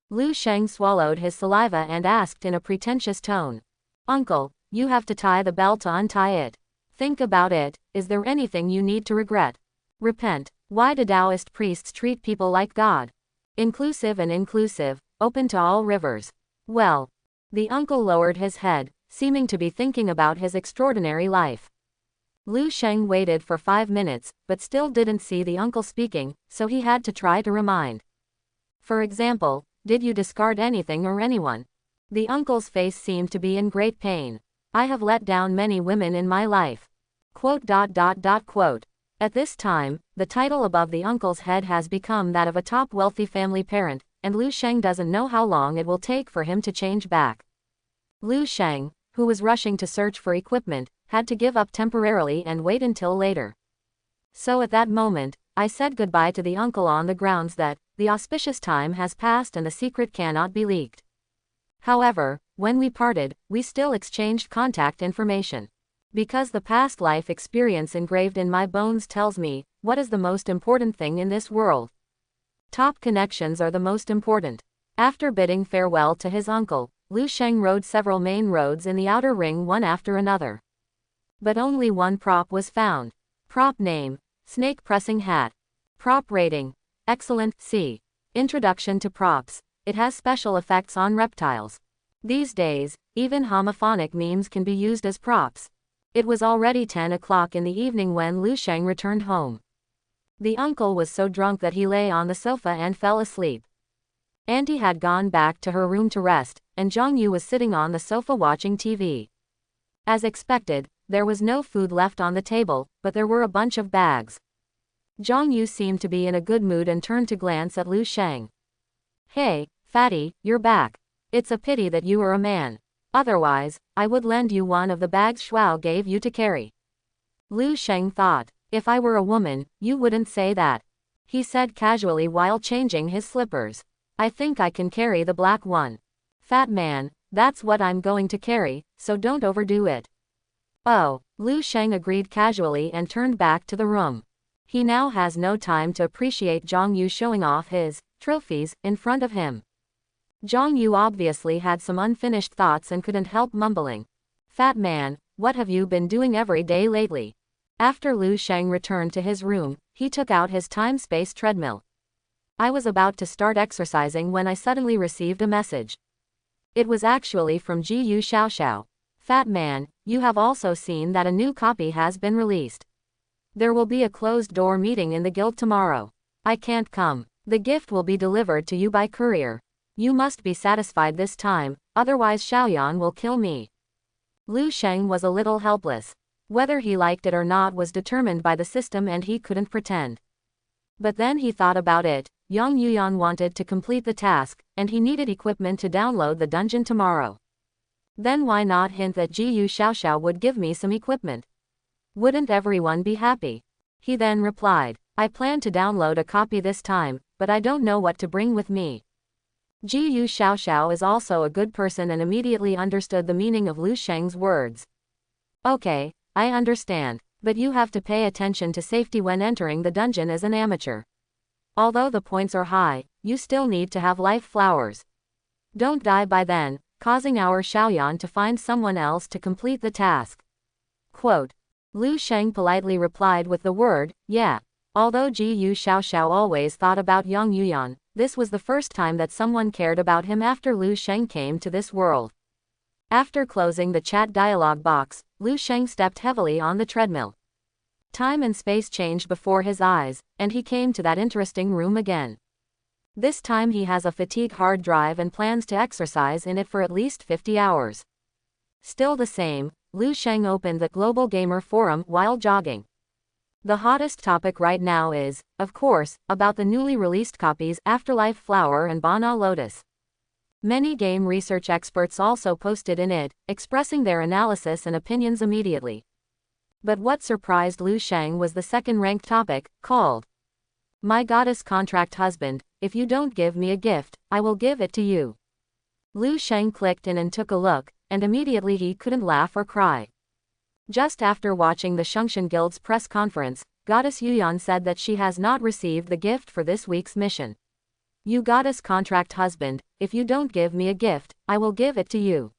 Lu Sheng swallowed his saliva and asked in a pretentious tone. Uncle, you have to tie the bell to untie it. Think about it, is there anything you need to regret? Repent. Why do Taoist priests treat people like God? Inclusive and inclusive, open to all rivers. Well. The uncle lowered his head, seeming to be thinking about his extraordinary life. Lu Sheng waited for 5 minutes, but still didn't see the uncle speaking, so he had to try to remind. For example, did you discard anything or anyone? The uncle's face seemed to be in great pain. I have let down many women in my life. Quote. At this time, the title above the uncle's head has become that of a top wealthy family parent, and Lu Sheng doesn't know how long it will take for him to change back. Lu Sheng, who was rushing to search for equipment, had to give up temporarily and wait until later. So at that moment, I said goodbye to the uncle on the grounds that the auspicious time has passed and the secret cannot be leaked. However, when we parted, we still exchanged contact information. Because the past life experience engraved in my bones tells me what is the most important thing in this world. Top connections are the most important. After bidding farewell to his uncle, Lu Sheng rode several main roads in the outer ring one after another. But only one prop was found. Prop name: Snake Pressing Hat. Prop rating: Excellent. C. Introduction to props. It has special effects on reptiles. These days, even homophonic memes can be used as props. It was already 10 o'clock in the evening when Lu Sheng returned home. The uncle was so drunk that he lay on the sofa and fell asleep. Auntie had gone back to her room to rest, and Zhang Yu was sitting on the sofa watching TV. As expected, there was no food left on the table, but there were a bunch of bags. Zhang Yu seemed to be in a good mood and turned to glance at Lu Sheng. Hey, fatty, you're back. It's a pity that you are a man. Otherwise, I would lend you one of the bags Shuao gave you to carry. Lu Sheng thought, if I were a woman, you wouldn't say that. He said casually while changing his slippers. I think I can carry the black one. Fat man, that's what I'm going to carry, so don't overdo it. Oh, Lu Sheng agreed casually and turned back to the room. He now has no time to appreciate Zhang Yu showing off his trophies in front of him. Zhang Yu obviously had some unfinished thoughts and couldn't help mumbling. Fat man, what have you been doing every day lately? After Lu Sheng returned to his room, he took out his time-space treadmill. I was about to start exercising when I suddenly received a message. It was actually from Jiyu Xiaoxiao. Fat man, you have also seen that a new copy has been released. There will be a closed-door meeting in the guild tomorrow. I can't come. The gift will be delivered to you by courier. You must be satisfied this time, otherwise Xiaoyan will kill me. Lu Sheng was a little helpless. Whether he liked it or not was determined by the system and he couldn't pretend. But then he thought about it. Yang Yuyan wanted to complete the task, and he needed equipment to download the dungeon tomorrow. Then why not hint that Jiyu Xiaoxiao would give me some equipment? Wouldn't everyone be happy? He then replied, I plan to download a copy this time, but I don't know what to bring with me. Jiyu Xiaoxiao is also a good person and immediately understood the meaning of Lu Sheng's words. Okay, I understand, but you have to pay attention to safety when entering the dungeon as an amateur. Although the points are high, you still need to have life flowers. Don't die by then, causing our Xiaoyan to find someone else to complete the task. Quote. Lu Sheng politely replied with the word, yeah. Although Jiyu Xiaoxiao always thought about Yang Yuyan, this was the first time that someone cared about him after Lu Sheng came to this world. After closing the chat dialog box, Lu Sheng stepped heavily on the treadmill. Time and space changed before his eyes, and he came to that interesting room again. This time he has a fatigue hard drive and plans to exercise in it for at least 50 hours. Still the same, Lu Sheng opened the Global Gamer Forum while jogging. The hottest topic right now is, of course, about the newly released copies Afterlife Flower and Bana Lotus. Many game research experts also posted in it, expressing their analysis and opinions immediately. But what surprised Lu Sheng was the second-ranked topic, called My Goddess Contract Husband, if you don't give me a gift, I will give it to you. Lu Sheng clicked in and took a look, and immediately he couldn't laugh or cry. Just after watching the Shungshan Guild's press conference, Goddess Yuyan said that she has not received the gift for this week's mission. You Goddess Contract Husband, if you don't give me a gift, I will give it to you.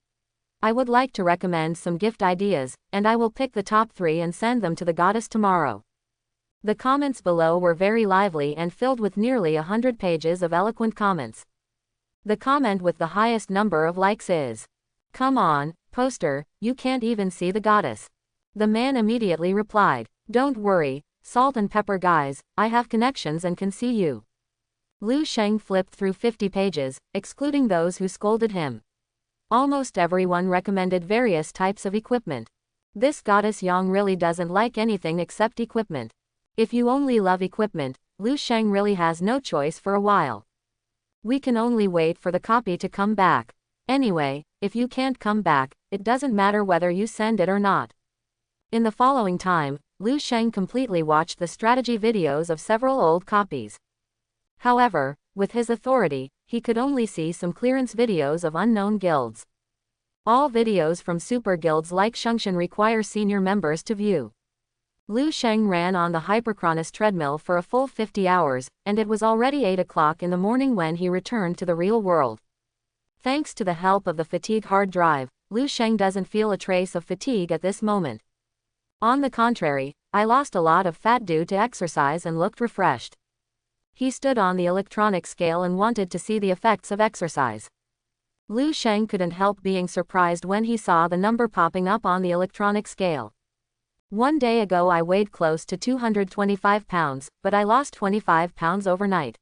I would like to recommend some gift ideas, and I will pick the top 3 and send them to the goddess tomorrow. The comments below were very lively and filled with nearly 100 pages of eloquent comments. The comment with the highest number of likes is, Come on, poster, you can't even see the goddess. The man immediately replied, "Don't worry, salt and pepper guys, I have connections and can see you." Lu Sheng flipped through 50 pages, excluding those who scolded him. Almost everyone recommended various types of equipment. This goddess Yang really doesn't like anything except equipment. If you only love equipment, Lu Sheng really has no choice for a while. We can only wait for the copy to come back. Anyway, if you can't come back, it doesn't matter whether you send it or not. In the following time, Lu Sheng completely watched the strategy videos of several old copies. However, with his authority, he could only see some clearance videos of unknown guilds. All videos from super guilds like Shungshan require senior members to view. Lu Sheng ran on the Hyperchronus treadmill for a full 50 hours, and it was already 8 o'clock in the morning when he returned to the real world. Thanks to the help of the fatigue hard drive, Lu Sheng doesn't feel a trace of fatigue at this moment. On the contrary, I lost a lot of fat due to exercise and looked refreshed. He stood on the electronic scale and wanted to see the effects of exercise. Lu Sheng couldn't help being surprised when he saw the number popping up on the electronic scale. One day ago I weighed close to 225 pounds, but I lost 25 pounds overnight.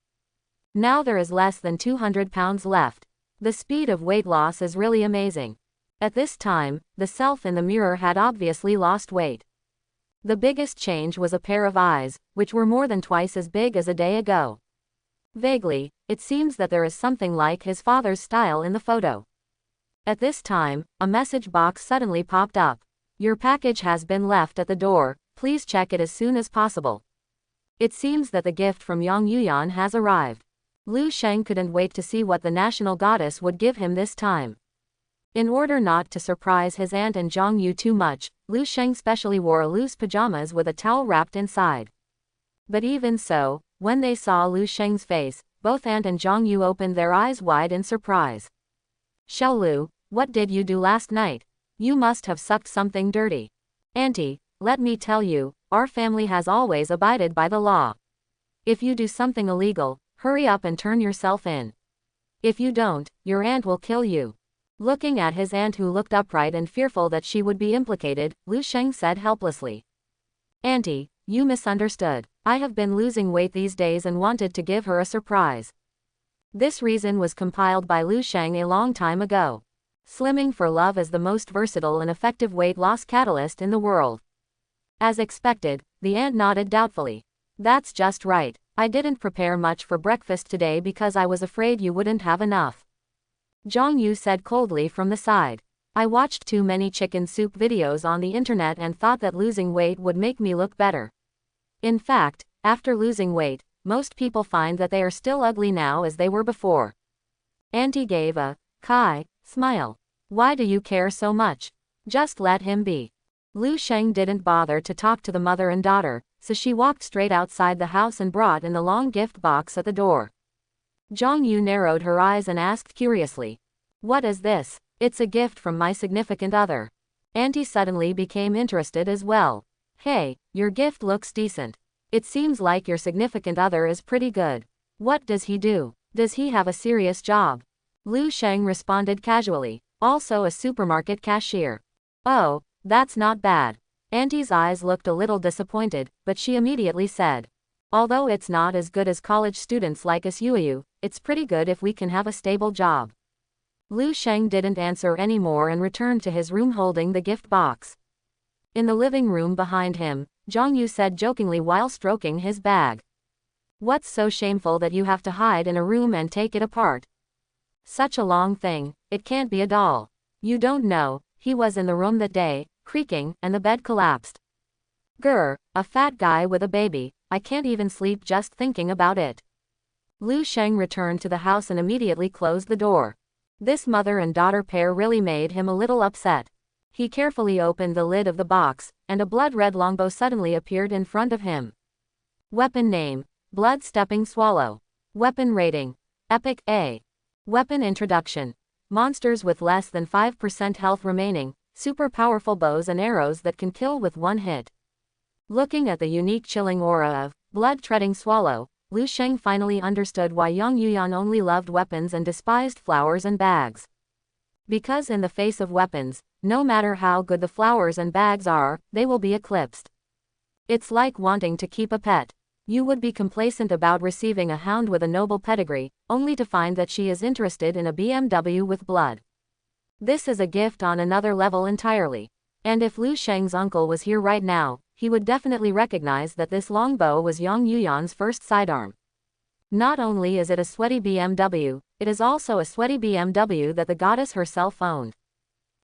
Now there is less than 200 pounds left. The speed of weight loss is really amazing. At this time, the self in the mirror had obviously lost weight. The biggest change was a pair of eyes, which were more than twice as big as a day ago. Vaguely, it seems that there is something like his father's style in the photo. At this time, a message box suddenly popped up. "Your package has been left at the door, please check it as soon as possible." It seems that the gift from Yang Yuyan has arrived. Lu Sheng couldn't wait to see what the national goddess would give him this time. In order not to surprise his aunt and Zhang Yu too much, Lu Sheng specially wore loose pajamas with a towel wrapped inside. But even so, when they saw Lu Sheng's face, both aunt and Zhang Yu opened their eyes wide in surprise. "Xiao Lu, what did you do last night? You must have sucked something dirty." "Auntie, let me tell you, our family has always abided by the law. If you do something illegal, hurry up and turn yourself in. If you don't, your aunt will kill you." Looking at his aunt who looked upright and fearful that she would be implicated, Lu Sheng said helplessly. "Auntie, you misunderstood. I have been losing weight these days and wanted to give her a surprise." This reason was compiled by Lu Sheng a long time ago. Slimming for love is the most versatile and effective weight loss catalyst in the world. As expected, the aunt nodded doubtfully. "That's just right. I didn't prepare much for breakfast today because I was afraid you wouldn't have enough." Zhang Yu said coldly from the side. "I watched too many chicken soup videos on the internet and thought that losing weight would make me look better. In fact, after losing weight, most people find that they are still ugly now as they were before." Auntie gave a Kai smile. "Why do you care so much? Just let him be." Lu Sheng didn't bother to talk to the mother and daughter, so she walked straight outside the house and brought in the long gift box at the door. Zhang Yu narrowed her eyes and asked curiously, "What is this?" "It's a gift from my significant other." Auntie suddenly became interested as well. "Hey, your gift looks decent. It seems like your significant other is pretty good. What does he do? Does he have a serious job?" Lu Sheng responded casually. "Also a supermarket cashier." "Oh, that's not bad." Auntie's eyes looked a little disappointed, but she immediately said, "Although it's not as good as college students like us Yuyu, it's pretty good if we can have a stable job." Lu Sheng didn't answer anymore and returned to his room holding the gift box. In the living room behind him, Zhang Yu said jokingly while stroking his bag, "What's so shameful that you have to hide in a room and take it apart? Such a long thing, it can't be a doll. You don't know, he was in the room that day, creaking, and the bed collapsed. Grr, a fat guy with a baby, I can't even sleep just thinking about it." Lu Sheng returned to the house and immediately closed the door. This mother and daughter pair really made him a little upset. He carefully opened the lid of the box, and a blood-red longbow suddenly appeared in front of him. Weapon name: Blood-Stepping Swallow. Weapon rating: Epic A. Weapon introduction: monsters with less than 5% health remaining, super powerful bows and arrows that can kill with one hit. Looking at the unique chilling aura of Blood-Treading Swallow, Lu Sheng finally understood why Yang Yuyan only loved weapons and despised flowers and bags. Because in the face of weapons, no matter how good the flowers and bags are, they will be eclipsed. It's like wanting to keep a pet. You would be complacent about receiving a hound with a noble pedigree, only to find that she is interested in a BMW with blood. This is a gift on another level entirely. And if Lu Sheng's uncle was here right now, he would definitely recognize that this longbow was Yang Yuyan's first sidearm. Not only is it a sweaty BMW, it is also a sweaty BMW that the goddess herself owned.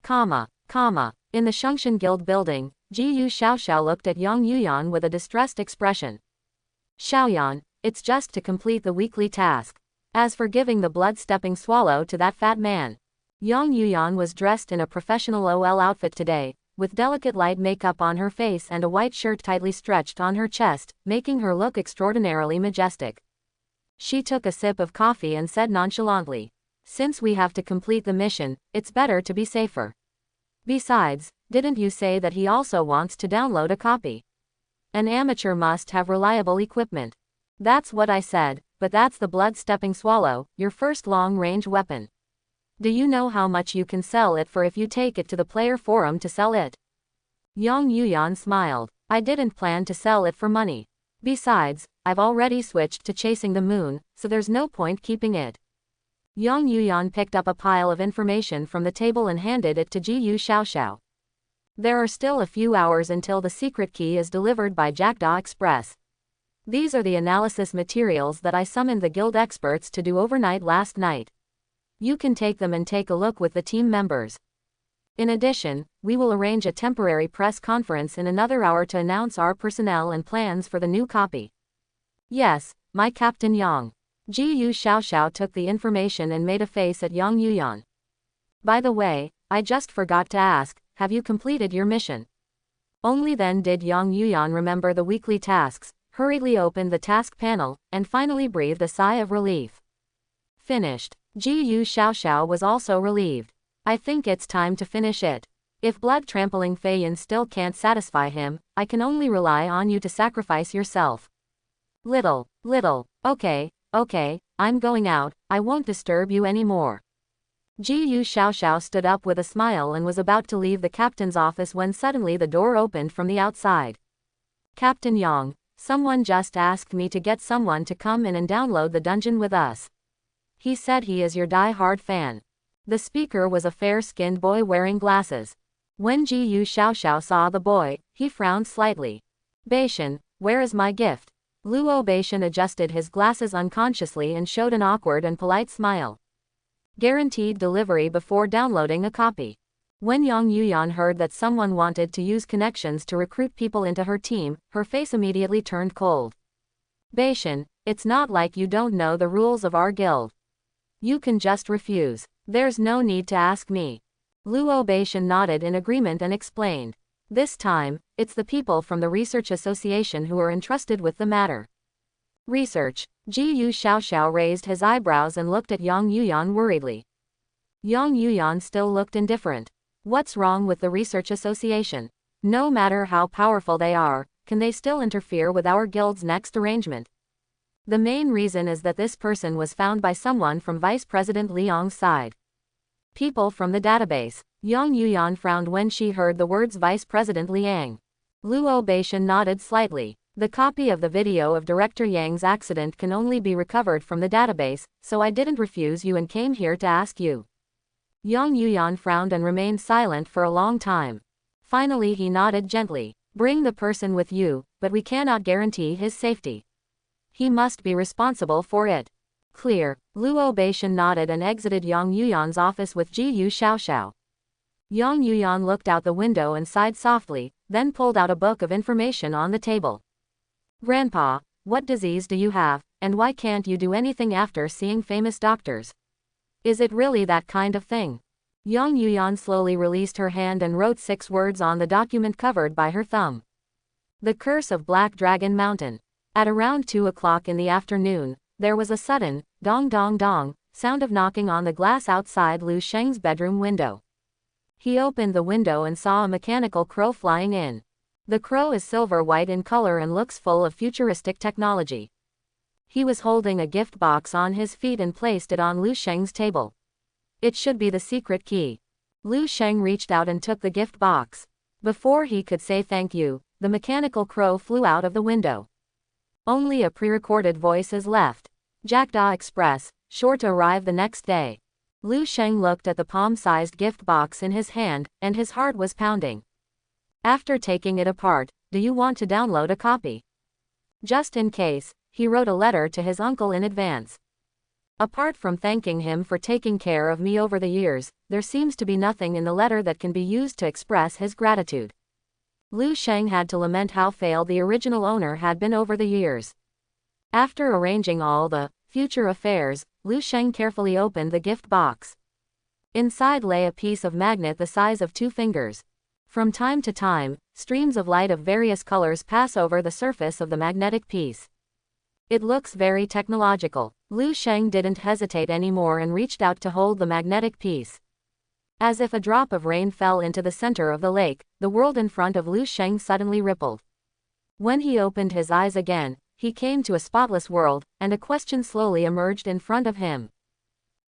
In the Shungshan Guild building, Ji Xiaoxiao looked at Yang Yuyan with a distressed expression. Xiaoyan, it's just to complete the weekly task. As for giving the blood-stepping swallow to that fat man. Yang Yuyan was dressed in a professional OL outfit today, with delicate light makeup on her face and a white shirt tightly stretched on her chest, making her look extraordinarily majestic. She took a sip of coffee and said nonchalantly, "Since we have to complete the mission, it's better to be safer. Besides, didn't you say that he also wants to download a copy? An amateur must have reliable equipment." "That's what I said, but that's the blood-stepping swallow, your first long-range weapon. Do you know how much you can sell it for if you take it to the player forum to sell it?" Yang Yuyan smiled. "I didn't plan to sell it for money. Besides, I've already switched to chasing the moon, so there's no point keeping it." Yang Yuyan picked up a pile of information from the table and handed it to Ji Xiaoxiao. "There are still a few hours until the secret key is delivered by Jackdaw Express. These are the analysis materials that I summoned the guild experts to do overnight last night. You can take them and take a look with the team members. In addition, we will arrange a temporary press conference in another hour to announce our personnel and plans for the new copy." "Yes, my Captain Yang." Ji Xiaoxiao took the information and made a face at Yang Yuyan. "By the way, I just forgot to ask, have you completed your mission?" Only then did Yang Yuyan remember the weekly tasks, hurriedly opened the task panel, and finally breathed a sigh of relief. Finished. Ji Xiaoxiao was also relieved. "I think it's time to finish it. If blood-trampling Feiyan still can't satisfy him, I can only rely on you to sacrifice yourself." Little. Okay, I'm going out, I won't disturb you anymore." Ji Xiaoxiao stood up with a smile and was about to leave the captain's office when suddenly the door opened from the outside. "Captain Yang, someone just asked me to get someone to come in and download the dungeon with us. He said he is your die-hard fan." The speaker was a fair-skinned boy wearing glasses. When Ji Xiaoxiao saw the boy, he frowned slightly. "Beishan, where is my gift?" Luo Beishan adjusted his glasses unconsciously and showed an awkward and polite smile. "Guaranteed delivery before downloading a copy." When Yang Yuyan heard that someone wanted to use connections to recruit people into her team, her face immediately turned cold. "Beishan, it's not like you don't know the rules of our guild. You can just refuse. There's no need to ask me." Luo Beishan nodded in agreement and explained. "This time, it's the people from the Research Association who are entrusted with the matter." "Research?" Ji Xiaoxiao raised his eyebrows and looked at Yang Yuyan worriedly. Yang Yuyan still looked indifferent. What's wrong with the Research Association? No matter how powerful they are, can they still interfere with our guild's next arrangement? The main reason is that this person was found by someone from Vice President Liang's side. People from the database. Yang Yuyan frowned when she heard the words Vice President Liang. Luo Beishan nodded slightly. "The copy of the video of Director Yang's accident can only be recovered from the database, so I didn't refuse you and came here to ask you." Yang Yuyan frowned and remained silent for a long time. Finally he nodded gently. "Bring the person with you, but we cannot guarantee his safety. He must be responsible for it." "Clear." Luo Beishan nodded and exited Yang Yuyan's office with Ji Xiaoxiao. Yang Yuyan looked out the window and sighed softly, then pulled out a book of information on the table. "Grandpa, what disease do you have, and why can't you do anything after seeing famous doctors? Is it really that kind of thing?" Yang Yuyan slowly released her hand and wrote 6 words on the document covered by her thumb. "The Curse of Black Dragon Mountain." At around 2 o'clock in the afternoon, there was a sudden, dong dong dong, sound of knocking on the glass outside Lu Sheng's bedroom window. He opened the window and saw a mechanical crow flying in. The crow is silver-white in color and looks full of futuristic technology. He was holding a gift box on his feet and placed it on Lu Sheng's table. "It should be the secret key." Lu Sheng reached out and took the gift box. Before he could say thank you, the mechanical crow flew out of the window. Only a pre-recorded voice is left. Jackdaw Express, sure to arrive the next day. Lu Sheng looked at the palm-sized gift box in his hand, and his heart was pounding. After taking it apart, do you want to download a copy? Just in case, he wrote a letter to his uncle in advance. Apart from thanking him for taking care of me over the years, there seems to be nothing in the letter that can be used to express his gratitude. Lu Sheng had to lament how failed the original owner had been over the years. After arranging all the future affairs, Lu Sheng carefully opened the gift box. Inside lay a piece of magnet the size of 2 fingers. From time to time, streams of light of various colors pass over the surface of the magnetic piece. It looks very technological. Lu Sheng didn't hesitate anymore and reached out to hold the magnetic piece. As if a drop of rain fell into the center of the lake, the world in front of Lu Sheng suddenly rippled. When he opened his eyes again, he came to a spotless world, and a question slowly emerged in front of him.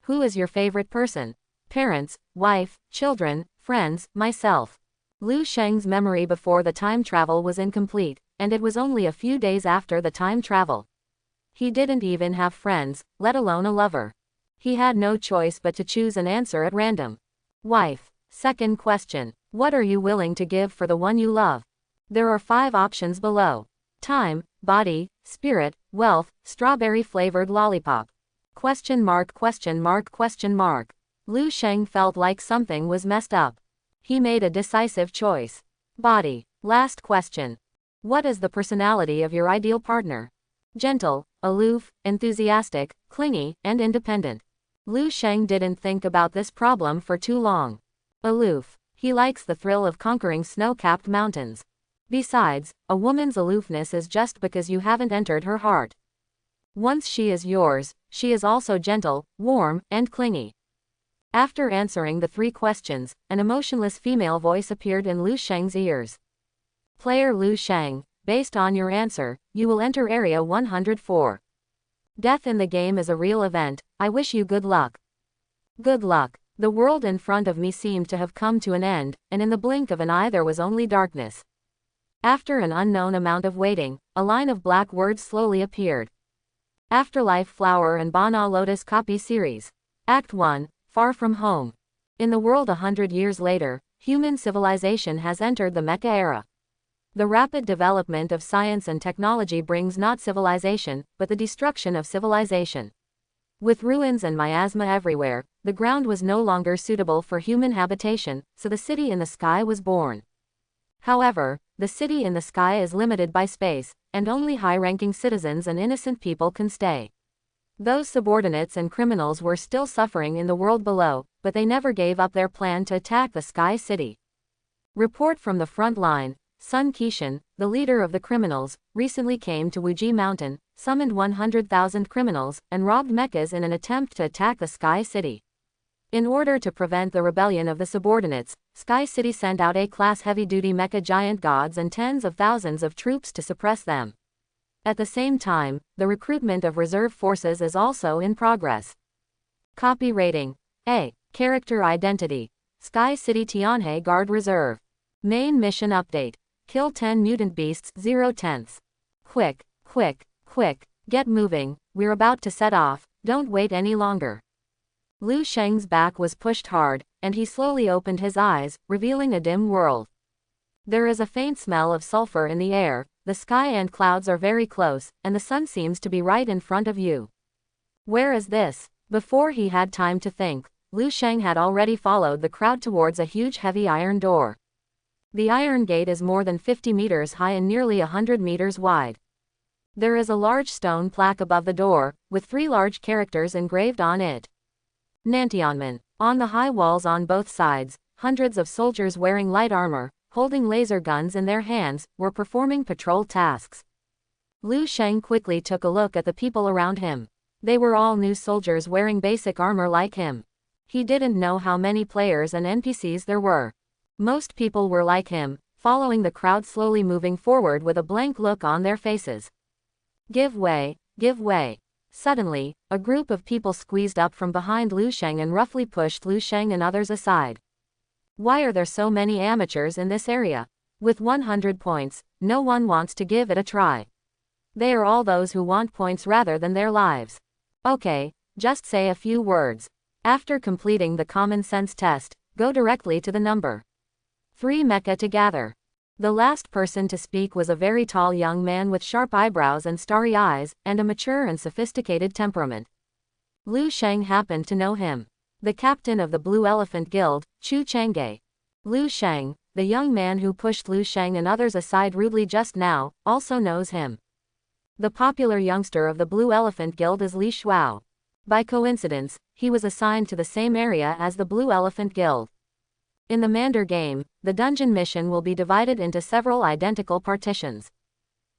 Who is your favorite person? Parents, wife, children, friends, myself. Lu Sheng's memory before the time travel was incomplete, and it was only a few days after the time travel. He didn't even have friends, let alone a lover. He had no choice but to choose an answer at random. Wife. Second question. What are you willing to give for the one you love? There are 5 options below. Time, body, spirit, wealth, strawberry-flavored lollipop. Question mark, question mark, question mark. Lu Sheng felt like something was messed up. He made a decisive choice. Body. Last question. What is the personality of your ideal partner? Gentle, aloof, enthusiastic, clingy, and independent. Lu Sheng didn't think about this problem for too long. Aloof. He likes the thrill of conquering snow-capped mountains. Besides, a woman's aloofness is just because you haven't entered her heart. Once she is yours, she is also gentle, warm, and clingy. After answering the 3 questions, an emotionless female voice appeared in Lu Sheng's ears. Player Lu Sheng, based on your answer, you will enter Area 104. Death in the game is a real event, I wish you good luck. Good luck. The world in front of me seemed to have come to an end, and in the blink of an eye there was only darkness. After an unknown amount of waiting, a line of black words slowly appeared. Afterlife Flower and Bana Lotus Copy Series. Act 1, Far From Home. In the world 100 years later, human civilization has entered the Mecha era. The rapid development of science and technology brings not civilization, but the destruction of civilization. With ruins and miasma everywhere, the ground was no longer suitable for human habitation, so the city in the sky was born. However, the city in the sky is limited by space, and only high-ranking citizens and innocent people can stay. Those subordinates and criminals were still suffering in the world below, but they never gave up their plan to attack the Sky City. Report from the front line. Sun Qishan, the leader of the criminals, recently came to Wuji Mountain, summoned 100,000 criminals, and robbed mechas in an attempt to attack the Sky City. In order to prevent the rebellion of the subordinates, Sky City sent out A-class heavy-duty mecha giant gods and tens of thousands of troops to suppress them. At the same time, the recruitment of reserve forces is also in progress. Copy rating. A. Character identity. Sky City Tianhe Guard Reserve. Main mission update. Kill 10 mutant beasts 0/10. Quick, quick, quick, get moving, we're about to set off, don't wait any longer. Lu Sheng's back was pushed hard, and he slowly opened his eyes, revealing a dim world. There is a faint smell of sulfur in the air, the sky and clouds are very close, and the sun seems to be right in front of you. Where is this? Before he had time to think, Lu Sheng had already followed the crowd towards a huge heavy iron door. The iron gate is more than 50 meters high and nearly 100 meters wide. There is a large stone plaque above the door, with 3 large characters engraved on it. Nantianmen. On the high walls on both sides, hundreds of soldiers wearing light armor, holding laser guns in their hands, were performing patrol tasks. Lu Sheng quickly took a look at the people around him. They were all new soldiers wearing basic armor like him. He didn't know how many players and NPCs there were. Most people were like him, following the crowd slowly moving forward with a blank look on their faces. Give way, give way. Suddenly, a group of people squeezed up from behind Lu Sheng and roughly pushed Lu Sheng and others aside. Why are there so many amateurs in this area? With 100 points, no one wants to give it a try. They are all those who want points rather than their lives. Okay, just say a few words. After completing the common sense test, go directly to the number 3 mecha to gather. The last person to speak was a very tall young man with sharp eyebrows and starry eyes, and a mature and sophisticated temperament. Liu Sheng happened to know him. The captain of the Blue Elephant Guild, Chu Changge. Liu Sheng, the young man who pushed Liu Sheng and others aside rudely just now, also knows him. The popular youngster of the Blue Elephant Guild is Li Shuao. By coincidence, he was assigned to the same area as the Blue Elephant Guild. In the Mander game, the dungeon mission will be divided into several identical partitions.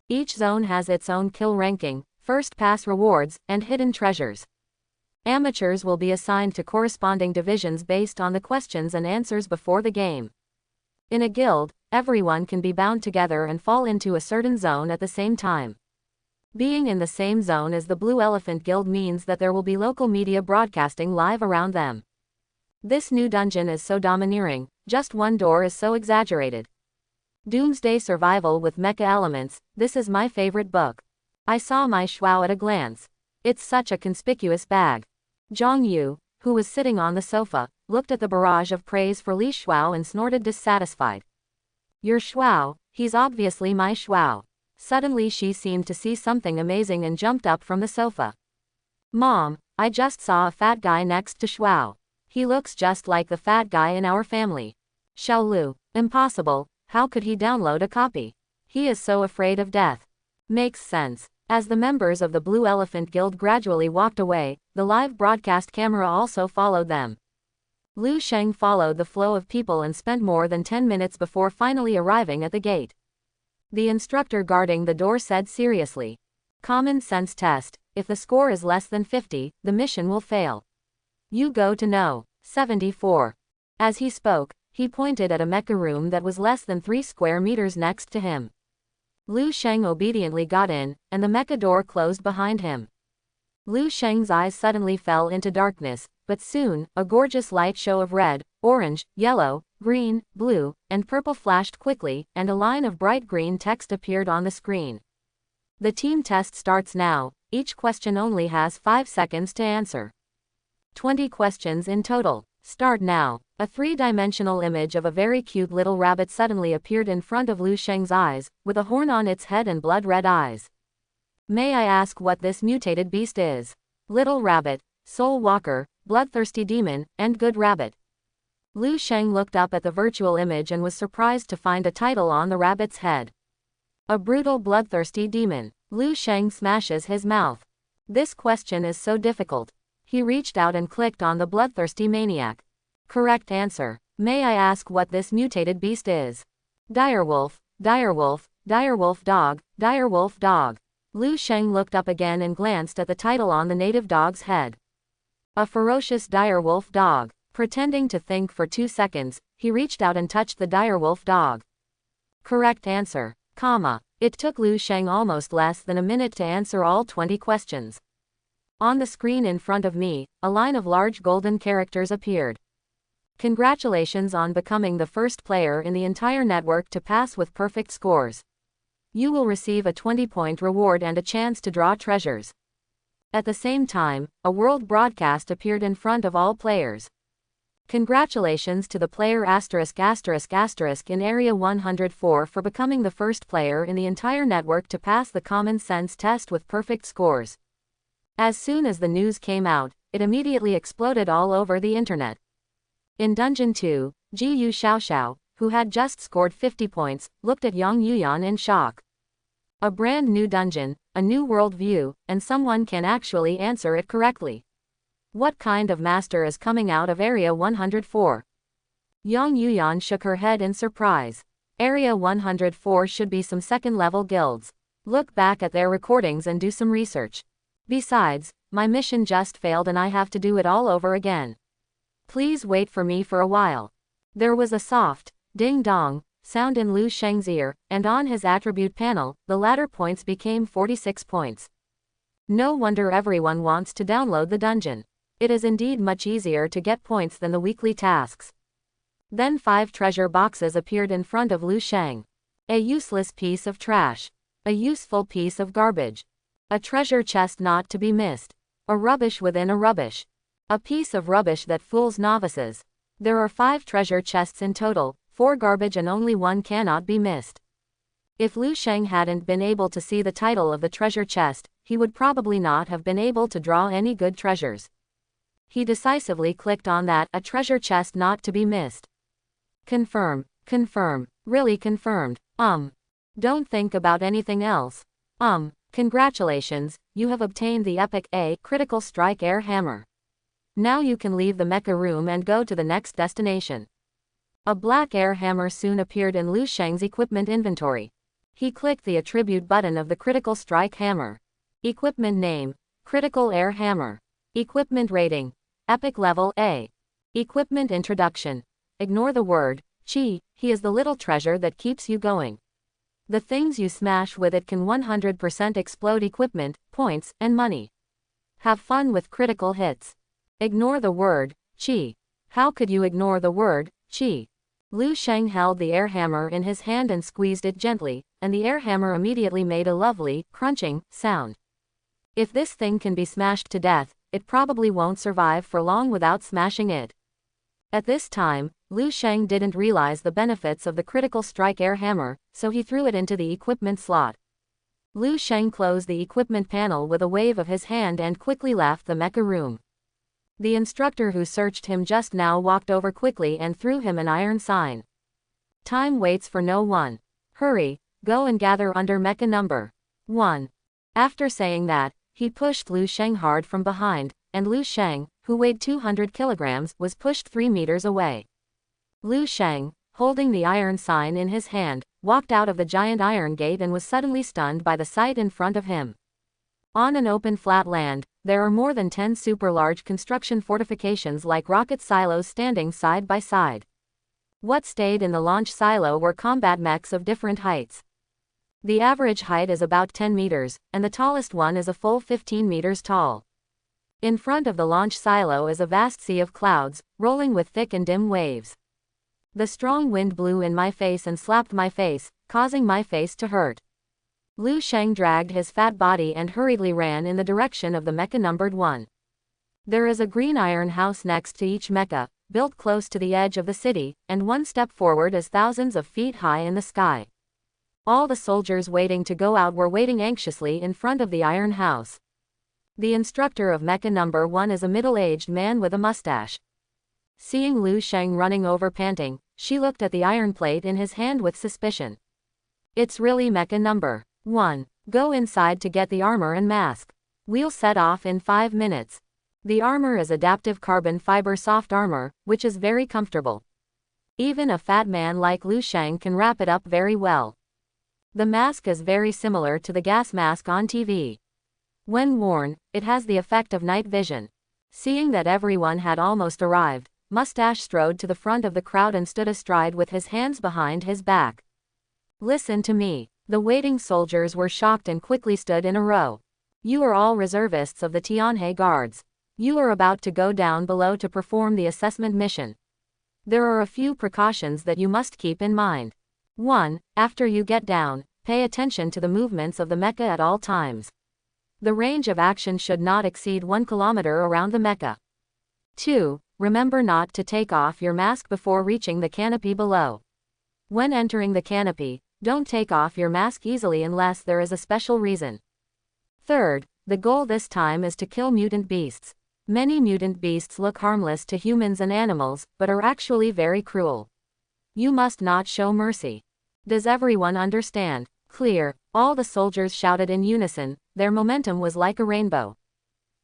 Each zone has its own kill ranking, first pass rewards, and hidden treasures. Amateurs will be assigned to corresponding divisions based on the questions and answers before the game. In a guild, everyone can be bound together and fall into a certain zone at the same time. Being in the same zone as the Blue Elephant Guild means that there will be local media broadcasting live around them. This new dungeon is so domineering, just one door is so exaggerated. Doomsday Survival with Mecha Elements, this is my favorite book. I saw my Shuao at a glance. It's such a conspicuous bag. Zhang Yu, who was sitting on the sofa, looked at the barrage of praise for Li Shuao and snorted dissatisfied. Your Shuao, he's obviously my Shuao. Suddenly she seemed to see something amazing and jumped up from the sofa. Mom, I just saw a fat guy next to Shuao. He looks just like the fat guy in our family. Xiaolu, impossible, how could he download a copy? He is so afraid of death. Makes sense. As the members of the Blue Elephant Guild gradually walked away, the live broadcast camera also followed them. Liu Sheng followed the flow of people and spent more than 10 minutes before finally arriving at the gate. The instructor guarding the door said seriously. Common sense test, if the score is less than 50, the mission will fail. You go to no. 74. As he spoke, he pointed at a mecha room that was less than 3 square meters next to him. Liu Sheng obediently got in, and the mecha door closed behind him. Liu Sheng's eyes suddenly fell into darkness, but soon, a gorgeous light show of red, orange, yellow, green, blue, and purple flashed quickly, and a line of bright green text appeared on the screen. The team test starts now. Each question only has 5 seconds to answer. 20 questions in total. Start now. A 3-dimensional image of a very cute little rabbit suddenly appeared in front of Liu Sheng's eyes, with a horn on its head and blood-red eyes. May I ask what this mutated beast is? Little rabbit, soul walker, bloodthirsty demon, and good rabbit. Liu Sheng looked up at the virtual image and was surprised to find a title on the rabbit's head. A brutal bloodthirsty demon. Liu Sheng smashes his mouth. This question is so difficult. He reached out and clicked on the bloodthirsty maniac. Correct answer. May I ask what this mutated beast is? Direwolf, direwolf, direwolf dog, direwolf dog. Liu Sheng looked up again and glanced at the title on the native dog's head. A ferocious direwolf dog. Pretending to think for 2 seconds, he reached out and touched the direwolf dog. Correct answer. It took Liu Sheng almost less than a minute to answer all 20 questions. On the screen in front of me, a line of large golden characters appeared. Congratulations on becoming the first player in the entire network to pass with perfect scores. You will receive a 20-point reward and a chance to draw treasures. At the same time, a world broadcast appeared in front of all players. Congratulations to the player **** in Area 104 for becoming the first player in the entire network to pass the common sense test with perfect scores. As soon as the news came out, it immediately exploded all over the internet. In Dungeon 2, Ji Yu Xiaoxiao, who had just scored 50 points, looked at Yang Yuyan in shock. A brand new dungeon, a new world view, and someone can actually answer it correctly. What kind of master is coming out of Area 104? Yang Yuyan shook her head in surprise. Area 104 should be some second-level guilds. Look back at their recordings and do some research. Besides, my mission just failed and I have to do it all over again. Please wait for me for a while. There was a soft, ding-dong, sound in Liu Sheng's ear, and on his attribute panel, the latter points became 46 points. No wonder everyone wants to download the dungeon. It is indeed much easier to get points than the weekly tasks. Then 5 treasure boxes appeared in front of Lu Sheng. A useless piece of trash. A useful piece of garbage. A treasure chest not to be missed. A rubbish within a rubbish. A piece of rubbish that fools novices. There are 5 treasure chests in total, 4 garbage and only 1 cannot be missed. If Lu Sheng hadn't been able to see the title of the treasure chest, he would probably not have been able to draw any good treasures. He decisively clicked on that, a treasure chest not to be missed. Confirm, really confirmed. Don't think about anything else. Congratulations, you have obtained the epic A critical strike air hammer. Now you can leave the mecha room and go to the next destination. A black air hammer soon appeared in Lu Sheng's equipment inventory. He clicked the attribute button of the critical strike hammer. Equipment name, critical air hammer. Equipment rating, epic level A. Equipment introduction. Ignore the word chi, he is the little treasure that keeps you going. The things you smash with it can 100% explode equipment, points, and money. Have fun with critical hits. Ignore the word chi. How could you ignore the word chi? Lu Sheng held the air hammer in his hand and squeezed it gently, and the air hammer immediately made a lovely, crunching sound. If this thing can be smashed to death, it probably won't survive for long without smashing it. At this time, Lu Sheng didn't realize the benefits of the critical strike air hammer, so he threw it into the equipment slot. Lu Sheng closed the equipment panel with a wave of his hand and quickly left the mecha room. The instructor who searched him just now walked over quickly and threw him an iron sign. Time waits for no one. Hurry, go and gather under mecha number 1. After saying that, he pushed Lu Sheng hard from behind, and Lu Sheng, who weighed 200 kilograms, was pushed 3 meters away. Lu Sheng, holding the iron sign in his hand, walked out of the giant iron gate and was suddenly stunned by the sight in front of him. On an open flat land, there are more than 10 super large construction fortifications like rocket silos standing side by side. What stayed in the launch silo were combat mechs of different heights. The average height is about 10 meters, and the tallest one is a full 15 meters tall. In front of the launch silo is a vast sea of clouds, rolling with thick and dim waves. The strong wind blew in my face and slapped my face, causing my face to hurt. Lu Sheng dragged his fat body and hurriedly ran in the direction of the mecha numbered 1. There is a green iron house next to each mecha, built close to the edge of the city, and 1 step forward is thousands of feet high in the sky. All the soldiers waiting to go out were waiting anxiously in front of the iron house. The instructor of mecha number 1 is a middle-aged man with a mustache. Seeing Lu Sheng running over panting, she looked at the iron plate in his hand with suspicion. It's really mecha number 1. Go inside to get the armor and mask. We'll set off in 5 minutes. The armor is adaptive carbon fiber soft armor, which is very comfortable. Even a fat man like Lu Sheng can wrap it up very well. The mask is very similar to the gas mask on TV. When worn, it has the effect of night vision. Seeing that everyone had almost arrived, Mustache strode to the front of the crowd and stood astride with his hands behind his back. Listen to me. The waiting soldiers were shocked and quickly stood in a row. You are all reservists of the Tianhe Guards. You are about to go down below to perform the assessment mission. There are a few precautions that you must keep in mind. 1. After you get down, pay attention to the movements of the mecha at all times. The range of action should not exceed 1 kilometer around the mecha. 2. Remember not to take off your mask before reaching the canopy below. When entering the canopy, don't take off your mask easily unless there is a special reason. 3rd, the goal this time is to kill mutant beasts. Many mutant beasts look harmless to humans and animals, but are actually very cruel. You must not show mercy. Does everyone understand? Clear, all the soldiers shouted in unison, their momentum was like a rainbow.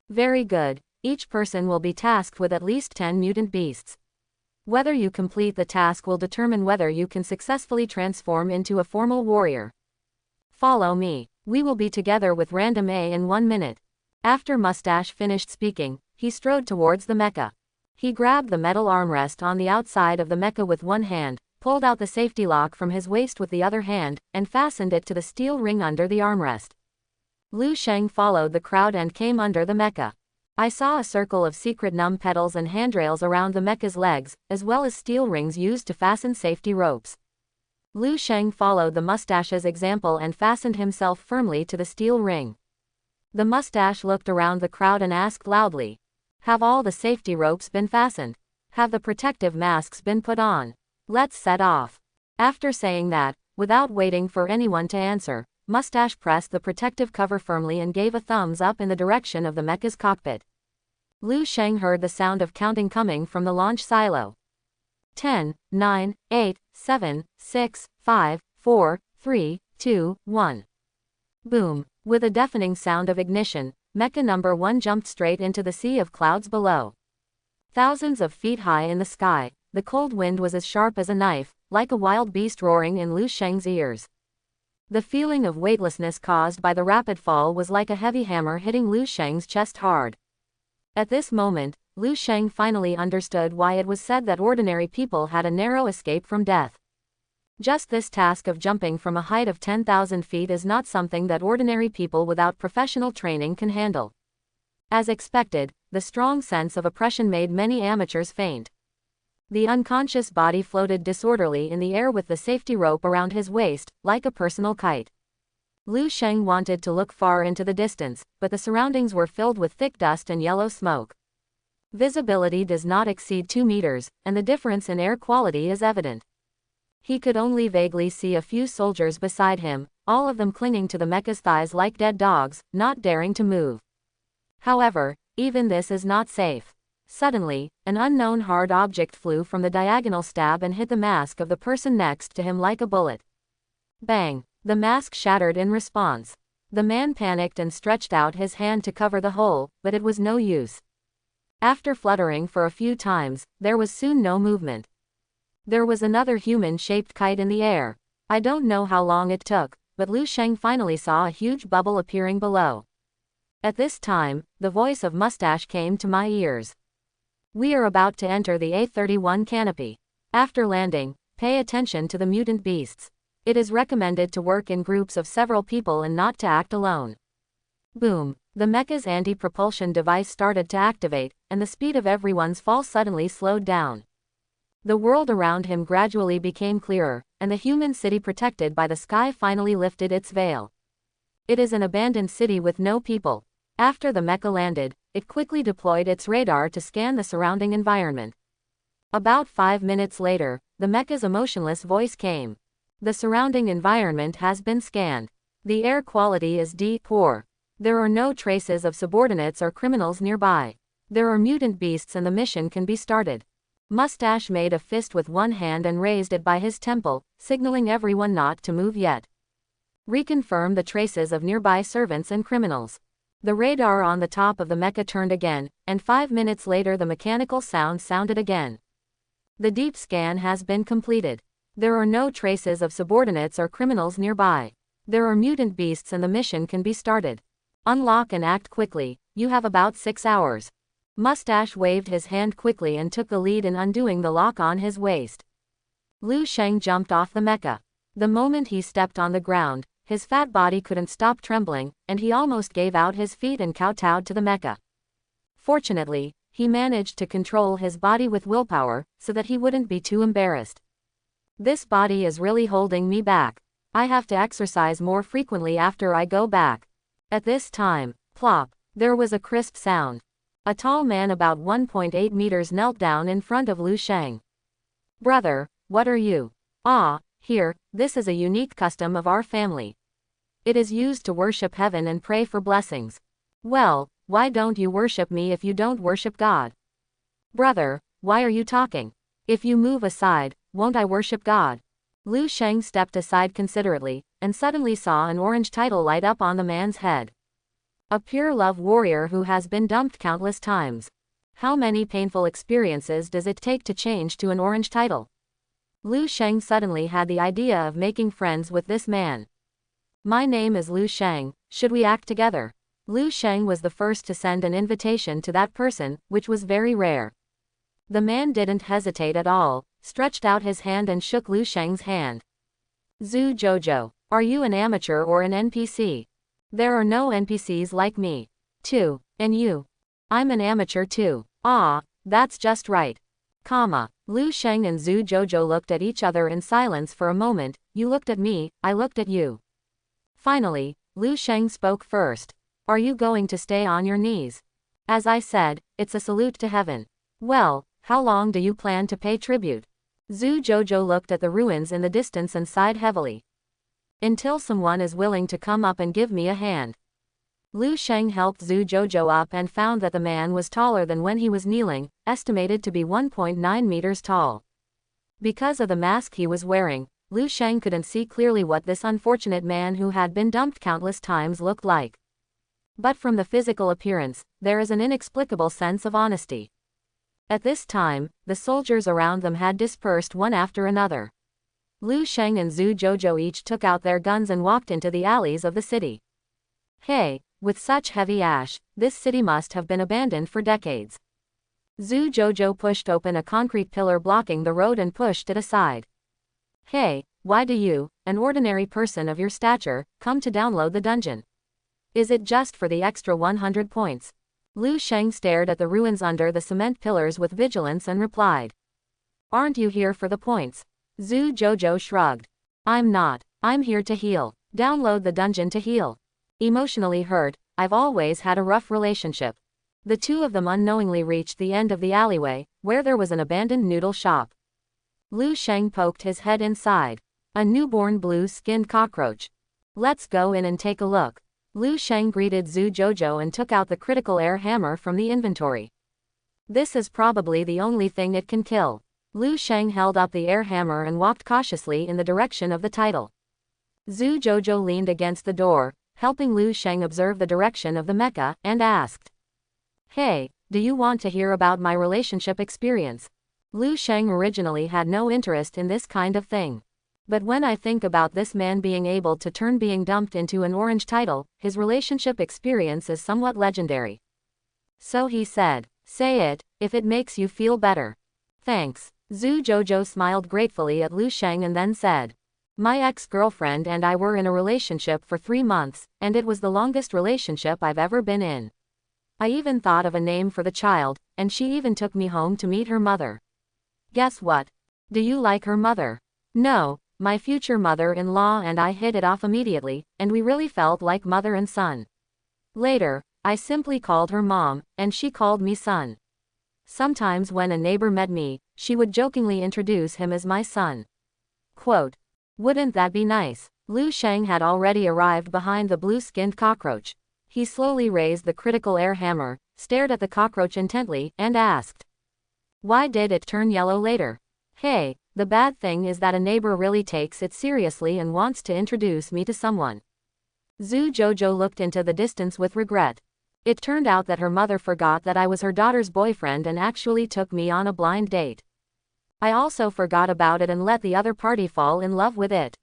Very good, each person will be tasked with at least 10 mutant beasts. Whether you complete the task will determine whether you can successfully transform into a formal warrior. Follow me. We will be together with Random A in 1 minute. After Mustache finished speaking, he strode towards the mecha. He grabbed the metal armrest on the outside of the mecha with one hand, pulled out the safety lock from his waist with the other hand, and fastened it to the steel ring under the armrest. Lu Sheng followed the crowd and came under the mecha. I saw a circle of secret numb petals and handrails around the mecha's legs, as well as steel rings used to fasten safety ropes. Lu Sheng followed the mustache's example and fastened himself firmly to the steel ring. The mustache looked around the crowd and asked loudly, "Have all the safety ropes been fastened? Have the protective masks been put on? Let's set off." After saying that, without waiting for anyone to answer, Mustache pressed the protective cover firmly and gave a thumbs up in the direction of the mecha's cockpit. Lu Sheng heard the sound of counting coming from the launch silo. 10, 9, 8, 7, 6, 5, 4, 3, 2, 1. Boom! With a deafening sound of ignition, Mecha number 1 jumped straight into the sea of clouds below. Thousands of feet high in the sky, the cold wind was as sharp as a knife, like a wild beast roaring in Lu Sheng's ears. The feeling of weightlessness caused by the rapid fall was like a heavy hammer hitting Lu Sheng's chest hard. At this moment, Lu Sheng finally understood why it was said that ordinary people had a narrow escape from death. Just this task of jumping from a height of 10,000 feet is not something that ordinary people without professional training can handle. As expected, the strong sense of oppression made many amateurs faint. The unconscious body floated disorderly in the air with the safety rope around his waist, like a personal kite. Lu Sheng wanted to look far into the distance, but the surroundings were filled with thick dust and yellow smoke. Visibility does not exceed 2 meters, and the difference in air quality is evident. He could only vaguely see a few soldiers beside him, all of them clinging to the mecha's thighs like dead dogs, not daring to move. However, even this is not safe. Suddenly, an unknown hard object flew from the diagonal stab and hit the mask of the person next to him like a bullet. Bang! The mask shattered in response. The man panicked and stretched out his hand to cover the hole, but it was no use. After fluttering for a few times, there was soon no movement. There was another human-shaped kite in the air. I don't know how long it took, but Lu Sheng finally saw a huge bubble appearing below. At this time, the voice of Mustache came to my ears. "We are about to enter the A31 canopy. After landing, pay attention to the mutant beasts. It is recommended to work in groups of several people and not to act alone." Boom! The mecha's anti-propulsion device started to activate, and the speed of everyone's fall suddenly slowed down. The world around him gradually became clearer, and the human city protected by the sky finally lifted its veil. It is an abandoned city with no people. After the mecha landed, it quickly deployed its radar to scan the surrounding environment. About 5 minutes later, the mecha's emotionless voice came. "The surrounding environment has been scanned. The air quality is poor. There are no traces of subordinates or criminals nearby. There are mutant beasts and the mission can be started." Mustache made a fist with one hand and raised it by his temple, signaling everyone not to move yet. "Reconfirm the traces of nearby servants and criminals." The radar on the top of the mecha turned again, and 5 minutes later the mechanical sound sounded again. "The deep scan has been completed. There are no traces of subordinates or criminals nearby. There are mutant beasts and the mission can be started. Unlock and act quickly, you have about 6 hours. Mustache waved his hand quickly and took the lead in undoing the lock on his waist. Lu Sheng jumped off the mecha. The moment he stepped on the ground, his fat body couldn't stop trembling, and he almost gave out his feet and kowtowed to the mecha. Fortunately, he managed to control his body with willpower, so that he wouldn't be too embarrassed. "This body is really holding me back. I have to exercise more frequently after I go back." At this time, plop, there was a crisp sound. A tall man about 1.8 meters knelt down in front of Lu Sheng. "Brother, what are you?" "Ah, here, this is a unique custom of our family. It is used to worship heaven and pray for blessings." "Well, why don't you worship me if you don't worship God?" "Brother, why are you talking? If you move aside, won't I worship God?" Lu Sheng stepped aside considerately, and suddenly saw an orange title light up on the man's head. "A pure love warrior who has been dumped countless times. How many painful experiences does it take to change to an orange title?" Lu Sheng suddenly had the idea of making friends with this man. "My name is Lu Sheng, should we act together?" Lu Sheng was the first to send an invitation to that person, which was very rare. The man didn't hesitate at all, stretched out his hand and shook Lu Sheng's hand. "Zhu Jojo, are you an amateur or an NPC? There are no NPCs like me. Too, and you. I'm an amateur too. Ah, that's just right. Lu Sheng and Zhu Jojo looked at each other in silence for a moment. You looked at me, I looked at you. Finally, Lu Sheng spoke first. Are you going to stay on your knees? As I said, it's a salute to heaven. Well, how long do you plan to pay tribute? Zhu Jojo looked at the ruins in the distance and sighed heavily. Until someone is willing to come up and give me a hand. Lu Sheng helped Zhu Jojo up and found that the man was taller than when he was kneeling, estimated to be 1.9 meters tall. Because of the mask he was wearing, Lu Sheng couldn't see clearly what this unfortunate man who had been dumped countless times looked like. But from the physical appearance, there is an inexplicable sense of honesty. At this time, the soldiers around them had dispersed one after another. Lu Sheng and Zhu Jojo each took out their guns and walked into the alleys of the city. Hey, with such heavy ash, this city must have been abandoned for decades. Zhu Jojo pushed open a concrete pillar blocking the road and pushed it aside. Hey, why do you, an ordinary person of your stature, come to download the dungeon? Is it just for the extra 100 points? Lu Sheng stared at the ruins under the cement pillars with vigilance and replied. Aren't you here for the points? Zhu Jojo shrugged. I'm not. I'm here to heal. Download the dungeon to heal. Emotionally hurt, I've always had a rough relationship. The two of them unknowingly reached the end of the alleyway, where there was an abandoned noodle shop. Lu Sheng poked his head inside. A newborn blue-skinned cockroach. Let's go in and take a look. Lu Sheng greeted Zhu Jojo and took out the critical air hammer from the inventory. This is probably the only thing it can kill. Lu Sheng held up the air hammer and walked cautiously in the direction of the title. Zhu Jojo leaned against the door, helping Lu Sheng observe the direction of the mecha, and asked. Hey, do you want to hear about my relationship experience? Lu Sheng originally had no interest in this kind of thing. But when I think about this man being able to turn being dumped into an orange title, his relationship experience is somewhat legendary. So he said, say it, if it makes you feel better. Thanks. Zhu Jojo smiled gratefully at Lu Sheng and then said. My ex-girlfriend and I were in a relationship for 3 months, and it was the longest relationship I've ever been in. I even thought of a name for the child, and she even took me home to meet her mother. Guess what? Do you like her mother? No, my future mother-in-law and I hit it off immediately, and we really felt like mother and son. Later, I simply called her mom, and she called me son. Sometimes when a neighbor met me, she would jokingly introduce him as my son. Quote, wouldn't that be nice? Lu Sheng had already arrived behind the blue-skinned cockroach. He slowly raised the critical air hammer, stared at the cockroach intently, and asked. Why did it turn yellow later? Hey, the bad thing is that a neighbor really takes it seriously and wants to introduce me to someone. Zhu Jojo looked into the distance with regret. It turned out that her mother forgot that I was her daughter's boyfriend and actually took me on a blind date. I also forgot about it and let the other party fall in love with it.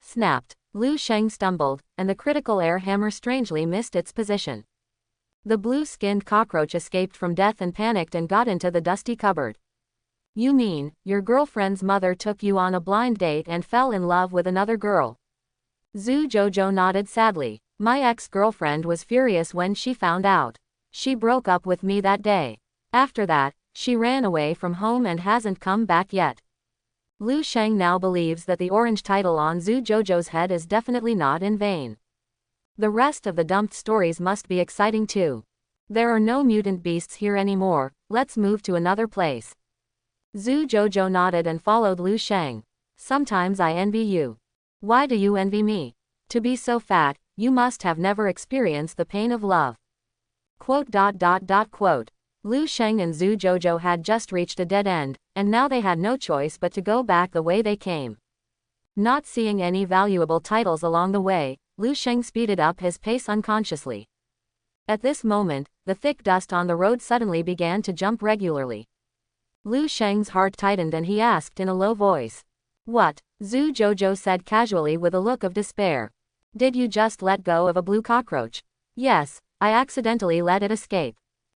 Snapped. Lu Sheng stumbled, and the critical air hammer strangely missed its position. The blue-skinned cockroach escaped from death and panicked and got into the dusty cupboard. You mean, your girlfriend's mother took you on a blind date and fell in love with another girl? Zhu Jojo nodded sadly. My ex-girlfriend was furious when she found out. She broke up with me that day. After that, she ran away from home and hasn't come back yet. Lu Sheng now believes that the orange title on Zhu Jojo's head is definitely not in vain. The rest of the dumped stories must be exciting too. There are no mutant beasts here anymore, let's move to another place. Zhu Jojo nodded and followed Lu Sheng. Sometimes I envy you. Why do you envy me? To be so fat, you must have never experienced the pain of love. Quote. Lu Sheng and Zhu Jojo had just reached a dead end, and now they had no choice but to go back the way they came. Not seeing any valuable titles along the way, Lu Sheng speeded up his pace unconsciously. At this moment, the thick dust on the road suddenly began to jump regularly. Lu Sheng's heart tightened and he asked in a low voice. What? Zhu Jojo said casually with a look of despair. Did you just let go of a blue cockroach? Yes, I accidentally let it escape.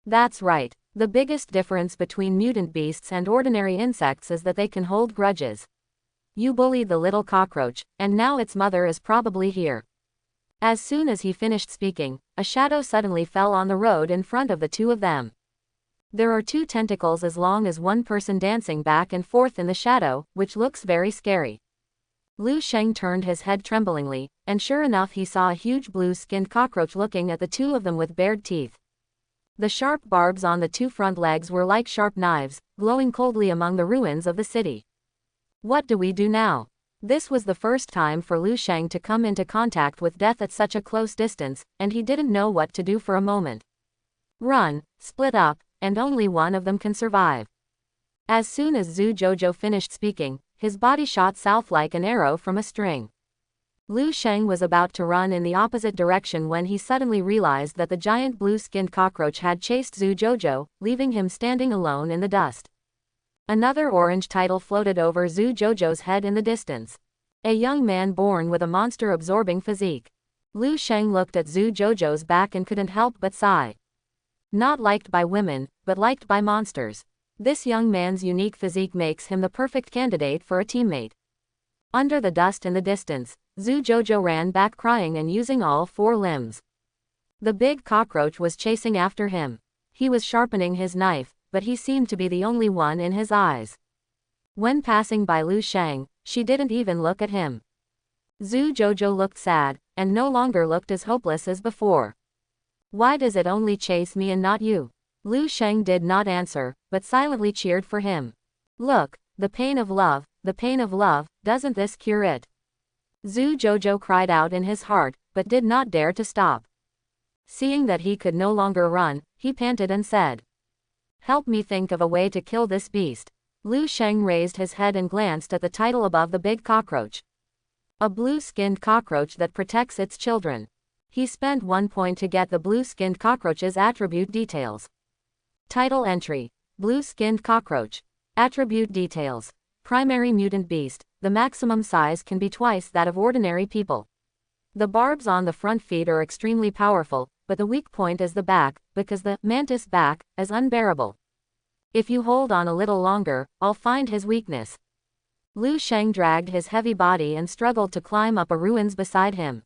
That's right. The biggest difference between mutant beasts and ordinary insects is that they can hold grudges. You bullied the little cockroach, and now its mother is probably here. As soon as he finished speaking, a shadow suddenly fell on the road in front of the two of them. There are two tentacles as long as one person dancing back and forth in the shadow, which looks very scary. Lu Sheng turned his head tremblingly, and sure enough he saw a huge blue-skinned cockroach looking at the two of them with bared teeth. The sharp barbs on the two front legs were like sharp knives, glowing coldly among the ruins of the city. What do we do now? This was the first time for Lu Sheng to come into contact with death at such a close distance, and he didn't know what to do for a moment. Run, split up, and only one of them can survive. As soon as Zhu Jouzhou finished speaking, his body shot south like an arrow from a string. Lu Sheng was about to run in the opposite direction when he suddenly realized that the giant blue-skinned cockroach had chased Zhu Jouzhou, leaving him standing alone in the dust. Another orange title floated over Zhu Jouzhou's head in the distance. A young man born with a monster-absorbing physique. Lu Sheng looked at Zhu Jouzhou's back and couldn't help but sigh. Not liked by women, but liked by monsters. This young man's unique physique makes him the perfect candidate for a teammate. Under the dust in the distance, Zhu Jouzhou ran back crying and using all four limbs. The big cockroach was chasing after him. He was sharpening his knife, but he seemed to be the only one in his eyes. When passing by Lu Sheng, she didn't even look at him. Zhu Jouzhou looked sad, and no longer looked as hopeless as before. Why does it only chase me and not you? Lu Sheng did not answer, but silently cheered for him. Look, the pain of love, doesn't this cure it? Zhu Jouzhou cried out in his heart, but did not dare to stop. Seeing that he could no longer run, he panted and said, "Help me think of a way to kill this beast." Lu Sheng raised his head and glanced at the title above the big cockroach. A blue-skinned cockroach that protects its children. He spent 1 point to get the blue-skinned cockroach's attribute details. Title entry: Blue-skinned cockroach. Attribute details: Primary mutant beast. The maximum size can be twice that of ordinary people. The barbs on the front feet are extremely powerful, but the weak point is the back, because the mantis back is unbearable. If you hold on a little longer, I'll find his weakness. Lu Sheng dragged his heavy body and struggled to climb up a ruins beside him.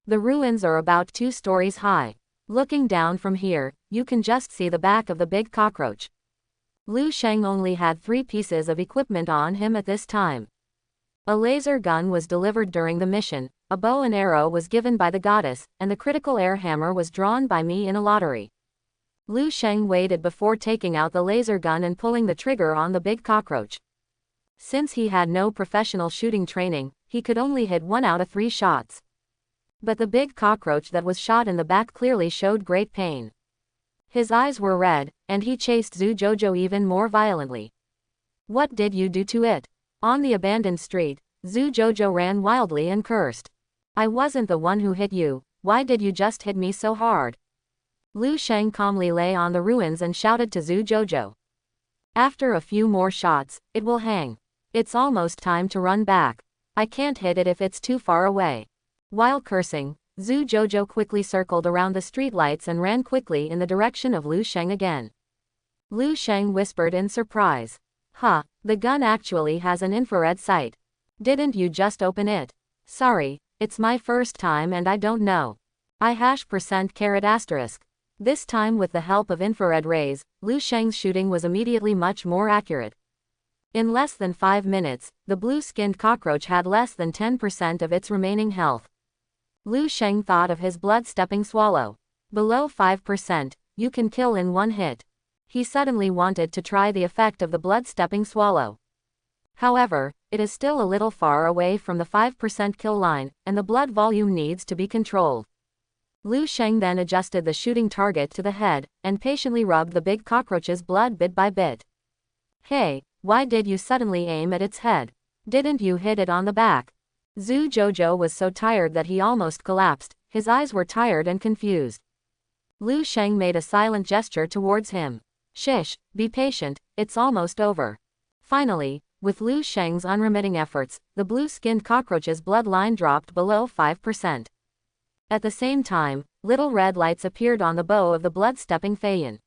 The ruins are about 2 stories high. Looking down from here, you can just see the back of the big cockroach. Lu Sheng only had 3 pieces of equipment on him at this time. A laser gun was delivered during the mission, a bow and arrow was given by the goddess, and the critical air hammer was drawn by me in a lottery. Lu Sheng waited before taking out the laser gun and pulling the trigger on the big cockroach. Since he had no professional shooting training, he could only hit 1 out of 3 shots. But the big cockroach that was shot in the back clearly showed great pain. His eyes were red, and he chased Zhu Jouzhou even more violently. What did you do to it? On the abandoned street, Zhu Jouzhou ran wildly and cursed. I wasn't the one who hit you, why did you just hit me so hard? Lu Sheng calmly lay on the ruins and shouted to Zhu Jouzhou. After a few more shots, it will hang. It's almost time to run back. I can't hit it if it's too far away. While cursing, Zhu Jouzhou quickly circled around the streetlights and ran quickly in the direction of Lu Sheng again. Lu Sheng whispered in surprise. Huh, the gun actually has an infrared sight. Didn't you just open it? Sorry, it's my first time and I don't know. I#%**. This time with the help of infrared rays, Lu Sheng's shooting was immediately much more accurate. In less than 5 minutes, the blue-skinned cockroach had less than 10% of its remaining health. Lu Sheng thought of his blood-stepping swallow. Below 5%, you can kill in 1 hit. He suddenly wanted to try the effect of the blood-stepping swallow. However, it is still a little far away from the 5% kill line, and the blood volume needs to be controlled. Lu Sheng then adjusted the shooting target to the head, and patiently rubbed the big cockroach's blood bit by bit. Hey, why did you suddenly aim at its head? Didn't you hit it on the back? Zhu Jouzhou was so tired that he almost collapsed, his eyes were tired and confused. Lu Sheng made a silent gesture towards him. Shish, be patient, it's almost over. Finally, with Lu Sheng's unremitting efforts, the blue-skinned cockroach's blood line dropped below 5%. At the same time, little red lights appeared on the bow of the blood-stepping Feiyan.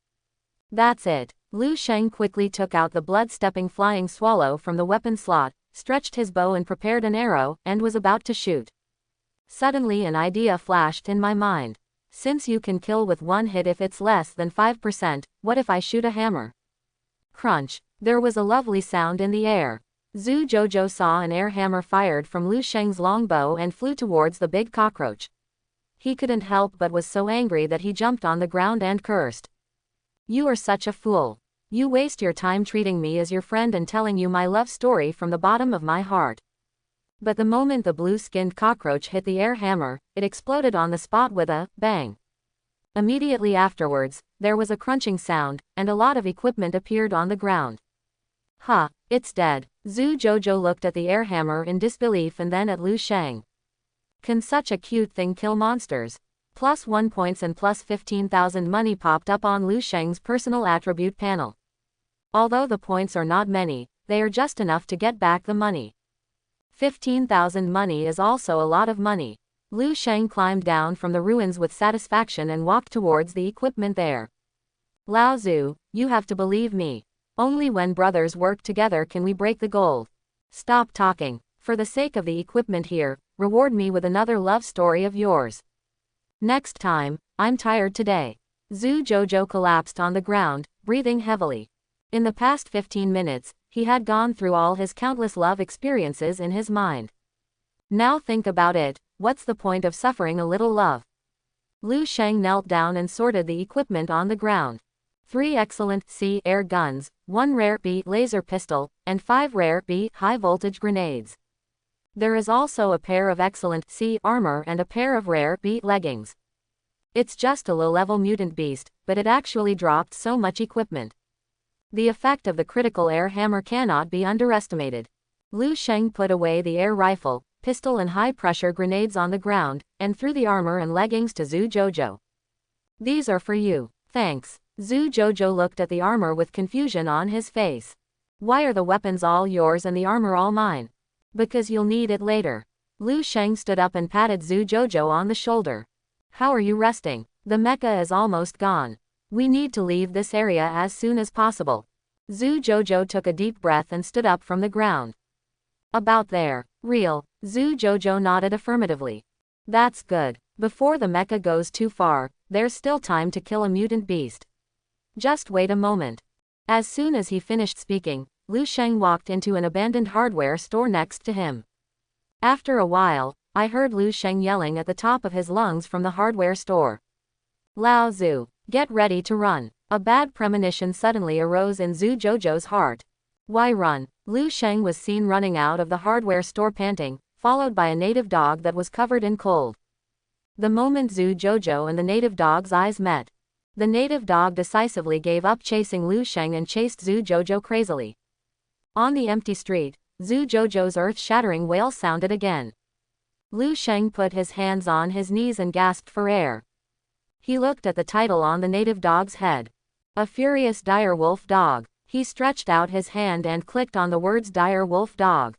That's it. Lu Sheng quickly took out the blood-stepping flying swallow from the weapon slot, stretched his bow and prepared an arrow, and was about to shoot. Suddenly an idea flashed in my mind. Since you can kill with one hit if it's less than 5%, what if I shoot a hammer? Crunch. There was a lovely sound in the air. Zhu Jojo saw an air hammer fired from Lu Sheng's longbow and flew towards the big cockroach. He couldn't help but was so angry that he jumped on the ground and cursed. You are such a fool. You waste your time treating me as your friend and telling you my love story from the bottom of my heart. But the moment the blue-skinned cockroach hit the air hammer, it exploded on the spot with a bang. Immediately afterwards, there was a crunching sound, and a lot of equipment appeared on the ground. Ha, it's dead. Zhu Jojo looked at the air hammer in disbelief and then at Lu Sheng. Can such a cute thing kill monsters? +1 points and +15,000 money popped up on Lu Sheng's personal attribute panel. Although the points are not many, they are just enough to get back the money. 15,000 money is also a lot of money. Lu Sheng climbed down from the ruins with satisfaction and walked towards the equipment there. Lao Zhu, you have to believe me. Only when brothers work together can we break the gold. Stop talking. For the sake of the equipment here, reward me with another love story of yours. Next time. I'm tired today. Zhu Jojo collapsed on the ground, breathing heavily. In the past 15 minutes, he had gone through all his countless love experiences in his mind. Now think about it, what's the point of suffering a little love? Lu Sheng knelt down and sorted the equipment on the ground. 3 excellent C air guns, 1 rare B laser pistol, and 5 rare B high-voltage grenades. There is also a pair of excellent C armor and a pair of rare B leggings. It's just a low-level mutant beast, but it actually dropped so much equipment. The effect of the critical air hammer cannot be underestimated. Lu Sheng put away the air rifle, pistol and high-pressure grenades on the ground, and threw the armor and leggings to Zhu Jojo. These are for you. Thanks. Zhu Jojo looked at the armor with confusion on his face. Why are the weapons all yours and the armor all mine? Because you'll need it later. Lu Sheng stood up and patted Zhu Jojo on the shoulder. How are you resting? The mecha is almost gone. We need to leave this area as soon as possible. Zhu Jojo took a deep breath and stood up from the ground. About there. Real. Zhu Jojo nodded affirmatively. That's good. Before the mecha goes too far, there's still time to kill a mutant beast. Just wait a moment. As soon as he finished speaking, Lu Sheng walked into an abandoned hardware store next to him. After a while, I heard Lu Sheng yelling at the top of his lungs from the hardware store. Lao Zhu, get ready to run. A bad premonition suddenly arose in Zhu Jojo's heart. Why run? Lu Sheng was seen running out of the hardware store panting, followed by a native dog that was covered in cold. The moment Zhu Jojo and the native dog's eyes met, the native dog decisively gave up chasing Lu Sheng and chased Zhu Jojo crazily. On the empty street, Zhu Jojo's earth-shattering wail sounded again. Lu Sheng put his hands on his knees and gasped for air. He looked at the title on the native dog's head. A furious dire wolf dog. He stretched out his hand and clicked on the words dire wolf dog.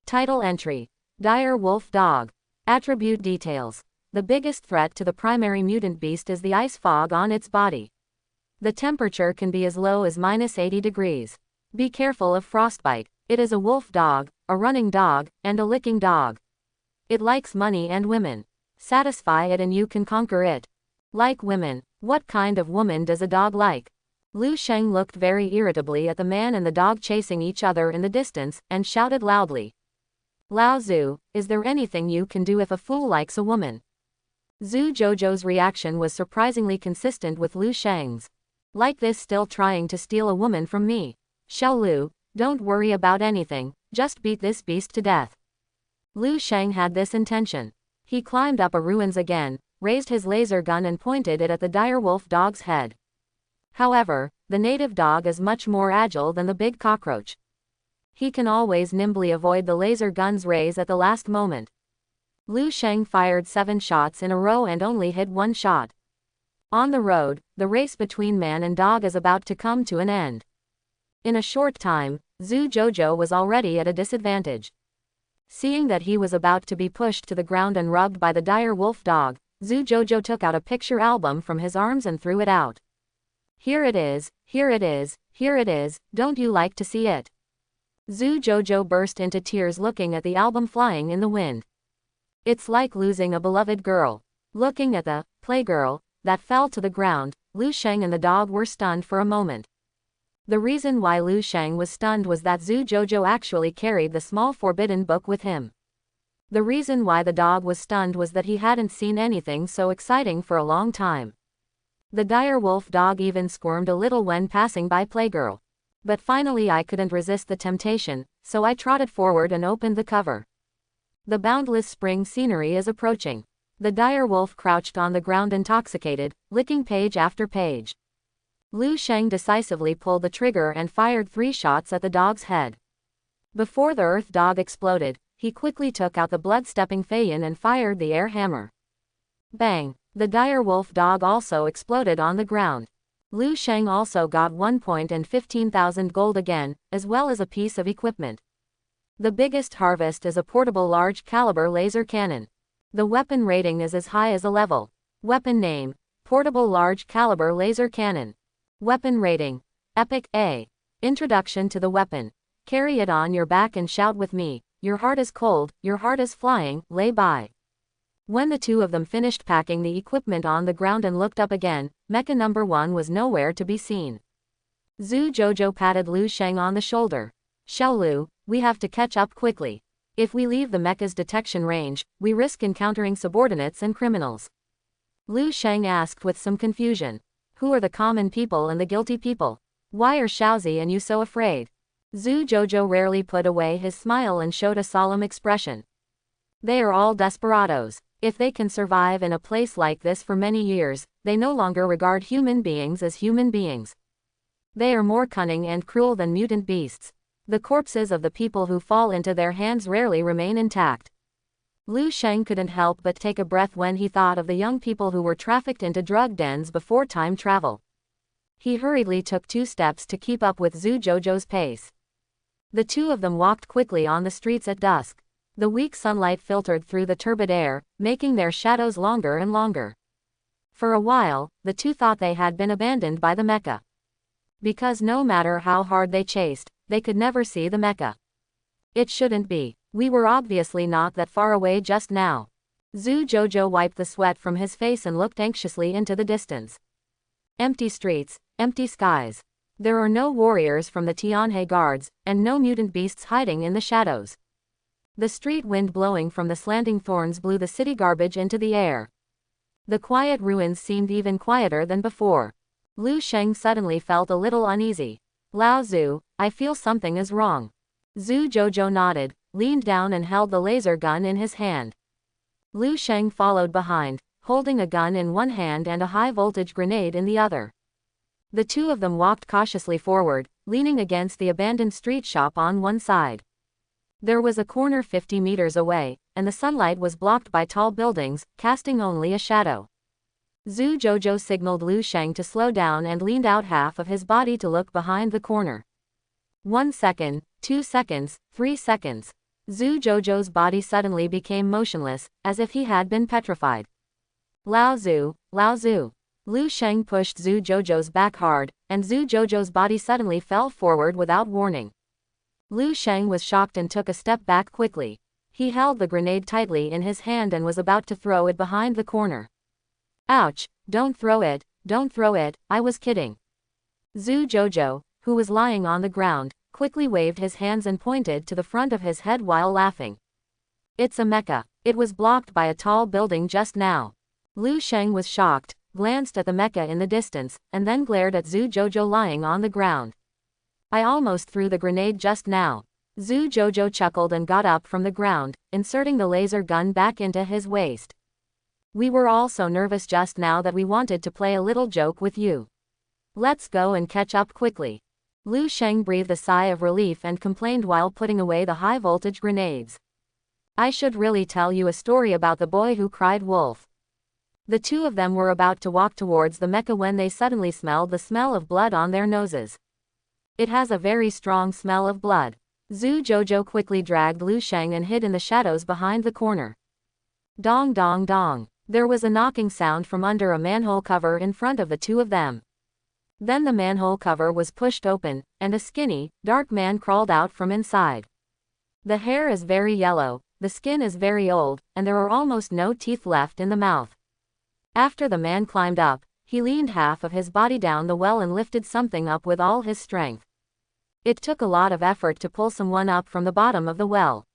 Title entry. Dire wolf dog. Attribute details. The biggest threat to the primary mutant beast is the ice fog on its body. The temperature can be as low as -80 degrees. Be careful of frostbite. It is a wolf dog, a running dog, and a licking dog. It likes money and women. Satisfy it and you can conquer it. Like women. What kind of woman does a dog like? Lu Sheng looked very irritably at the man and the dog chasing each other in the distance, and shouted loudly. Lao Zhu, is there anything you can do if a fool likes a woman? Zhu Jojo's reaction was surprisingly consistent with Lu Sheng's. Like this, still trying to steal a woman from me. Xiao Lu, don't worry about anything, just beat this beast to death. Lu Sheng had this intention. He climbed up a ruins again, raised his laser gun and pointed it at the dire wolf dog's head. However, the native dog is much more agile than the big cockroach. He can always nimbly avoid the laser gun's rays at the last moment. Lu Sheng fired 7 shots in a row and only hit 1 shot. On the road, the race between man and dog is about to come to an end. In a short time, Zhu Jojo was already at a disadvantage. Seeing that he was about to be pushed to the ground and rubbed by the dire wolf dog, Zhu Jojo took out a picture album from his arms and threw it out. Here it is, here it is, here it is, don't you like to see it? Zhu Jojo burst into tears looking at the album flying in the wind. It's like losing a beloved girl. Looking at the playgirl that fell to the ground, Lu Sheng and the dog were stunned for a moment. The reason why Lu Sheng was stunned was that Zhu Jouzhou actually carried the small forbidden book with him. The reason why the dog was stunned was that he hadn't seen anything so exciting for a long time. The dire wolf dog even squirmed a little when passing by playgirl. But finally I couldn't resist the temptation, so I trotted forward and opened the cover. The boundless spring scenery is approaching. The dire wolf crouched on the ground intoxicated, licking page after page. Lu Sheng decisively pulled the trigger and fired 3 shots at the dog's head. Before the earth dog exploded, he quickly took out the blood-stepping Feiyan and fired the air hammer. Bang! The dire wolf dog also exploded on the ground. Lu Sheng also got 1 point and 15,000 gold again, as well as a piece of equipment. The biggest harvest is a portable large-caliber laser cannon. The weapon rating is as high as a level. Weapon name: Portable Large-Caliber Laser Cannon. Weapon rating: Epic A. Introduction to the weapon. Carry it on your back and shout with me, your heart is cold, your heart is flying, lay by. When the two of them finished packing the equipment on the ground and looked up again, Mecha number 1 was nowhere to be seen. Zhu Jouzhou patted Lu Sheng on the shoulder. Xiaolu, we have to catch up quickly. If we leave the mecha's detection range, we risk encountering subordinates and criminals. Lu Sheng asked with some confusion. Who are the common people and the guilty people? Why are Xiaozi and you so afraid? Zhu Jouzhou rarely put away his smile and showed a solemn expression. They are all desperados. If they can survive in a place like this for many years, they no longer regard human beings as human beings. They are more cunning and cruel than mutant beasts. The corpses of the people who fall into their hands rarely remain intact. Lu Sheng couldn't help but take a breath when he thought of the young people who were trafficked into drug dens before time travel. He hurriedly took 2 steps to keep up with Zhu Jouzhou's pace. The two of them walked quickly on the streets at dusk. The weak sunlight filtered through the turbid air, making their shadows longer and longer. For a while, the two thought they had been abandoned by the mecha. Because no matter how hard they chased, they could never see the mecha. It shouldn't be. We were obviously not that far away just now. Zhu Jouzhou wiped the sweat from his face and looked anxiously into the distance. Empty streets, empty skies. There are no warriors from the Tianhe guards, and no mutant beasts hiding in the shadows. The street wind blowing from the slanting thorns blew the city garbage into the air. The quiet ruins seemed even quieter than before. Lu Sheng suddenly felt a little uneasy. Lao Zhu, I feel something is wrong. Zhu Jouzhou nodded, leaned down and held the laser gun in his hand. Lu Sheng followed behind, holding a gun in one hand and a high-voltage grenade in the other. The two of them walked cautiously forward, leaning against the abandoned street shop on one side. There was a corner 50 meters away, and the sunlight was blocked by tall buildings, casting only a shadow. Zhu Jouzhou signaled Lu Sheng to slow down and leaned out half of his body to look behind the corner. 1 second, 2 seconds, 3 seconds. Zhu Jouzhou's body suddenly became motionless, as if he had been petrified. Lao Zhu, Lao Zhu. Lu Sheng pushed Zhu Jouzhou's back hard, and Zhu Jouzhou's body suddenly fell forward without warning. Lu Sheng was shocked and took a step back quickly. He held the grenade tightly in his hand and was about to throw it behind the corner. Ouch, don't throw it, I was kidding. Zhu Jouzhou, who was lying on the ground, quickly waved his hands and pointed to the front of his head while laughing. It's a mecha. It was blocked by a tall building just now. Lu Sheng was shocked, glanced at the mecha in the distance, and then glared at Zhu Jouzhou lying on the ground. I almost threw the grenade just now. Zhu Jouzhou chuckled and got up from the ground, inserting the laser gun back into his waist. We were all so nervous just now that we wanted to play a little joke with you. Let's go and catch up quickly. Lu Sheng breathed a sigh of relief and complained while putting away the high-voltage grenades. I should really tell you a story about the boy who cried wolf. The two of them were about to walk towards the mecha when they suddenly smelled the smell of blood on their noses. It has a very strong smell of blood. Zhu Jouzhou quickly dragged Lu Sheng and hid in the shadows behind the corner. Dong dong dong. There was a knocking sound from under a manhole cover in front of the two of them. Then the manhole cover was pushed open, and a skinny, dark man crawled out from inside. The hair is very yellow, the skin is very old, and there are almost no teeth left in the mouth. After the man climbed up, he leaned half of his body down the well and lifted something up with all his strength. It took a lot of effort to pull someone up from the bottom of the well.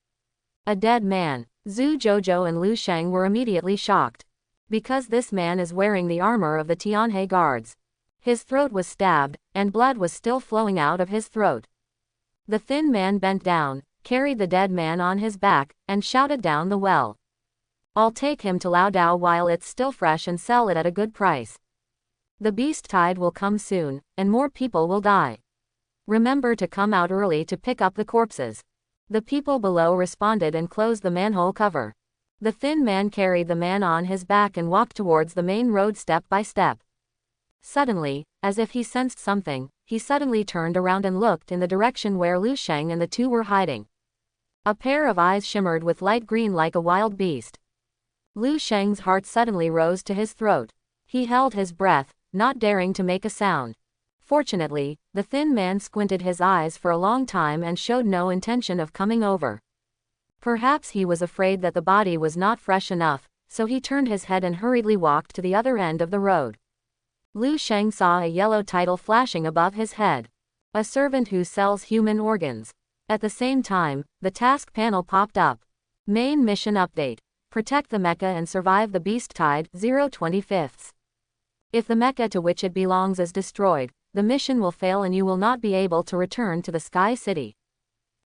A dead man. Zhu Jouzhou and Lu Sheng were immediately shocked. Because this man is wearing the armor of the Tianhe guards. His throat was stabbed, and blood was still flowing out of his throat. The thin man bent down, carried the dead man on his back, and shouted down the well. I'll take him to Lao Dao while it's still fresh and sell it at a good price. The beast tide will come soon, and more people will die. Remember to come out early to pick up the corpses. The people below responded and closed the manhole cover. The thin man carried the man on his back and walked towards the main road step by step. Suddenly, as if he sensed something, he suddenly turned around and looked in the direction where Lu Sheng and the two were hiding. A pair of eyes shimmered with light green like a wild beast. Lu Sheng's heart suddenly rose to his throat. He held his breath, not daring to make a sound. Fortunately, the thin man squinted his eyes for a long time and showed no intention of coming over. Perhaps he was afraid that the body was not fresh enough, so he turned his head and hurriedly walked to the other end of the road. Lu Sheng saw a yellow title flashing above his head. A servant who sells human organs. At the same time, the task panel popped up. Main mission update. Protect the mecha and survive the beast tide, 0.25. If the mecha to which it belongs is destroyed, the mission will fail and you will not be able to return to the Sky City.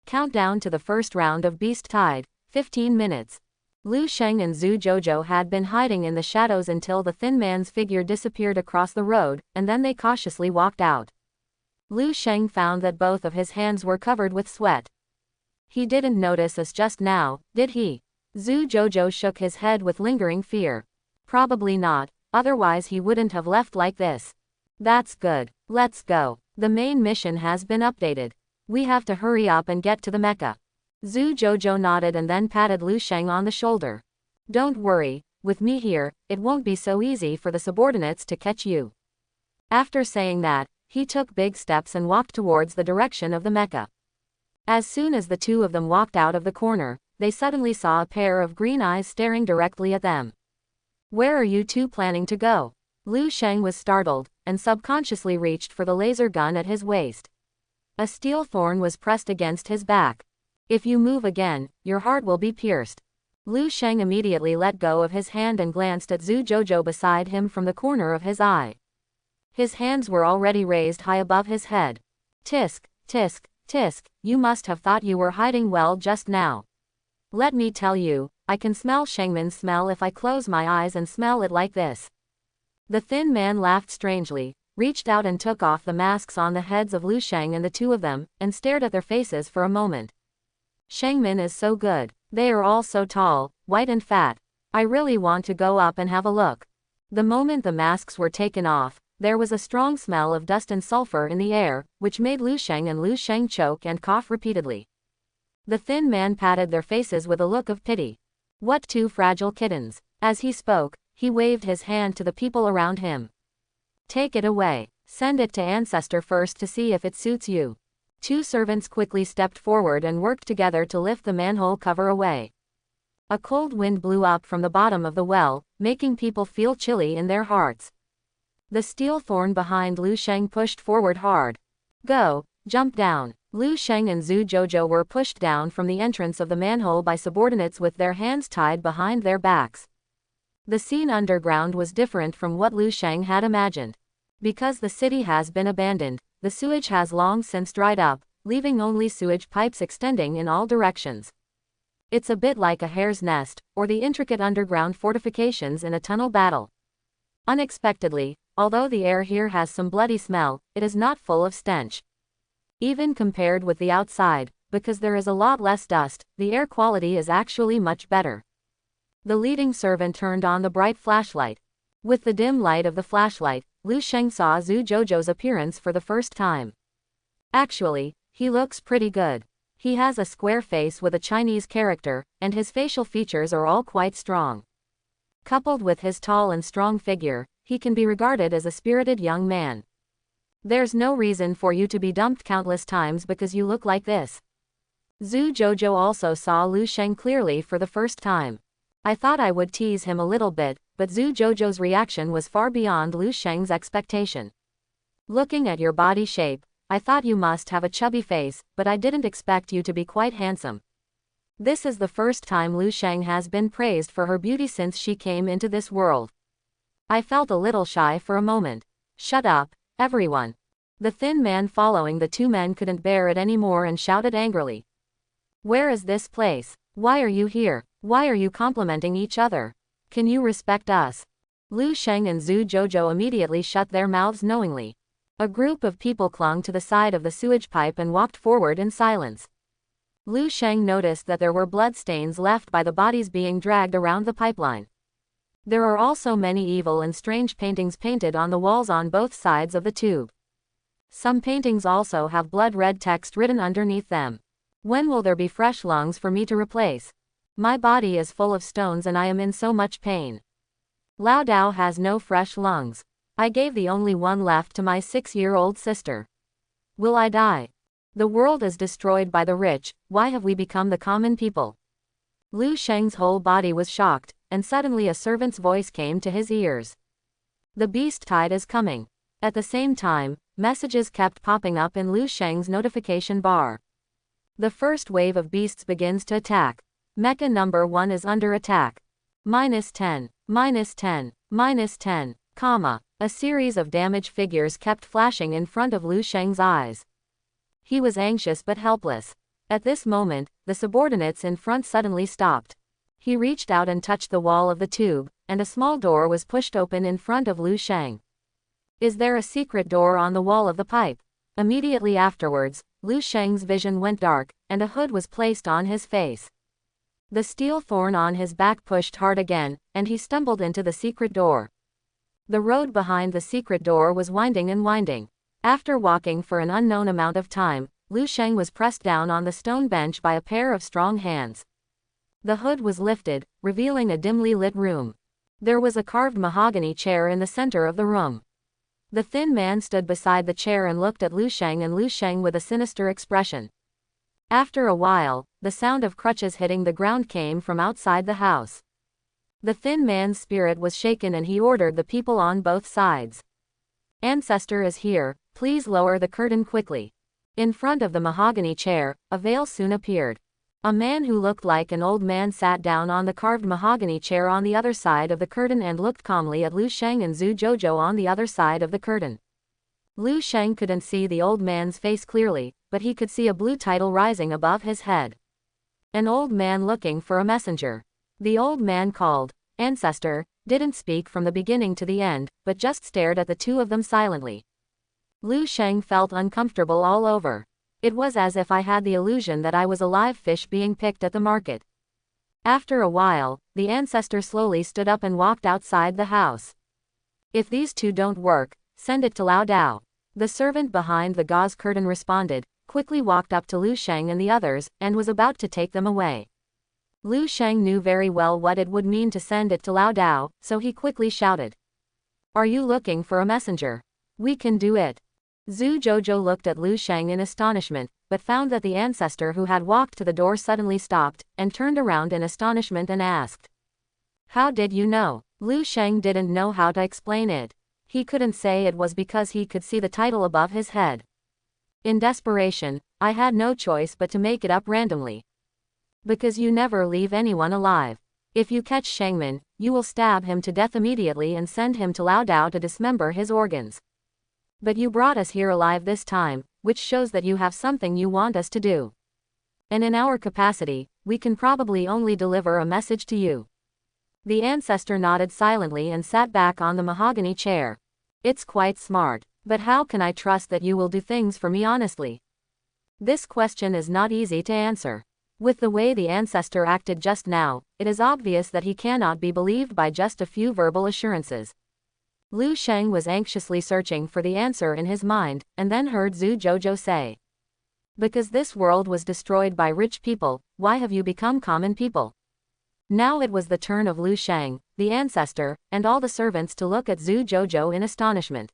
Countdown to the first round of Beast Tide, 15 minutes. Lu Sheng and Zhu Jouzhou had been hiding in the shadows until the thin man's figure disappeared across the road, and then they cautiously walked out. Lu Sheng found that both of his hands were covered with sweat. He didn't notice us just now, did he? Zhu Jouzhou shook his head with lingering fear. Probably not, otherwise he wouldn't have left like this. That's good. Let's go. The main mission has been updated. We have to hurry up and get to the mecha. Zhu Jouzhou nodded and then patted Lu Sheng on the shoulder. Don't worry, with me here, it won't be so easy for the subordinates to catch you. After saying that, he took big steps and walked towards the direction of the mecha. As soon as the two of them walked out of the corner, they suddenly saw a pair of green eyes staring directly at them. Where are you two planning to go? Lu Sheng was startled, and subconsciously reached for the laser gun at his waist. A steel thorn was pressed against his back. If you move again, your heart will be pierced. Lu Sheng immediately let go of his hand and glanced at Zhu Jouzhou beside him from the corner of his eye. His hands were already raised high above his head. Tisk, tisk, tisk, you must have thought you were hiding well just now. Let me tell you, I can smell Shengmin's smell if I close my eyes and smell it like this. The thin man laughed strangely, reached out and took off the masks on the heads of Lu Sheng and the two of them, and stared at their faces for a moment. Shengmin is so good. They are all so tall, white and fat. I really want to go up and have a look. The moment the masks were taken off, there was a strong smell of dust and sulfur in the air, which made Lu Sheng and Lu Sheng choke and cough repeatedly. The thin man patted their faces with a look of pity. What two fragile kittens. As he spoke, he waved his hand to the people around him. Take it away. Send it to Ancestor first to see if it suits you. Two servants quickly stepped forward and worked together to lift the manhole cover away. A cold wind blew up from the bottom of the well, making people feel chilly in their hearts. The steel thorn behind Lu Sheng pushed forward hard. Go, jump down. Lu Sheng and Zhu Jouzhou were pushed down from the entrance of the manhole by subordinates with their hands tied behind their backs. The scene underground was different from what Lu Sheng had imagined. Because the city has been abandoned, the sewage has long since dried up, leaving only sewage pipes extending in all directions. It's a bit like a hare's nest, or the intricate underground fortifications in a tunnel battle. Unexpectedly, although the air here has some bloody smell, it is not full of stench. Even compared with the outside, because there is a lot less dust, the air quality is actually much better. The leading servant turned on the bright flashlight. With the dim light of the flashlight, Lu Sheng saw Zhu Jouzhou's appearance for the first time. Actually, he looks pretty good. He has a square face with a Chinese character, and his facial features are all quite strong. Coupled with his tall and strong figure, he can be regarded as a spirited young man. There's no reason for you to be dumped countless times because you look like this. Zhu Jouzhou also saw Lu Sheng clearly for the first time. I thought I would tease him a little bit, but Zhu Jouzhou's reaction was far beyond Lu Sheng's expectation. Looking at your body shape, I thought you must have a chubby face, but I didn't expect you to be quite handsome. This is the first time Lu Sheng has been praised for her beauty since she came into this world. I felt a little shy for a moment. Shut up, everyone. The thin man following the two men couldn't bear it anymore and shouted angrily. Where is this place? Why are you here? Why are you complimenting each other? Can you respect us? Lu Sheng and Zhu Jouzhou immediately shut their mouths knowingly. A group of people clung to the side of the sewage pipe and walked forward in silence. Lu Sheng noticed that there were blood stains left by the bodies being dragged around the pipeline. There are also many evil and strange paintings painted on the walls on both sides of the tube. Some paintings also have blood-red text written underneath them. When will there be fresh lungs for me to replace? My body is full of stones and I am in so much pain. Lao Dao has no fresh lungs. I gave the only one left to my 6-year-old sister. Will I die? The world is destroyed by the rich, why have we become the common people? Lu Sheng's whole body was shocked, and suddenly a servant's voice came to his ears. The beast tide is coming. At the same time, messages kept popping up in Lu Sheng's notification bar. The first wave of beasts begins to attack. Mecha number 1 is under attack. -10, -10, -10, comma. A series of damage figures kept flashing in front of Lu Sheng's eyes. He was anxious but helpless. At this moment, the subordinates in front suddenly stopped. He reached out and touched the wall of the tube, and a small door was pushed open in front of Lu Sheng. Is there a secret door on the wall of the pipe? Immediately afterwards, Lu Sheng's vision went dark, and a hood was placed on his face. The steel thorn on his back pushed hard again, and he stumbled into the secret door. The road behind the secret door was winding and winding. After walking for an unknown amount of time, Lu Sheng was pressed down on the stone bench by a pair of strong hands. The hood was lifted, revealing a dimly lit room. There was a carved mahogany chair in the center of the room. The thin man stood beside the chair and looked at Lu Sheng with a sinister expression. After a while, the sound of crutches hitting the ground came from outside the house. The thin man's spirit was shaken and he ordered the people on both sides. Ancestor is here, please lower the curtain quickly. In front of the mahogany chair, a veil soon appeared. A man who looked like an old man sat down on the carved mahogany chair on the other side of the curtain and looked calmly at Lu Sheng and Zhu Jouzhou on the other side of the curtain. Lu Sheng couldn't see the old man's face clearly, but he could see a blue title rising above his head. An old man looking for a messenger. The old man called, Ancestor, didn't speak from the beginning to the end, but just stared at the two of them silently. Lu Sheng felt uncomfortable all over. It was as if I had the illusion that I was a live fish being picked at the market. After a while, the ancestor slowly stood up and walked outside the house. If these two don't work, send it to Lao Dao. The servant behind the gauze curtain responded, quickly walked up to Lu Sheng and the others, and was about to take them away. Lu Sheng knew very well what it would mean to send it to Lao Dao, so he quickly shouted. Are you looking for a messenger? We can do it. Zhu Jouzhou looked at Lu Sheng in astonishment, but found that the ancestor who had walked to the door suddenly stopped, and turned around in astonishment and asked. How did you know? Lu Sheng didn't know how to explain it. He couldn't say it was because he could see the title above his head. In desperation, I had no choice but to make it up randomly. Because you never leave anyone alive. If you catch Shengmin, you will stab him to death immediately and send him to Lao Dao to dismember his organs. But you brought us here alive this time, which shows that you have something you want us to do. And in our capacity, we can probably only deliver a message to you. The ancestor nodded silently and sat back on the mahogany chair. It's quite smart, but how can I trust that you will do things for me honestly? This question is not easy to answer. With the way the ancestor acted just now, it is obvious that he cannot be believed by just a few verbal assurances. Lu Sheng was anxiously searching for the answer in his mind, and then heard Zhu Jouzhou say. Because this world was destroyed by rich people, why have you become common people? Now it was the turn of Lu Sheng, the ancestor, and all the servants to look at Zhu Jouzhou in astonishment.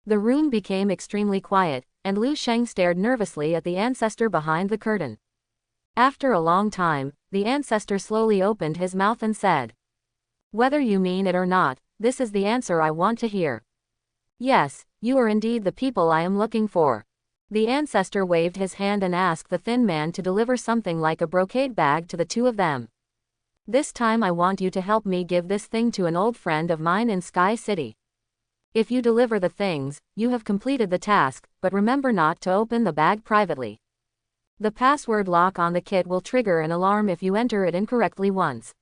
The room became extremely quiet, and Lu Sheng stared nervously at the ancestor behind the curtain. After a long time, the ancestor slowly opened his mouth and said, "Whether you mean it or not, this is the answer I want to hear. Yes, you are indeed the people I am looking for." The ancestor waved his hand and asked the thin man to deliver something like a brocade bag to the two of them. "This time I want you to help me give this thing to an old friend of mine in Sky City. If you deliver the things, you have completed the task, but remember not to open the bag privately. The password lock on the kit will trigger an alarm if you enter it incorrectly once.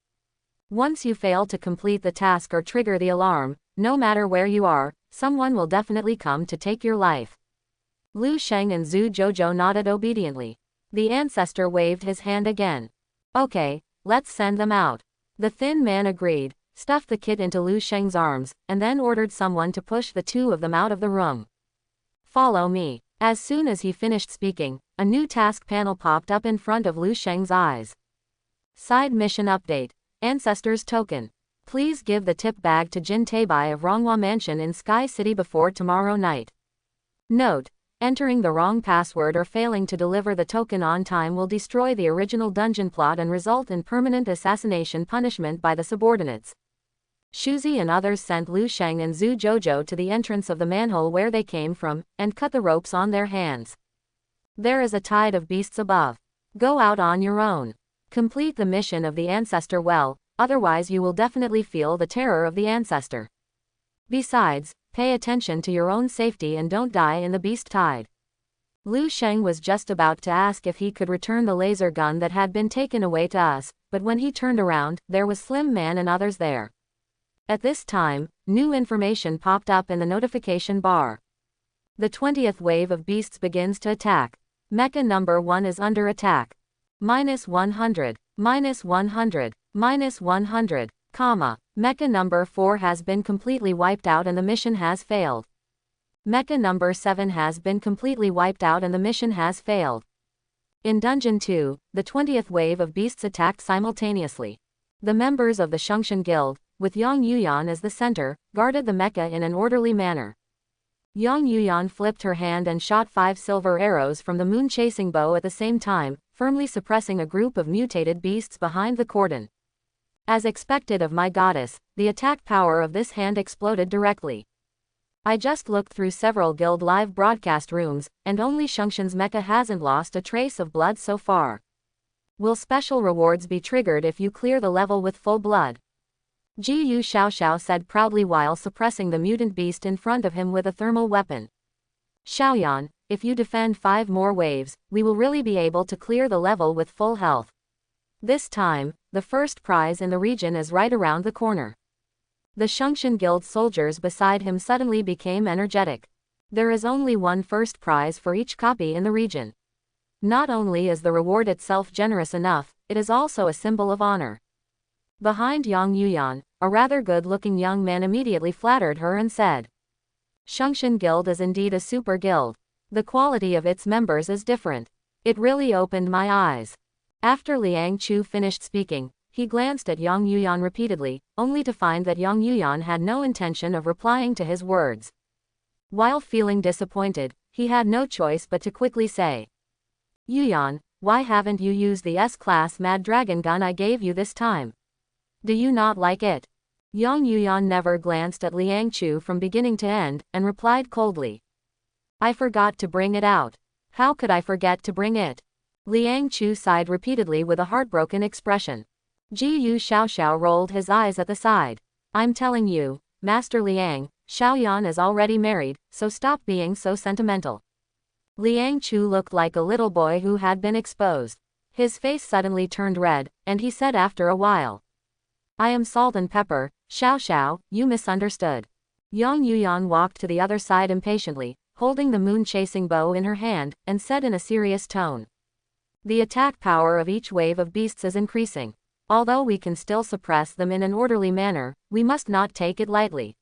Once you fail to complete the task or trigger the alarm, no matter where you are, someone will definitely come to take your life." Lu Sheng and Zhu Jojo nodded obediently. The ancestor waved his hand again. "Okay, let's send them out." The thin man agreed, stuffed the kit into Lu Sheng's arms, and then ordered someone to push the two of them out of the room. "Follow me." As soon as he finished speaking, a new task panel popped up in front of Lu Sheng's eyes. Side mission update. Ancestor's token. Please give the tip bag to Jin Teibai of Ronghua Mansion in Sky City before tomorrow night. Note: entering the wrong password or failing to deliver the token on time will destroy the original dungeon plot and result in permanent assassination punishment by the subordinates. Shuzi and others sent Lu Sheng and Zhu Jojo to the entrance of the manhole where they came from, and cut the ropes on their hands. There is a tide of beasts above. Go out on your own. Complete the mission of the ancestor well, otherwise you will definitely feel the terror of the ancestor. Besides, pay attention to your own safety and don't die in the beast tide. Lu Sheng was just about to ask if he could return the laser gun that had been taken away to us, but when he turned around, there was Slim Man and others there. At this time, new information popped up in the notification bar. The 20th wave of beasts begins to attack. Mecha number 1 is under attack. -100, -100, -100, Mecha number 4 has been completely wiped out and the mission has failed. Mecha number 7 has been completely wiped out and the mission has failed. In Dungeon 2, the 20th wave of beasts attacked simultaneously. The members of the Shungshan Guild, with Yang Yuyan as the center, guarded the mecha in an orderly manner. Yang Yuyan flipped her hand and shot 5 silver arrows from the moon-chasing bow at the same time, firmly suppressing a group of mutated beasts behind the cordon. As expected of my goddess, the attack power of this hand exploded directly. I just looked through several guild live broadcast rooms, and only Shungshan's mecha hasn't lost a trace of blood so far. Will special rewards be triggered if you clear the level with full blood? Ji Yu Xiaoxiao said proudly while suppressing the mutant beast in front of him with a thermal weapon. Xiaoyan, if you defend 5 more waves, we will really be able to clear the level with full health. This time, the first prize in the region is right around the corner. The Shungshan Guild soldiers beside him suddenly became energetic. There is only one first prize for each copy in the region. Not only is the reward itself generous enough, it is also a symbol of honor. Behind Yang Yuyan, a rather good-looking young man immediately flattered her and said, "Shungshan Guild is indeed a super guild. The quality of its members is different. It really opened my eyes." After Liang Chu finished speaking, he glanced at Yang Yuyan repeatedly, only to find that Yang Yuyan had no intention of replying to his words. While feeling disappointed, he had no choice but to quickly say, "Yuyan, why haven't you used the S-class Mad Dragon gun I gave you this time? Do you not like it?" Yang Yuyan never glanced at Liang Chu from beginning to end, and replied coldly, "I forgot to bring it out." "How could I forget to bring it?" Liang Chu sighed repeatedly with a heartbroken expression. Ji Yu Xiaoxiao rolled his eyes at the side. "I'm telling you, Master Liang, Xiaoyan is already married, so stop being so sentimental." Liang Chu looked like a little boy who had been exposed. His face suddenly turned red, and he said after a while, "I am Salt and Pepper, Xiaoxiao, you misunderstood." Yang Yuyan walked to the other side impatiently, holding the moon-chasing bow in her hand, and said in a serious tone, "The attack power of each wave of beasts is increasing. Although we can still suppress them in an orderly manner, we must not take it lightly.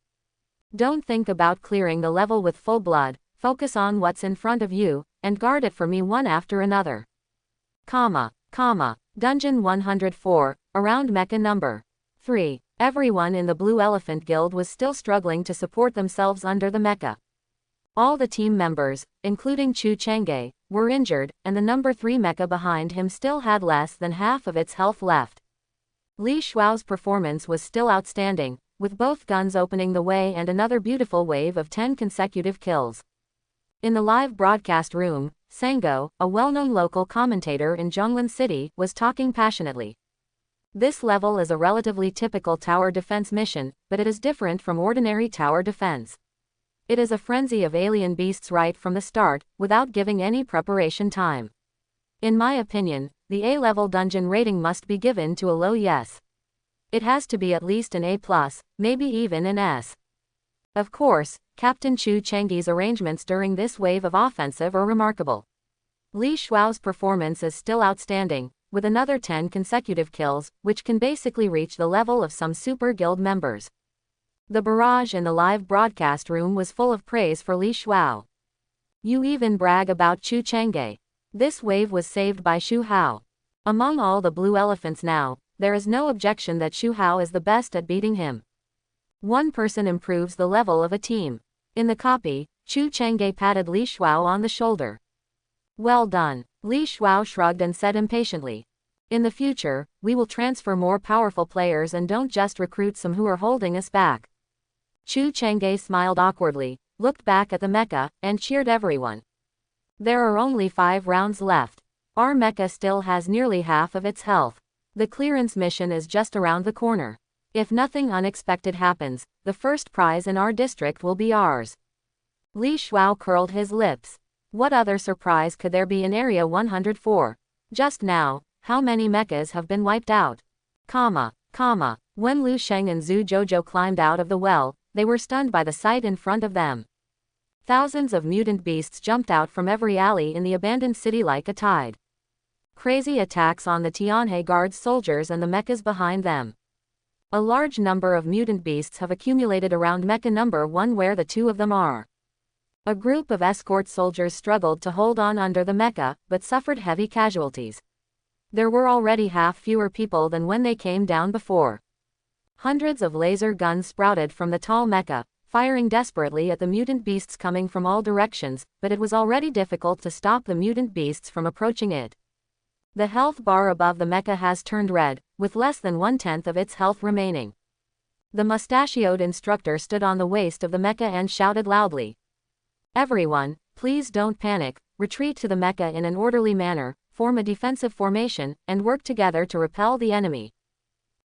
Don't think about clearing the level with full blood, focus on what's in front of you, and guard it for me one after another." Dungeon 104, around mecha number 3. Everyone in the Blue Elephant Guild was still struggling to support themselves under the mecha. All the team members, including Chu Chang'e, were injured, and the number 3 mecha behind him still had less than half of its health left. Li Shuao's performance was still outstanding, with both guns opening the way and another beautiful wave of 10 consecutive kills. In the live broadcast room, Sango, a well-known local commentator in Zhonglan City, was talking passionately. This level is a relatively typical tower defense mission, but it is different from ordinary tower defense. It is a frenzy of alien beasts right from the start, without giving any preparation time. In my opinion, the A-level dungeon rating must be given to a low yes. It has to be at least an A+, maybe even an S. Of course, Captain Chu Chengyi's arrangements during this wave of offensive are remarkable. Li Shuao's performance is still outstanding, with another 10 consecutive kills, which can basically reach the level of some super guild members. The barrage in the live broadcast room was full of praise for Li Shuao. You even brag about Chu Chengyi. This wave was saved by Xu Hao. Among all the blue elephants now, there is no objection that Xu Hao is the best at beating him. One person improves the level of a team. In the copy, Chu Chengyi patted Li Shuao on the shoulder. Well done. Li Shuao shrugged and said impatiently. In the future, we will transfer more powerful players and don't just recruit some who are holding us back. Chu Chengyi smiled awkwardly, looked back at the mecha, and cheered everyone. There are only 5 rounds left. Our mecha still has nearly half of its health. The clearance mission is just around the corner. If nothing unexpected happens, the first prize in our district will be ours. Li Shuao curled his lips. What other surprise could there be in Area 104? Just now, how many mechas have been wiped out? When Lu Sheng and Zhu Jojo climbed out of the well, they were stunned by the sight in front of them. Thousands of mutant beasts jumped out from every alley in the abandoned city like a tide. Crazy attacks on the Tianhe Guard's soldiers and the mechas behind them. A large number of mutant beasts have accumulated around mecha number 1 where the 2 of them are. A group of escort soldiers struggled to hold on under the mecha, but suffered heavy casualties. There were already half fewer people than when they came down before. Hundreds of laser guns sprouted from the tall mecha, firing desperately at the mutant beasts coming from all directions, but it was already difficult to stop the mutant beasts from approaching it. The health bar above the mecha has turned red, with less than 1/10 of its health remaining. The mustachioed instructor stood on the waist of the mecha and shouted loudly. Everyone, please don't panic, retreat to the mecha in an orderly manner, form a defensive formation, and work together to repel the enemy.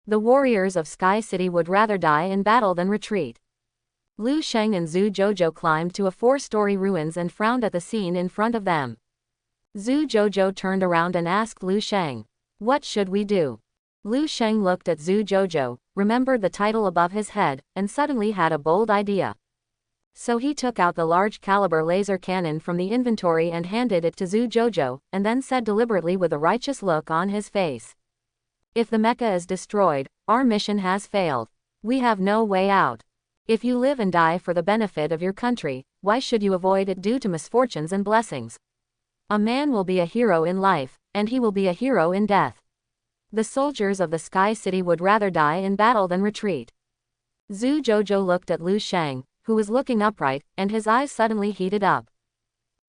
The warriors of Sky City would rather die in battle than retreat. Lu Sheng and Zhu Jojo climbed to a 4-story ruins and frowned at the scene in front of them. Zhu Jojo turned around and asked Lu Sheng, "What should we do?" Lu Sheng looked at Zhu Jojo, remembered the title above his head, and suddenly had a bold idea. So he took out the large caliber laser cannon from the inventory and handed it to Zhu Jojo, and then said deliberately with a righteous look on his face. If the mecha is destroyed, our mission has failed. We have no way out. If you live and die for the benefit of your country, why should you avoid it due to misfortunes and blessings? A man will be a hero in life, and he will be a hero in death. The soldiers of the Sky City would rather die in battle than retreat. Zhu Jojo looked at Lu Sheng, who was looking upright, and his eyes suddenly heated up.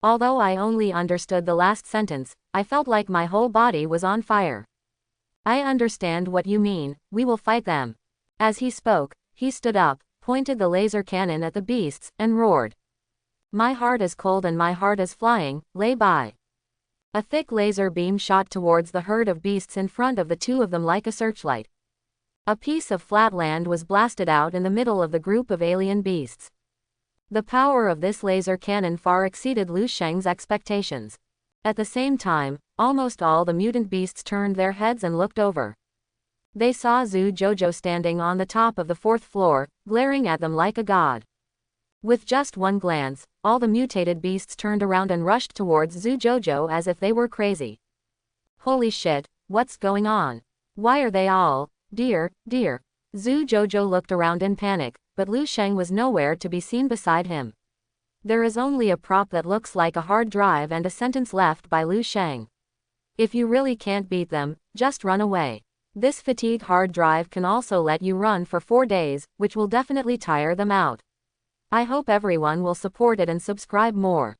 Although I only understood the last sentence, I felt like my whole body was on fire. I understand what you mean, we will fight them. As he spoke, he stood up, pointed the laser cannon at the beasts, and roared. My heart is cold and my heart is flying, lay by. A thick laser beam shot towards the herd of beasts in front of the 2 of them like a searchlight. A piece of flat land was blasted out in the middle of the group of alien beasts. The power of this laser cannon far exceeded Lu Sheng's expectations. At the same time, almost all the mutant beasts turned their heads and looked over. They saw Zhu Jojo standing on the top of the 4th floor, glaring at them like a god. With just one glance, all the mutated beasts turned around and rushed towards Zhu Jojo as if they were crazy. Holy shit, what's going on? Why are they all, dear. Zhu Jojo looked around in panic, but Lu Sheng was nowhere to be seen beside him. There is only a prop that looks like a hard drive and a sentence left by Lu Sheng. If you really can't beat them, just run away. This fatigue hard drive can also let you run for 4 days, which will definitely tire them out. I hope everyone will support it and subscribe more.